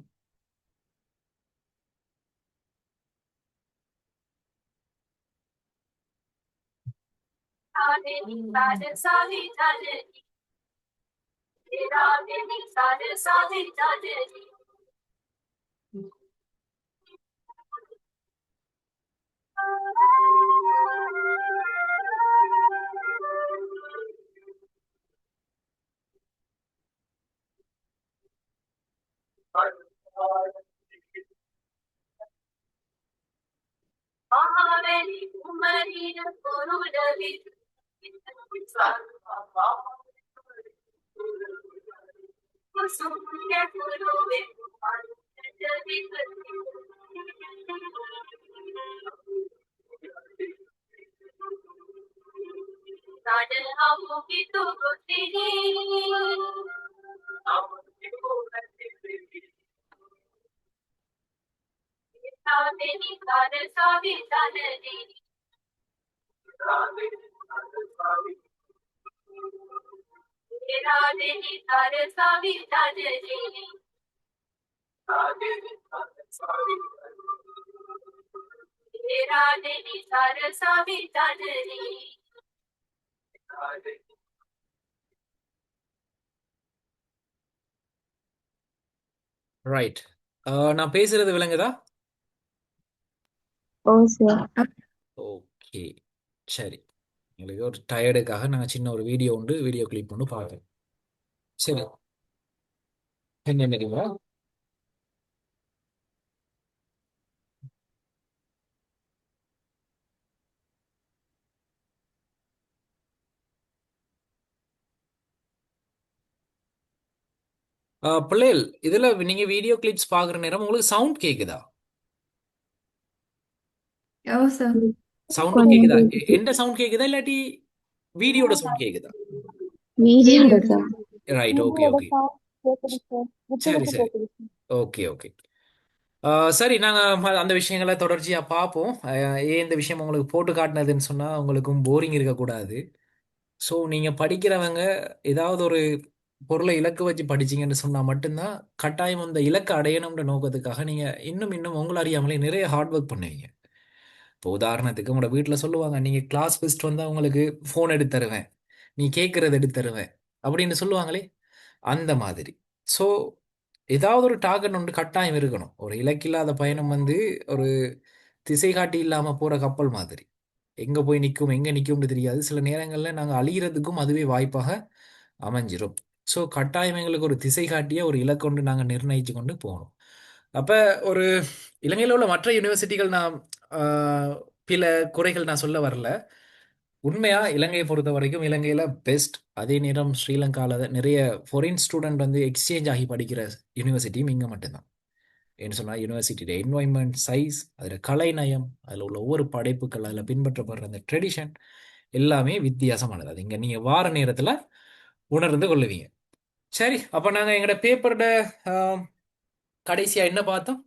ரைட். நான் பேசுறது விளங்குதா? ஓ சார். ஓகே. சரி. எங்களுக்கு ஒரு டயர்டுக்காக நாங்கள் சின்ன ஒரு வீடியோ உண்டு, வீடியோ கிளிப் ஒன்று பார்க்குறோம். சரி. என்ன தெரியுமா? பிள்ளைகள் இதுல நீங்க வீடியோ கிளிப்ஸ் பாக்குற நேரம் உங்களுக்கு சவுண்ட் கேக்குதா? ஓ சார். சவுண்டும் கேக்குதா? கொஞ்சம் எந்த சவுண்ட் கேக்குதா இல்லாட்டி வீடியோட சவுண்ட் கேக்குதா? வீடியோட சார். ரைட், ஓகே வீடியோட ஓகே. சவுண்ட் கேக்குது சார். விட்டு சரி விட்டு சரி, கேக்குது சார். Okay okay. சரி, நாங்க அந்த விஷயங்களை தொடர்ச்சியா பார்ப்போம். ஏன் இந்த விஷயம் உங்களுக்கு போட்டு காட்டினதுன்னு சொன்னா உங்களுக்கும் போரிங் இருக்கக்கூடாது. ஸோ நீங்க படிக்கிறவங்க ஏதாவது ஒரு பொருளை இலக்கு வச்சு படிச்சீங்கன்னு சொன்னா மட்டும்தான் கட்டாயம் அந்த இலக்கை அடையணும்ன்ற நோக்கத்துக்காக நீங்க இன்னும் இன்னும் உங்களை அறியாமலே நிறைய ஹார்ட் ஒர்க் பண்ணுவீங்க. இப்போ உதாரணத்துக்கு உங்களோட வீட்டில் சொல்லுவாங்க, நீங்க கிளாஸ் ஃபர்ஸ்ட் வந்தா உங்களுக்கு ஃபோன் எடுத்து தருவேன், நீ கேட்கறது எடுத்து தருவேன் அப்படின்னு சொல்லுவாங்களே, அந்த மாதிரி. ஸோ ஏதாவது ஒரு டார்கெட் ஒன்று கட்டாயம் இருக்கணும். ஒரு இலக்கில்லாத பயணம் வந்து ஒரு திசை காட்டி இல்லாம போற கப்பல் மாதிரி. எங்க போய் நிற்கும் எங்க நிற்கும்னு தெரியாது. சில நேரங்கள்ல நாங்க அழியறதுக்கும் அதுவே வாய்ப்பாக அமைஞ்சிரும். ஸோ கட்டாயம் எங்களுக்கு ஒரு திசை காட்டிய ஒரு இலக்கொண்டு நாங்க நிர்ணயிச்சு கொண்டு போகணும். அப்ப ஒரு இலங்கையில் உள்ள மற்ற யுனிவர்சிட்டிகள் நான் பிற குறைகள் நான் சொல்ல வரல. உண்மையா இலங்கையை பொறுத்த வரைக்கும் இலங்கையில பெஸ்ட். அதே நேரம் ஸ்ரீலங்கால நிறைய ஃபாரின் ஸ்டூடெண்ட் வந்து எக்ஸ்சேஞ்ச் ஆகி படிக்கிற யூனிவர்சிட்டியும் இங்க மட்டும்தான். ஏன்னு சொன்னா யூனிவர்சிட்டியோட என்வாயன்மெண்ட் சைஸ், அதில் கலை நயம், அதில் உள்ள ஒவ்வொரு படைப்புகள், அதில் பின்பற்றப்படுற அந்த ட்ரெடிஷன் எல்லாமே வித்தியாசமானது. அது இங்க நீங்க வார நேரத்துல உணர்ந்து கொள்ளுவீங்க. சரி, அப்ப நாங்க எங்களோட பேப்பரோட கடைசியா என்ன பார்த்தோம்?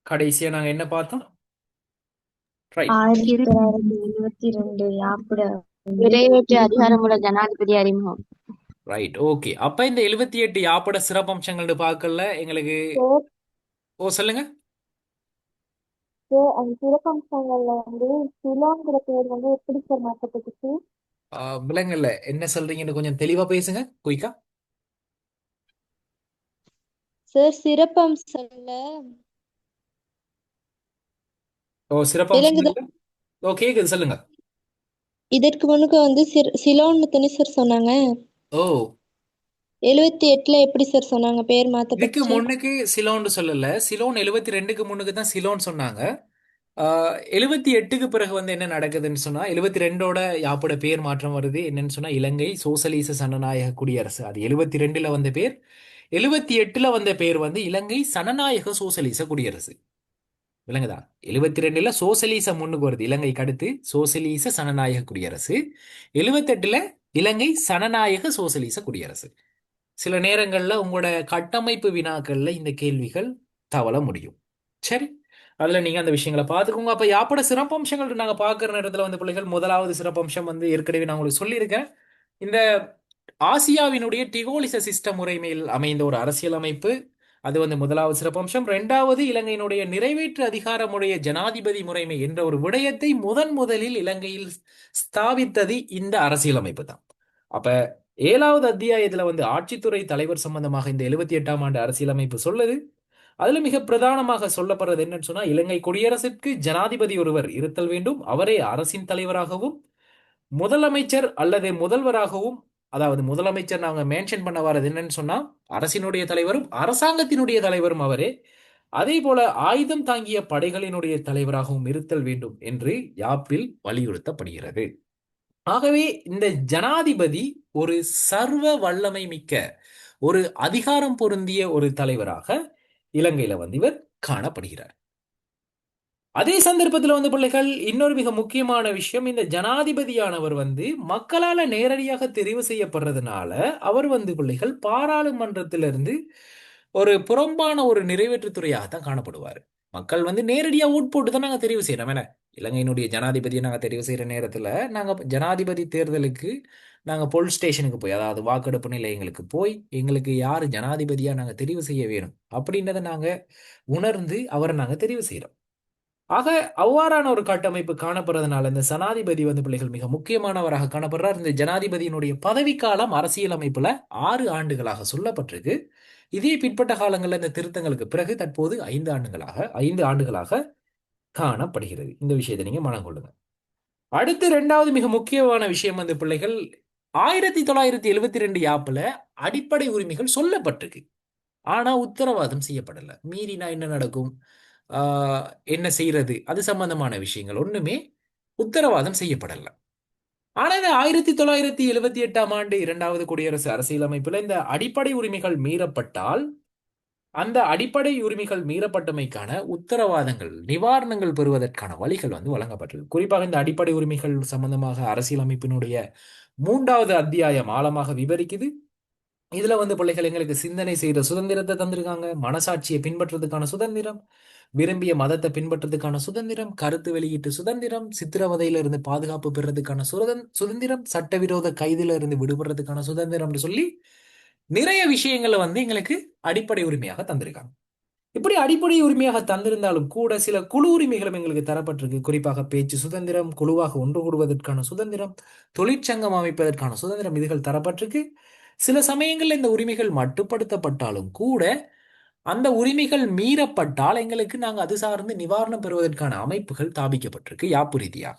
கடைசியா நாங்க என்ன பார்த்தோம்? ரைட். 1972 யாப்புட நிறைவேற்று அதிகாரமுள்ள ஜனாதிபதி அறிமுகம். Right, okay. அப்ப இந்த 78 யாப்போட சிறப்பம்சங்கள்னு பார்க்கல எங்களுக்கு. சார், ஓ, சொல்லுங்க. சார், அந்த சிறப்பம்சங்கள்ல வந்து சிலோங்கிற பேர் வந்து எப்படி சார் மாற்றப்பட்டுச்சு? விலங்கல்ல என்ன சொல்றீங்கன்னு கொஞ்சம் தெளிவா பேசுங்க, குயிக்கா. சார், சிறப்பம்சங்கள்ல ஓ, விலங்குதான். சிறப்பம்சங்கள்ல. ஓ, கேக்குது, சொல்லுங்க. இதற்கு முன்னுக்கு வந்து சிலோன்னு தானே சார் சொன்னாங்க. ஓ, 78ல எப்படி சார் சொன்னாங்க பேர் இதுக்கு மாத்தப்பட்டுச்சு? முன்னுக்கு சிலோன்னு சொல்லல. சிலோன் 72க்கு முன்னுக்கு தான் சிலோன் சொன்னாங்க. 78க்கு பிறகு வந்து என்ன நடக்குதுன்னு சொன்னா 72ஓட யாப்போட பேர் மாற்றம் வருது. என்னன்னு சொன்னா இலங்கை சோசலிச சனநாயக குடியரசு. அது 72ல வந்த பேர். 78ல வந்த பேர் வந்து இலங்கை சனநாயக சோசலிச குடியரசு. விளங்குதா? 72ல சோசலிசம் முன்னுக்கு வருது, இலங்கைக்கு அடுத்து சோசலிச சனநாயக குடியரசு. 78ல இலங்கை சனநாயக சோசலிச குடியரசு. சில நேரங்கள்ல உங்களோட கட்டமைப்பு வினாக்கள்ல இந்த கேள்விகள் தவள முடியும். சரி, அதுல நீங்க அந்த விஷயங்களை பார்த்துக்கோங்க. அப்ப யாப்போட சிறப்பம்சங்கள் நாங்க பார்க்குற நேரத்துல வந்து பிள்ளைகள், முதலாவது சிறப்பம்சம் வந்து ஏற்கனவே நான் உங்களுக்கு சொல்லியிருக்கேன். இந்த ஆசியாவினுடைய டிகோலிச சிஸ்டம் முறைமையில் அமைந்த ஒரு அரசியல் அமைப்பு. அது வந்து முதலாவது சிறப்பம்சம். இரண்டாவது, இலங்கையினுடைய நிறைவேற்று அதிகாரமுடைய ஜனாதிபதி முறைமை என்ற ஒரு விடயத்தை முதலில் இலங்கையில் ஸ்தாபித்தது இந்த அரசியலமைப்பு தான். அப்ப 7வது அத்தியாயத்துல வந்து ஆட்சித்துறை தலைவர் சம்பந்தமாக இந்த 78ஆம் ஆண்டு அரசியலமைப்பு சொல்லுது. அதுல மிக பிரதானமாக சொல்லப்படுறது என்னன்னு சொன்னா, இலங்கை குடியரசிற்கு ஜனாதிபதி ஒருவர் இருத்தல் வேண்டும். அவரே அரசின் தலைவராகவும் முதலமைச்சர் அல்லது முதல்வராகவும், அதாவது முதலமைச்சர் நாங்க மென்ஷன் பண்ண வர்றது என்னன்னு சொன்னா அரசினுடைய தலைவரும் அரசாங்கத்தினுடைய தலைவரும் அவரே. அதே போல ஆயுதம் தாங்கிய படைகளினுடைய தலைவராகவும் இருத்தல் வேண்டும் என்று யாப்பில் வலியுறுத்தப்படுகிறது. ஆகவே இந்த ஜனாதிபதி ஒரு சர்வ வல்லமை மிக்க ஒரு அதிகாரம் பொருந்திய ஒரு தலைவராக இலங்கையில வந்து இவர் காணப்படுகிறார். அதே சந்தர்ப்பத்தில் வந்து பிள்ளைகள், இன்னொரு மிக முக்கியமான விஷயம், இந்த ஜனாதிபதியானவர் வந்து மக்களால நேரடியாக தெரிவு செய்யப்படுறதுனால அவர் வந்து பிள்ளைகள் பாராளுமன்றத்திலிருந்து ஒரு புறம்பான ஒரு நிறைவேற்றுத்துறையாக தான் காணப்படுவார். மக்கள் வந்து நேரடியாக ஓட் போட்டு தான் நாங்கள் தெரிவு செய்யறோம். என்ன, இலங்கையினுடைய ஜனாதிபதியை நாங்கள் தெரிவு செய்யற நேரத்தில் நாங்கள் ஜனாதிபதி தேர்தலுக்கு நாங்கள் போல் ஸ்டேஷனுக்கு போய், அதாவது வாக்கெடுப்பு நிலையங்களுக்கு போய் எங்களுக்கு யார் ஜனாதிபதியா நாங்கள் தெரிவு செய்ய வேணும் அப்படின்றத நாங்கள் உணர்ந்து அவரை நாங்கள் தெரிவு செய்யறோம். ஆக அவ்வாறான ஒரு கட்டமைப்பு காணப்படுறதுனால இந்த ஜனாதிபதி வந்து பிள்ளைகள் மிக முக்கியமானவராக காணப்படுறார். இந்த ஜனாதிபதியினுடைய பதவிக்காலம் அரசியலமைப்புல 6 ஆண்டுகளாக சொல்லப்பட்டிருக்கு. இதே பிற்பட்ட காலங்களில் இந்த திருத்தங்களுக்கு பிறகு தற்போது 5 ஆண்டுகளாக காணப்படுகிறது. இந்த விஷயத்தை நீங்க மனம் கொள்ளுங்க. அடுத்து 2வது மிக முக்கியமான விஷயம் வந்து பிள்ளைகள், 1972 யாப்புல அடிப்படை உரிமைகள் சொல்லப்பட்டிருக்கு. ஆனா உத்தரவாதம் செய்யப்படல. மீறினா என்ன நடக்கும், ஆஹ் என்ன செய்யறது, அது சம்பந்தமான விஷயங்கள் ஒண்ணுமே உத்தரவாதம் செய்யப்படல. ஆனா இந்த 1978ஆம் ஆண்டு இரண்டாவது குடியரசு அரசியலமைப்புல இந்த அடிப்படை உரிமைகள் மீறப்பட்டால் அந்த அடிப்படை உரிமைகள் மீறப்பட்டமைக்கான உத்தரவாதங்கள் நிவாரணங்கள் பெறுவதற்கான வழிகள் வந்து வழங்கப்பட்டிருக்கு. குறிப்பாக இந்த அடிப்படை உரிமைகள் சம்பந்தமாக அரசியலமைப்பினுடைய 3வது அத்தியாயம் ஆழமாக விவரிக்குது. இதுல வந்து பிள்ளைகள் எங்களுக்கு சிந்தனை செய்யற சுதந்திரத்தை தந்திருக்காங்க, மனசாட்சியை பின்பற்றதுக்கான சுதந்திரம், விரும்பிய மதத்தை பின்பற்றதுக்கான சுதந்திரம், கருத்து வெளியீட்டு சுதந்திரம், சித்திரவதையில இருந்து பாதுகாப்பு பெறதுக்கான சுதந்திரம், சட்டவிரோத கைதுல இருந்து விடுபடுறதுக்கான சுதந்திரம்னு சொல்லி நிறைய விஷயங்களை வந்து எங்களுக்கு அடிப்படை உரிமையாக தந்திருக்காங்க. இப்படி அடிப்படை உரிமையாக தந்திருந்தாலும் கூட சில குழு உரிமைகளும் எங்களுக்கு தரப்பட்டிருக்கு. குறிப்பாக பேச்சு சுதந்திரம், குழுவாக ஒன்று கூடுவதற்கான சுதந்திரம், தொழிற்சங்கம் அமைப்பதற்கான சுதந்திரம், இதுகள் தரப்பட்டிருக்கு. சில சமயங்களில் இந்த உரிமைகள் மட்டுப்படுத்தப்பட்டாலும் கூட அந்த உரிமைகள் மீறப்பட்டால் எங்களுக்கு நாங்கள் அது சார்ந்து நிவாரணம் பெறுவதற்கான அமைப்புகள் தாபிக்கப்பட்டிருக்கு யாப்பு ரீதியாக.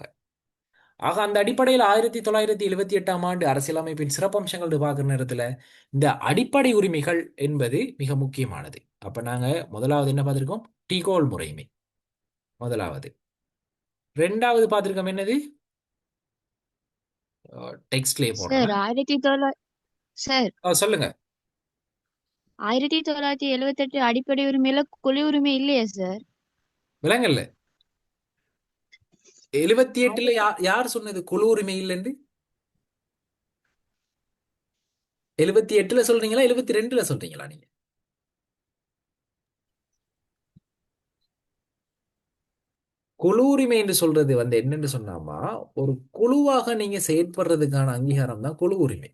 ஆக அந்த அடிப்படையில் 1978ஆம் ஆண்டு அரசியலமைப்பின் சிறப்பம்சங்கள் பார்க்குற நேரத்தில் இந்த அடிப்படை உரிமைகள் என்பது மிக முக்கியமானது. அப்ப நாங்க முதலாவது என்ன பார்த்திருக்கோம்? டீகோல் முறைமை முதலாவது. ரெண்டாவது பார்த்திருக்கோம் என்னது? டெக்ஸ்ட்லயே சார் போடுறேன். சார் சொல்லுங்க. 1978 அடிப்படை உரிமையில குழு உரிமை இல்லையா சார்? விலங்கல்ல 78ல யார் சொன்னது குழு உரிமை இல்லைன்னு? 78ல சொல்றீங்களா 72ல சொல்றீங்களா நீங்க? குழு உரிமை என்று சொல்றது வந்து என்னன்னு சொன்னாமா, ஒரு குழுவாக நீங்க செயற்படுறதுக்கான அங்கீகாரம் தான் குழு உரிமை.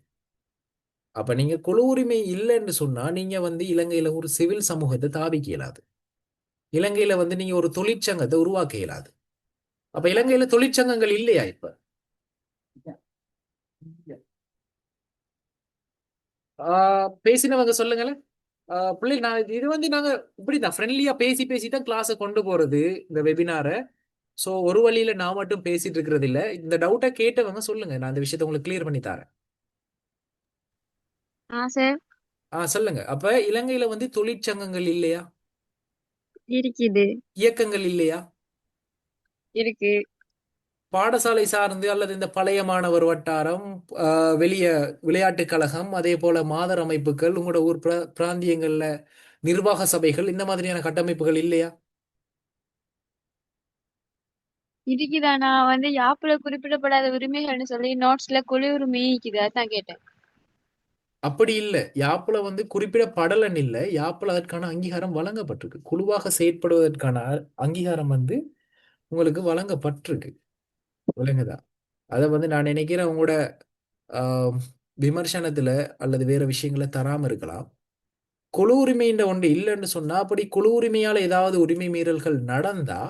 அப்ப நீங்க குழு உரிமை இல்லைன்னு சொன்னா நீங்க வந்து இலங்கையில ஒரு சிவில் சமூகத்தை தாவிக்க இயலாது. இலங்கையில வந்து நீங்க ஒரு தொழிற்சங்கத்தை உருவாக்க இயலாது. அப்ப இலங்கையில தொழிற்சங்கங்கள் இல்லையா இப்ப? பேசினவங்க சொல்லுங்களேன். பிள்ளை நான் இது வந்து நாங்க இப்படிதான் ஃப்ரெண்ட்லியா பேசி பேசி தான் கிளாஸை கொண்டு போறது இந்த வெபினாரை. ஸோ ஒரு வழியில நான் மட்டும் பேசிட்டு இருக்கிறது இல்ல. இந்த டவுட்டை கேட்டவங்க சொல்லுங்க, நான் இந்த விஷயத்தை உங்களுக்கு கிளியர் பண்ணி தரேன். சார் சொல்லுங்க. அப்ப இலங்கையில வந்து தொழிற்சங்கங்கள் இல்லையா? இருக்குது. இயக்கங்கள் இல்லையா? இருக்கு. பாடசாலை சார்ந்து அல்லது இந்த பழைய மாணவர் வட்டாரம், வெளிய விளையாட்டுக் கழகம், அதே போல மாதர் அமைப்புகள், உங்களோட ஊர் பிராந்தியங்கள்ல நிர்வாக சபைகள், இந்த மாதிரியான கட்டமைப்புகள் இல்லையா? இருக்குதா? நான் வந்து யாப்புல குறிப்பிடப்படாத உரிமைகள்னு சொல்லி நோட்ஸ்ல குழு உரிமை இருக்குது, அதான் கேட்டேன். அப்படி இல்லை. யாப்புல வந்து குறிப்பிடப்படலன்னு இல்லை, யாப்புல அதற்கான அங்கீகாரம் வழங்கப்பட்டிருக்கு. குழுவாக செயற்படுவதற்கான அங்கீகாரம் வந்து உங்களுக்கு வழங்கப்பட்டிருக்கு. விளங்குதா? அதை வந்து நான் நினைக்கிறேன் உங்களோட ஆஹ், விமர்சனத்துல அல்லது வேற விஷயங்களை தராம இருக்கலாம். குழு உரிமைன்ற ஒன்று இல்லைன்னு சொன்னா அப்படி குழு உரிமையால ஏதாவது உரிமை மீறல்கள் நடந்தா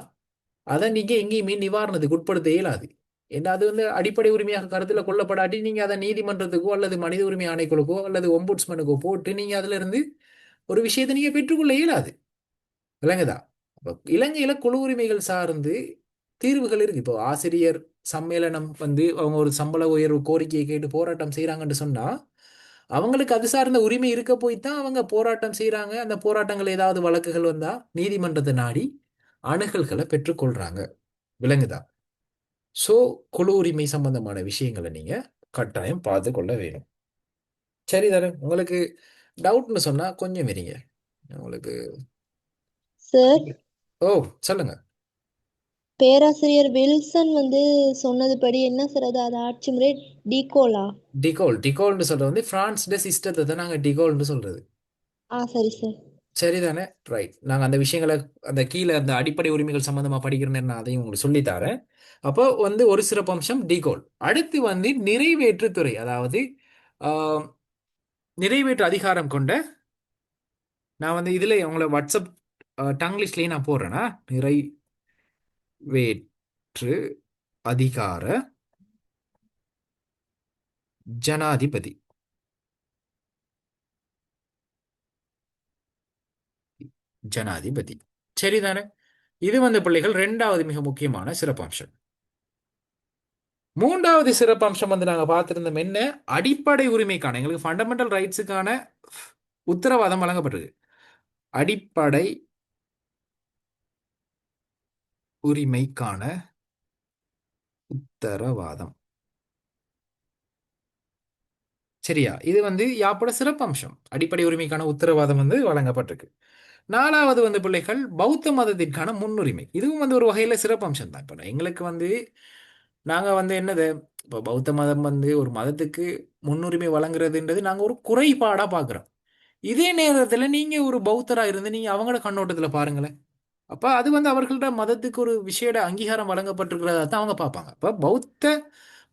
அதை நீங்க எங்கேயுமே நிவாரணத்துக்கு உட்படுத்த இயலாது. ஏன்னா அது வந்து அடிப்படை உரிமையாக கருத்துல கொள்ளப்படாட்டி நீங்க அதை நீதிமன்றத்துக்கோ அல்லது மனித உரிமை ஆணைக்குழுக்கோ அல்லது ஒம்புட்ஸ்மனுக்கோ போட்டு நீங்க அதுல இருந்து ஒரு விஷயத்தை நீங்க பெற்றுக்கொள்ள இயலாது. விளங்குதா? அப்ப இலங்கையில குழு உரிமைகள் சார்ந்து தீர்வுகள் இருக்கு. இப்போ ஆசிரியர் சம்மேளனம் வந்து அவங்க ஒரு சம்பள உயர்வு கோரிக்கையை கேட்டு போராட்டம் செய்யறாங்கன்னு சொன்னா அவங்களுக்கு அது சார்ந்த உரிமை இருக்க போய் தான் அவங்க போராட்டம் செய்யறாங்க. அந்த போராட்டங்கள் ஏதாவது வழக்குகள் வந்தா நீதிமன்றத்தை நாடி அணுகல்களை பெற்றுக்கொள்றாங்க. விளங்குதா? சோ குழு உரிமை சம்பந்தமான விஷயங்களை நீங்க கட்டாயம் பார்த்து கொள்ள வேணும். சரிதானே? உங்களுக்கு டவுட்னு சொன்னா கொஞ்சம் இருங்க. உங்களுக்கு சார், ஓ சொல்லுங்க. பேராசிரியர் வில்சன் வந்து சொன்னதுபடி என்ன சார் அது ஆட்சி முறை டீகோலா? டிகோல்னு சொல்றது வந்து பிரான்ஸ் சிஸ்டத்தை தான் நாங்க டிகோல்னு சொல்றது. சரி சார். சரிதானே? ரைட். நாங்கள் அந்த விஷயங்களை அந்த கீழே அந்த அடிப்படை உரிமைகள் சம்பந்தமா படிக்கிற நேரம் நான் அதையும் உங்களுக்கு சொல்லித்தரேன். அப்போ வந்து ஒரு சிறப்பம்சம் டிகோல். அடுத்து வந்து நிறைவேற்றுத்துறை, அதாவது ஆஹ், நிறைவேற்று அதிகாரம் கொண்ட, நான் வந்து இதுல உங்களை வாட்ஸ்அப் டங்கிலீஷ்லயே நான் போடுறேன்னா, நிறைவேற்று அதிகார ஜனாதிபதி. ஜனாதிபதி. சரிதானே? இது வந்து பிள்ளைகள் ரெண்டாவது மிக முக்கியமான சிறப்பம்சம். மூன்றாவது சிறப்பம்சம் வந்து நாங்க பார்த்திருந்தோம் என்ன? அடிப்படை உரிமைக்கான எங்களுக்கு ஃபண்டமெண்டல் ரைட்ஸுக்கான உத்தரவாதம் வழங்கப்பட்டிருக்கு. அடிப்படை உரிமைக்கான உத்தரவாதம். சரியா? இது வந்து யாப்போட சிறப்பம்சம். அடிப்படை உரிமைக்கான உத்தரவாதம் வந்து வழங்கப்பட்டிருக்கு. நாலாவது வந்து பிள்ளைகள் பௌத்த மதத்திற்கான முன்னுரிமை. இதுவும் வந்து ஒரு வகையில சிறப்பம்சம் தான். இப்போ எங்களுக்கு வந்து நாங்க வந்து என்னது இப்போ பௌத்த மதம் வந்து ஒரு மதத்துக்கு முன்னுரிமை வழங்குறதுன்றது நாங்க ஒரு குறைபாடா பார்க்குறோம். இதே நேரத்துல நீங்க ஒரு பௌத்தரா இருந்து நீங்க அவங்களோட கண்ணோட்டத்துல பாருங்களேன். அப்ப அது வந்து அவர்களோட மதத்துக்கு ஒரு விசேட அங்கீகாரம் வழங்கப்பட்டிருக்கிறதா தான் அவங்க பார்ப்பாங்க. அப்ப பௌத்த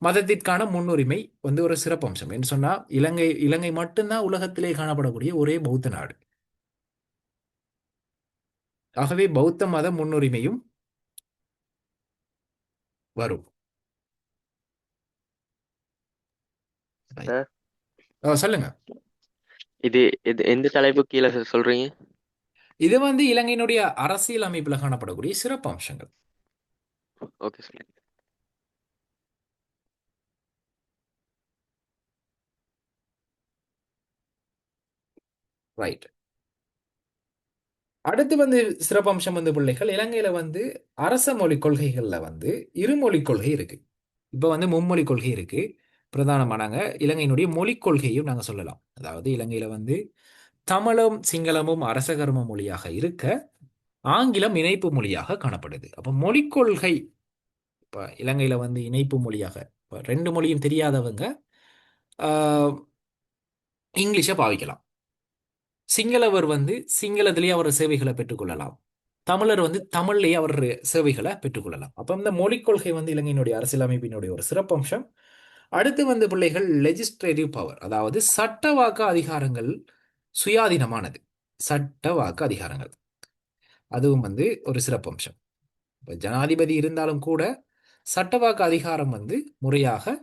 மதத்திற்கான முன்னுரிமை வந்து ஒரு சிறப்பம்சம். என்று சொன்னா இலங்கை இலங்கை மட்டும்தான் உலகத்திலே காணப்படக்கூடிய ஒரே பௌத்த நாடு. ஆகவே பௌத்த மத முன்னுரிமையும் வரும். Right. சார் சொல்லுங்க. இது இது எந்த தலைப்பு கீழே சொல்றீங்க? இது வந்து இலங்கையினுடைய அரசியல் அமைப்புல காணப்படக்கூடிய சிறப்பு அம்சங்கள். Okay sir. ரைட். அடுத்து வந்து சிறப்பம்சம் வந்து பிள்ளைகள் இலங்கையில வந்து அரச மொழி கொள்கைகள்ல வந்து இருமொழி கொள்கை இருக்கு. இப்ப வந்து மும்மொழி கொள்கை இருக்கு. பிரதானமா நாங்க இலங்கையினுடைய மொழிக் கொள்கையும் நாங்க சொல்லலாம். அதாவது இலங்கையில வந்து தமிழும் சிங்களமும் அரசகர்ம மொழியாக இருக்க ஆங்கிலம் இணைப்பு மொழியாக காணப்படுது. அப்ப மொழிக் கொள்கை இப்ப இலங்கையில வந்து இணைப்பு மொழியாக இப்ப ரெண்டு மொழியும் தெரியாதவங்க ஆஹ், இங்கிலீஷை பாவிக்கலாம். சிங்களவர் வந்து சிங்களத்திலேயே அவர் சேவைகளை பெற்றுக்கொள்ளலாம். தமிழர் வந்து தமிழ்லேயே அவர் சேவைகளை பெற்றுக்கொள்ளலாம். அப்போ இந்த மொழிக் கொள்கை வந்து இலங்கையினுடைய அரசியலமைப்பினுடைய ஒரு சிறப்பம்சம். அடுத்து வந்து பிள்ளைகள் லெஜிஸ்லேட்டிவ் பவர், அதாவது சட்டவாக்க அதிகாரங்கள் சுயாதீனமானது. சட்டவாக்க அதிகாரங்கள் அதுவும் வந்து ஒரு சிறப்பம்சம். இப்போ ஜனாதிபதி இருந்தாலும் கூட சட்டவாக்க அதிகாரம் வந்து முறையாக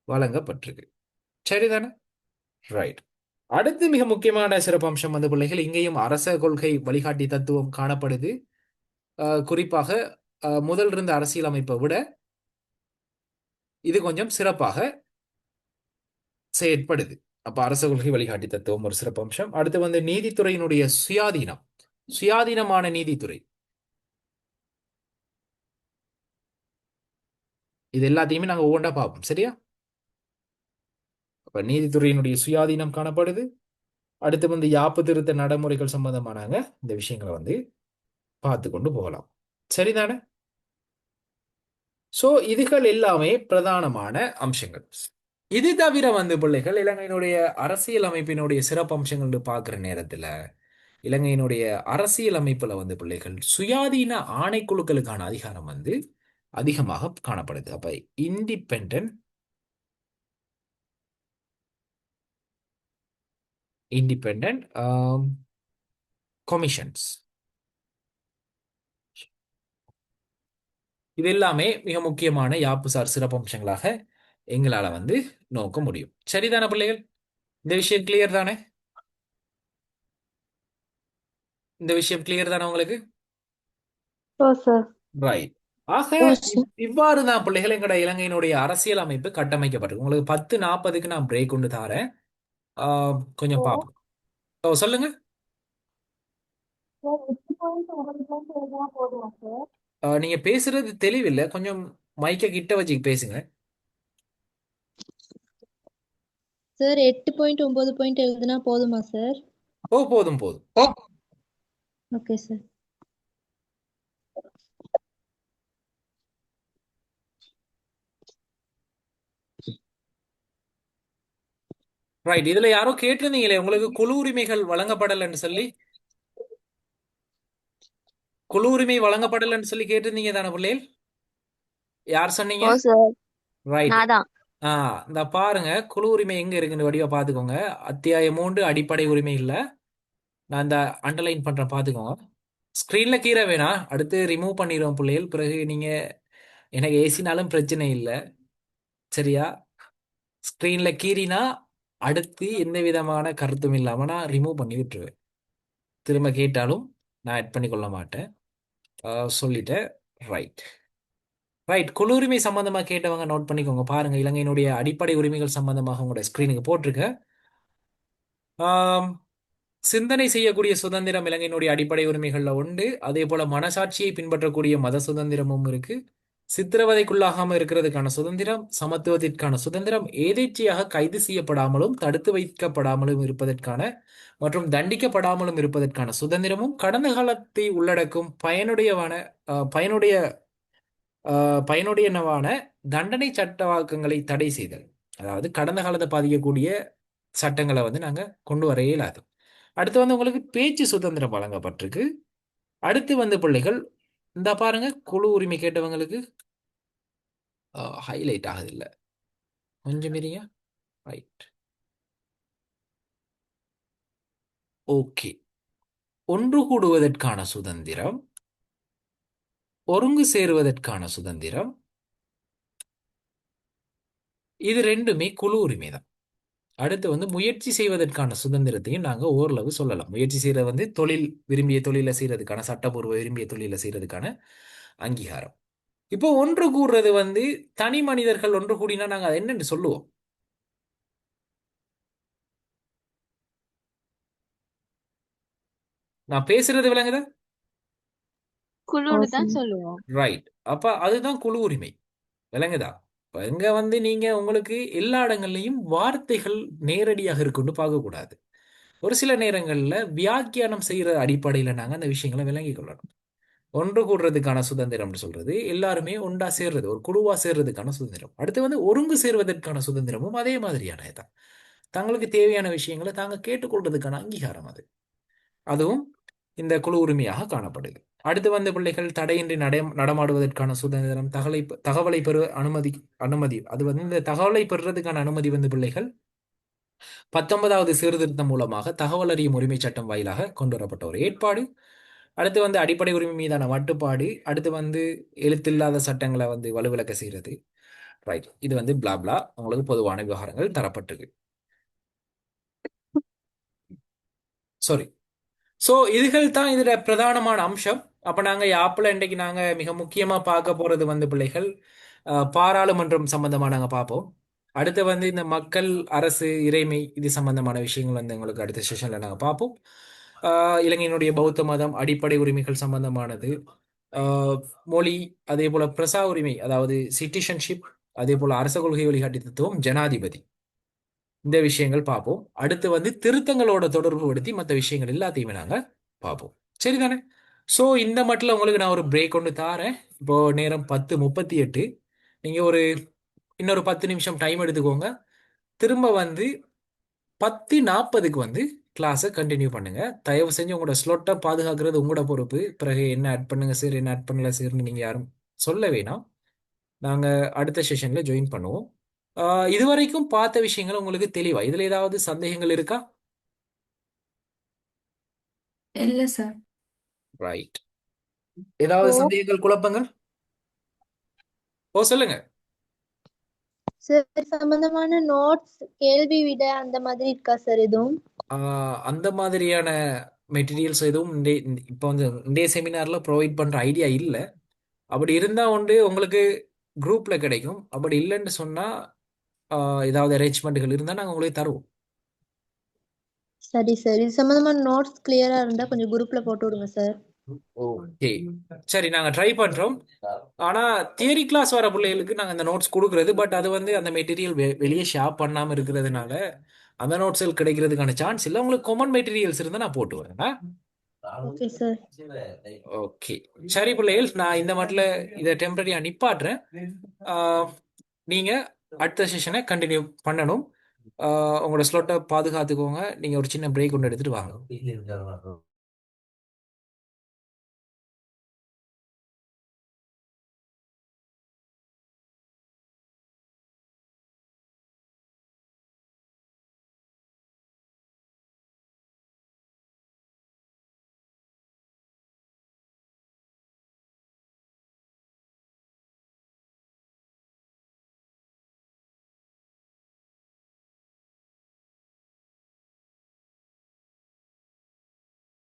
வழங்கப்பட்டிருக்கு. சரிதானே? ரைட். அடுத்து மிக முக்கியமான சிறப்பம்சம் வந்து பிள்ளைகள் இங்கேயும் அரச கொள்கை வழிகாட்டி தத்துவம் காணப்படுது. குறிப்பாக முதல் இருந்த அரசியலமைப்பை விட இது கொஞ்சம் சிறப்பாக செயற்படுது. அப்ப அரச கொள்கை வழிகாட்டி தத்துவம் ஒரு சிறப்பம்சம். அடுத்து வந்து நீதித்துறையினுடைய சுயாதீனம், சுயாதீனமான நீதித்துறை, இது எல்லாத்தையுமே நாங்க ஒவ்வொன்றா பார்ப்போம். சரியா? அப்ப நீதித்துறையினுடைய சுயாதீனம் காணப்படுது. அடுத்து வந்து யாப்பு திருத்த நடைமுறைகள் சம்பந்தமானாங்க இந்த விஷயங்களை வந்து பார்த்து கொண்டு போகலாம். சரிதானே? சோ இதுகள் எல்லாமே பிரதானமான அம்சங்கள். இது தவிர வந்து பிள்ளைகள் இலங்கையினுடைய அரசியல் அமைப்பினுடைய சிறப்பு அம்சங்கள் பார்க்குற நேரத்துல இலங்கையினுடைய அரசியல் அமைப்புல வந்து பிள்ளைகள் சுயாதீன ஆணைக்குழுக்களுக்கான அதிகாரம் வந்து அதிகமாக காணப்படுது. அப்ப இண்டிபெண்டன்ட் இண்டிபெண்டன்ட் கமிஷன்ஸ், இது எல்லாமே மிக முக்கியமான யாப்புசார் சிறப்பம்சங்களாக எங்களால வந்து நோக்க முடியும். சரிதானே பிள்ளைகள்? இந்த விஷயம் கிளியர் தானே? இந்த விஷயம் கிளியர் தானே உங்களுக்கு? ஓ சார். ரைட். ஆக ஓ சார். இவ்வாறு தான் பிள்ளைகள் எங்கட இலங்கையினுடைய அரசியல் அமைப்பு கட்டமைக்கப்பட்டிருக்கு. உங்களுக்கு 10:40க்கு நான் பிரேக் கொண்டு தாரேன். கொஞ்சம் பார்ப்போம். சொல்லுங்க. நீங்க பேசுறது தெளிவில்லை. கொஞ்சம் மைக்க கிட்ட வச்சு பேசுங்க. சார் 8.9 எழுதுனா போதுமா சார்? போதும் போதும். Okay sir. ரைட். இதுல யாரோ கேட்டிருந்தீங்களே உங்களுக்கு குழு உரிமைகள் வழங்கப்படலைன்னு சொல்லி, குழு உரிமை வழங்கப்படலைன்னு சொல்லி கேட்டிருந்தீங்க தானே பிள்ளைகள்? யார் சொன்னீங்க? ஓ சார், ரைட். நான் தான். இந்த பாருங்க குழு உரிமை எங்க இருக்குன்னு வடிவா பாத்துக்கோங்க. அத்தியாயம் 3 அடிப்படை உரிமை இல்ல. நான் இந்த அண்டர்லைன் பண்றேன் பாத்துக்கோங்க. ஸ்க்ரீன்ல கீற வேணாம், அடுத்து ரிமூவ் பண்ணிடுவோம் பிள்ளைகள். பிறகு நீங்க எனக்கு ஏசினாலும் பிரச்சனை இல்லை. சரியா? ஸ்க்ரீன்ல கீறினா அடுத்து எந்த விதமான கருத்தும் இல்லாம நான் ரிமூவ் பண்ணி விட்டுருவேன். திரும்ப கேட்டாலும் நான் ஆட் பண்ணி கொள்ள மாட்டேன். சொல்லிட்டேன். ரைட். ரைட். குழு உரிமை சம்பந்தமா கேட்டவங்க நோட் பண்ணிக்கோங்க. பாருங்க இலங்கையினுடைய அடிப்படை உரிமைகள் சம்பந்தமாக உங்களோட ஸ்கிரீனுக்கு போட்டிருக்க. ஆம், சிந்தனை செய்யக்கூடிய சுதந்திரம் இலங்கையினுடைய அடிப்படை உரிமைகள்ல உண்டு. அதே போல மனசாட்சியை பின்பற்றக்கூடிய மத சுதந்திரமும் இருக்கு. சித்திரவதைக்குள்ளாகாமல் இருக்கிறதுக்கான சுதந்திரம், சமத்துவத்திற்கான சுதந்திரம், எதேச்சையாக கைது செய்யப்படாமலும் தடுத்து வைக்கப்படாமலும் இருப்பதற்கான மற்றும் தண்டிக்கப்படாமலும் இருப்பதற்கான சுதந்திரமும், கடந்த காலத்தை உள்ளடக்கும் பயனுடைய பயனுடையனவான தண்டனை சட்டவாக்கங்களை தடை செய்தல். அதாவது கடந்த காலத்தை பாதிக்கக்கூடிய சட்டங்களை வந்து நாங்க கொண்டு வர இயலாது. அடுத்து வந்து உங்களுக்கு பேச்சு சுதந்திரம் வழங்கப்பட்டிருக்கு. அடுத்து வந்து பிள்ளைகள் இந்த பாருங்க, குழு உரிமை கேட்டவங்களுக்கு ஹைலைட் ஆகுது இல்ல, கொஞ்சம் இருங்க. Right, okay. ஒன்று கூடுவதற்கான சுதந்திரம், ஒருங்கு சேருவதற்கான சுதந்திரம், இது ரெண்டுமே குழு உரிமை தான். அடுத்து வந்து முயற்சி செய்வதற்கான சுதந்திரத்தையும் நாங்க ஓரளவு சொல்லலாம். முயற்சி செய்யறது வந்து விரும்பிய தொழிலை செய்யறதுக்கான, சட்டப்பூர்வ விரும்பிய தொழிலை செய்யறதுக்கான அங்கீகாரம். இப்போ ஒன்று கூடுறது வந்து தனி மனிதர்கள் ஒன்று கூடினா நாங்க அதை என்னன்னு சொல்லுவோம்? நான் பேசுறது விளங்குதா? குழுன்னு தான் சொல்லுவோம். ரைட். அப்ப அதுதான் குழு உரிமை, விளங்குதா? இப்ப இங்க வந்து நீங்க உங்களுக்கு எல்லா இடங்கள்லையும் வார்த்தைகள் நேரடியாக இருக்குன்னு பார்க்கக்கூடாது. ஒரு சில நேரங்கள்ல வியாக்கியானம் செய்யற அடிப்படையில நாங்க அந்த விஷயங்களை விளங்கிக் கொள்ளணும். ஒன்று கூடுறதுக்கான சுதந்திரம்னு சொல்றது எல்லாருமே ஒன்றா சேர்றது, ஒரு குழுவா சேர்றதுக்கான சுதந்திரம். அடுத்து வந்து ஒருங்கு சேர்வதற்கான சுதந்திரமும் அதே மாதிரியானதுதான். தங்களுக்கு தேவையான விஷயங்களை தாங்க கேட்டுக்கொள்றதுக்கான அங்கீகாரம் அது. அதுவும் இந்த குழு உரிமையாக காணப்படுது. அடுத்து வந்து பிள்ளைகள் தடையின்றி நடமாடுவதற்கான சுதந்திரம், தகவலை பெற அனுமதி அது வந்து இந்த தகவலை பெறுறதுக்கான அனுமதி வந்து பிள்ளைகள் 19வது சீர்திருத்தம் மூலமாக தகவல் அறியும் உரிமை சட்டம் வாயிலாக கொண்டு வரப்பட்ட ஒரு ஏற்பாடு. அடுத்து வந்து அடிப்படை உரிமை மீதான மட்டுப்பாடு. அடுத்து வந்து எழுத்தில்லாத சட்டங்களை வந்து வலுவிளக்க செய்யறது. ரைட், இது வந்து பிளாப்லா உங்களுக்கு பொதுவான விவகாரங்கள் தரப்பட்டிருக்கு. சாரி. ஸோ இதுகள் தான் இதுல பிரதானமான அம்சம். அப்ப நாங்க ஆப்பிள் இன்றைக்கு நாங்க மிக முக்கியமா பார்க்க போறது வந்து பிள்ளைகள் பாராளுமன்றம் சம்பந்தமா நாங்க பார்ப்போம். அடுத்து வந்து இந்த மக்கள், அரசு, இறைமை இது சம்பந்தமான விஷயங்கள் வந்து உங்களுக்கு அடுத்த செஷன்ல நாங்க பார்ப்போம். இலங்கையினுடைய பௌத்த மதம், அடிப்படை உரிமைகள் சம்பந்தமானது, ஆஹ் மொழி, அதே போல பிரசா உரிமை, அதாவது சிட்டிசன்ஷிப், அதே போல அரச கொள்கை வழிகாட்டி தத்துவம், ஜனாதிபதி, இந்த விஷயங்கள் பார்ப்போம். அடுத்து வந்து திருத்தங்களோட தொடர்பு படுத்தி மற்ற விஷயங்கள் எல்லாத்தையுமே நாங்க பார்ப்போம். சரிதானே? ஸோ இந்த மட்டில் உங்களுக்கு நான் ஒரு பிரேக் ஒன்று தாரேன். இப்போ நேரம் 10:38. நீங்க இன்னொரு 10 நிமிஷம் டைம் எடுத்துக்கோங்க. திரும்ப வந்து 10:40க்கு வந்து கிளாஸை கண்டினியூ பண்ணுங்க. தயவு செஞ்சு உங்களோட ஸ்லொட்டை பாதுகாக்கிறது உங்களோட பொறுப்பு. பிறகு என்ன ஆட் பண்ணுங்க சார், என்ன ஆட் பண்ணல சார்னு நீங்க யாரும் சொல்ல வேணாம். நாங்க அடுத்த செஷன்ல ஜாயின் பண்ணுவோம். இதுவரைக்கும் பார்த்த விஷயங்கள் உங்களுக்கு தெளிவா? இதுல ஏதாவது சந்தேகங்கள் இருக்கா? இல்ல சார். ரைட். ஏதாவது ஓ சந்தேகங்கள், குழப்பங்கள்? ஓ, சொல்லுங்க. சார், சம்பந்தமான நோட்ஸ், கேள்வி விட அந்த மாதிரி இருக்கா சார் எதுவும்? அந்த மாதிரியான மெட்டீரியல்ஸ் எதுவும் இப்போ வந்து இன்றைய செமினார்ல ப்ரொவைட் பண்ற ஐடியா இல்லை. அப்படி இருந்தா உங்களுக்கு குரூப்ல கிடைக்கும். அப்படி இல்லைன்னு சொன்னா ஏதாவது அரேஞ்ச்மெண்ட்டுகள் இருந்தா நாங்கள் உங்களுக்கு தருவோம். சரி சார், இது சம்பந்தமான நோட்ஸ் கிளியரா இருந்தா கொஞ்சம் குரூப்ல போட்டு விடுங்க சார். ஓகே, சரி, நாங்கள் ட்ரை பண்றோம். ஆனா தியரி கிளாஸ் வர பிள்ளைகளுக்கு நாங்கள் அந்த நோட்ஸ் கொடுக்கறது, பட் அது வந்து அந்த மெட்டீரியல் வெளியே ஷேர் பண்ணாம இருக்கிறதுனால அந்த நோட்ஸ்கள் கிடைக்கிறதுக்கான சான்ஸ் இல்லை. உங்களுக்கு காமன் மெட்டீரியல்ஸ் இருந்தால் நான் போட்டு வரேன். Okay sir. ஓகே, சரி பிள்ளைகள், நான் இந்த மாட்டில் இதை டெம்பரரியா நிப்பாட்டுறேன். நீங்க அடுத்த செஷனை கண்டினியூ பண்ணணும். உங்களோட ஸ்லோட்டை பாதுகாத்துக்கோங்க. நீங்க ஒரு சின்ன பிரேக் ஒன்று எடுத்துட்டு வாங்க.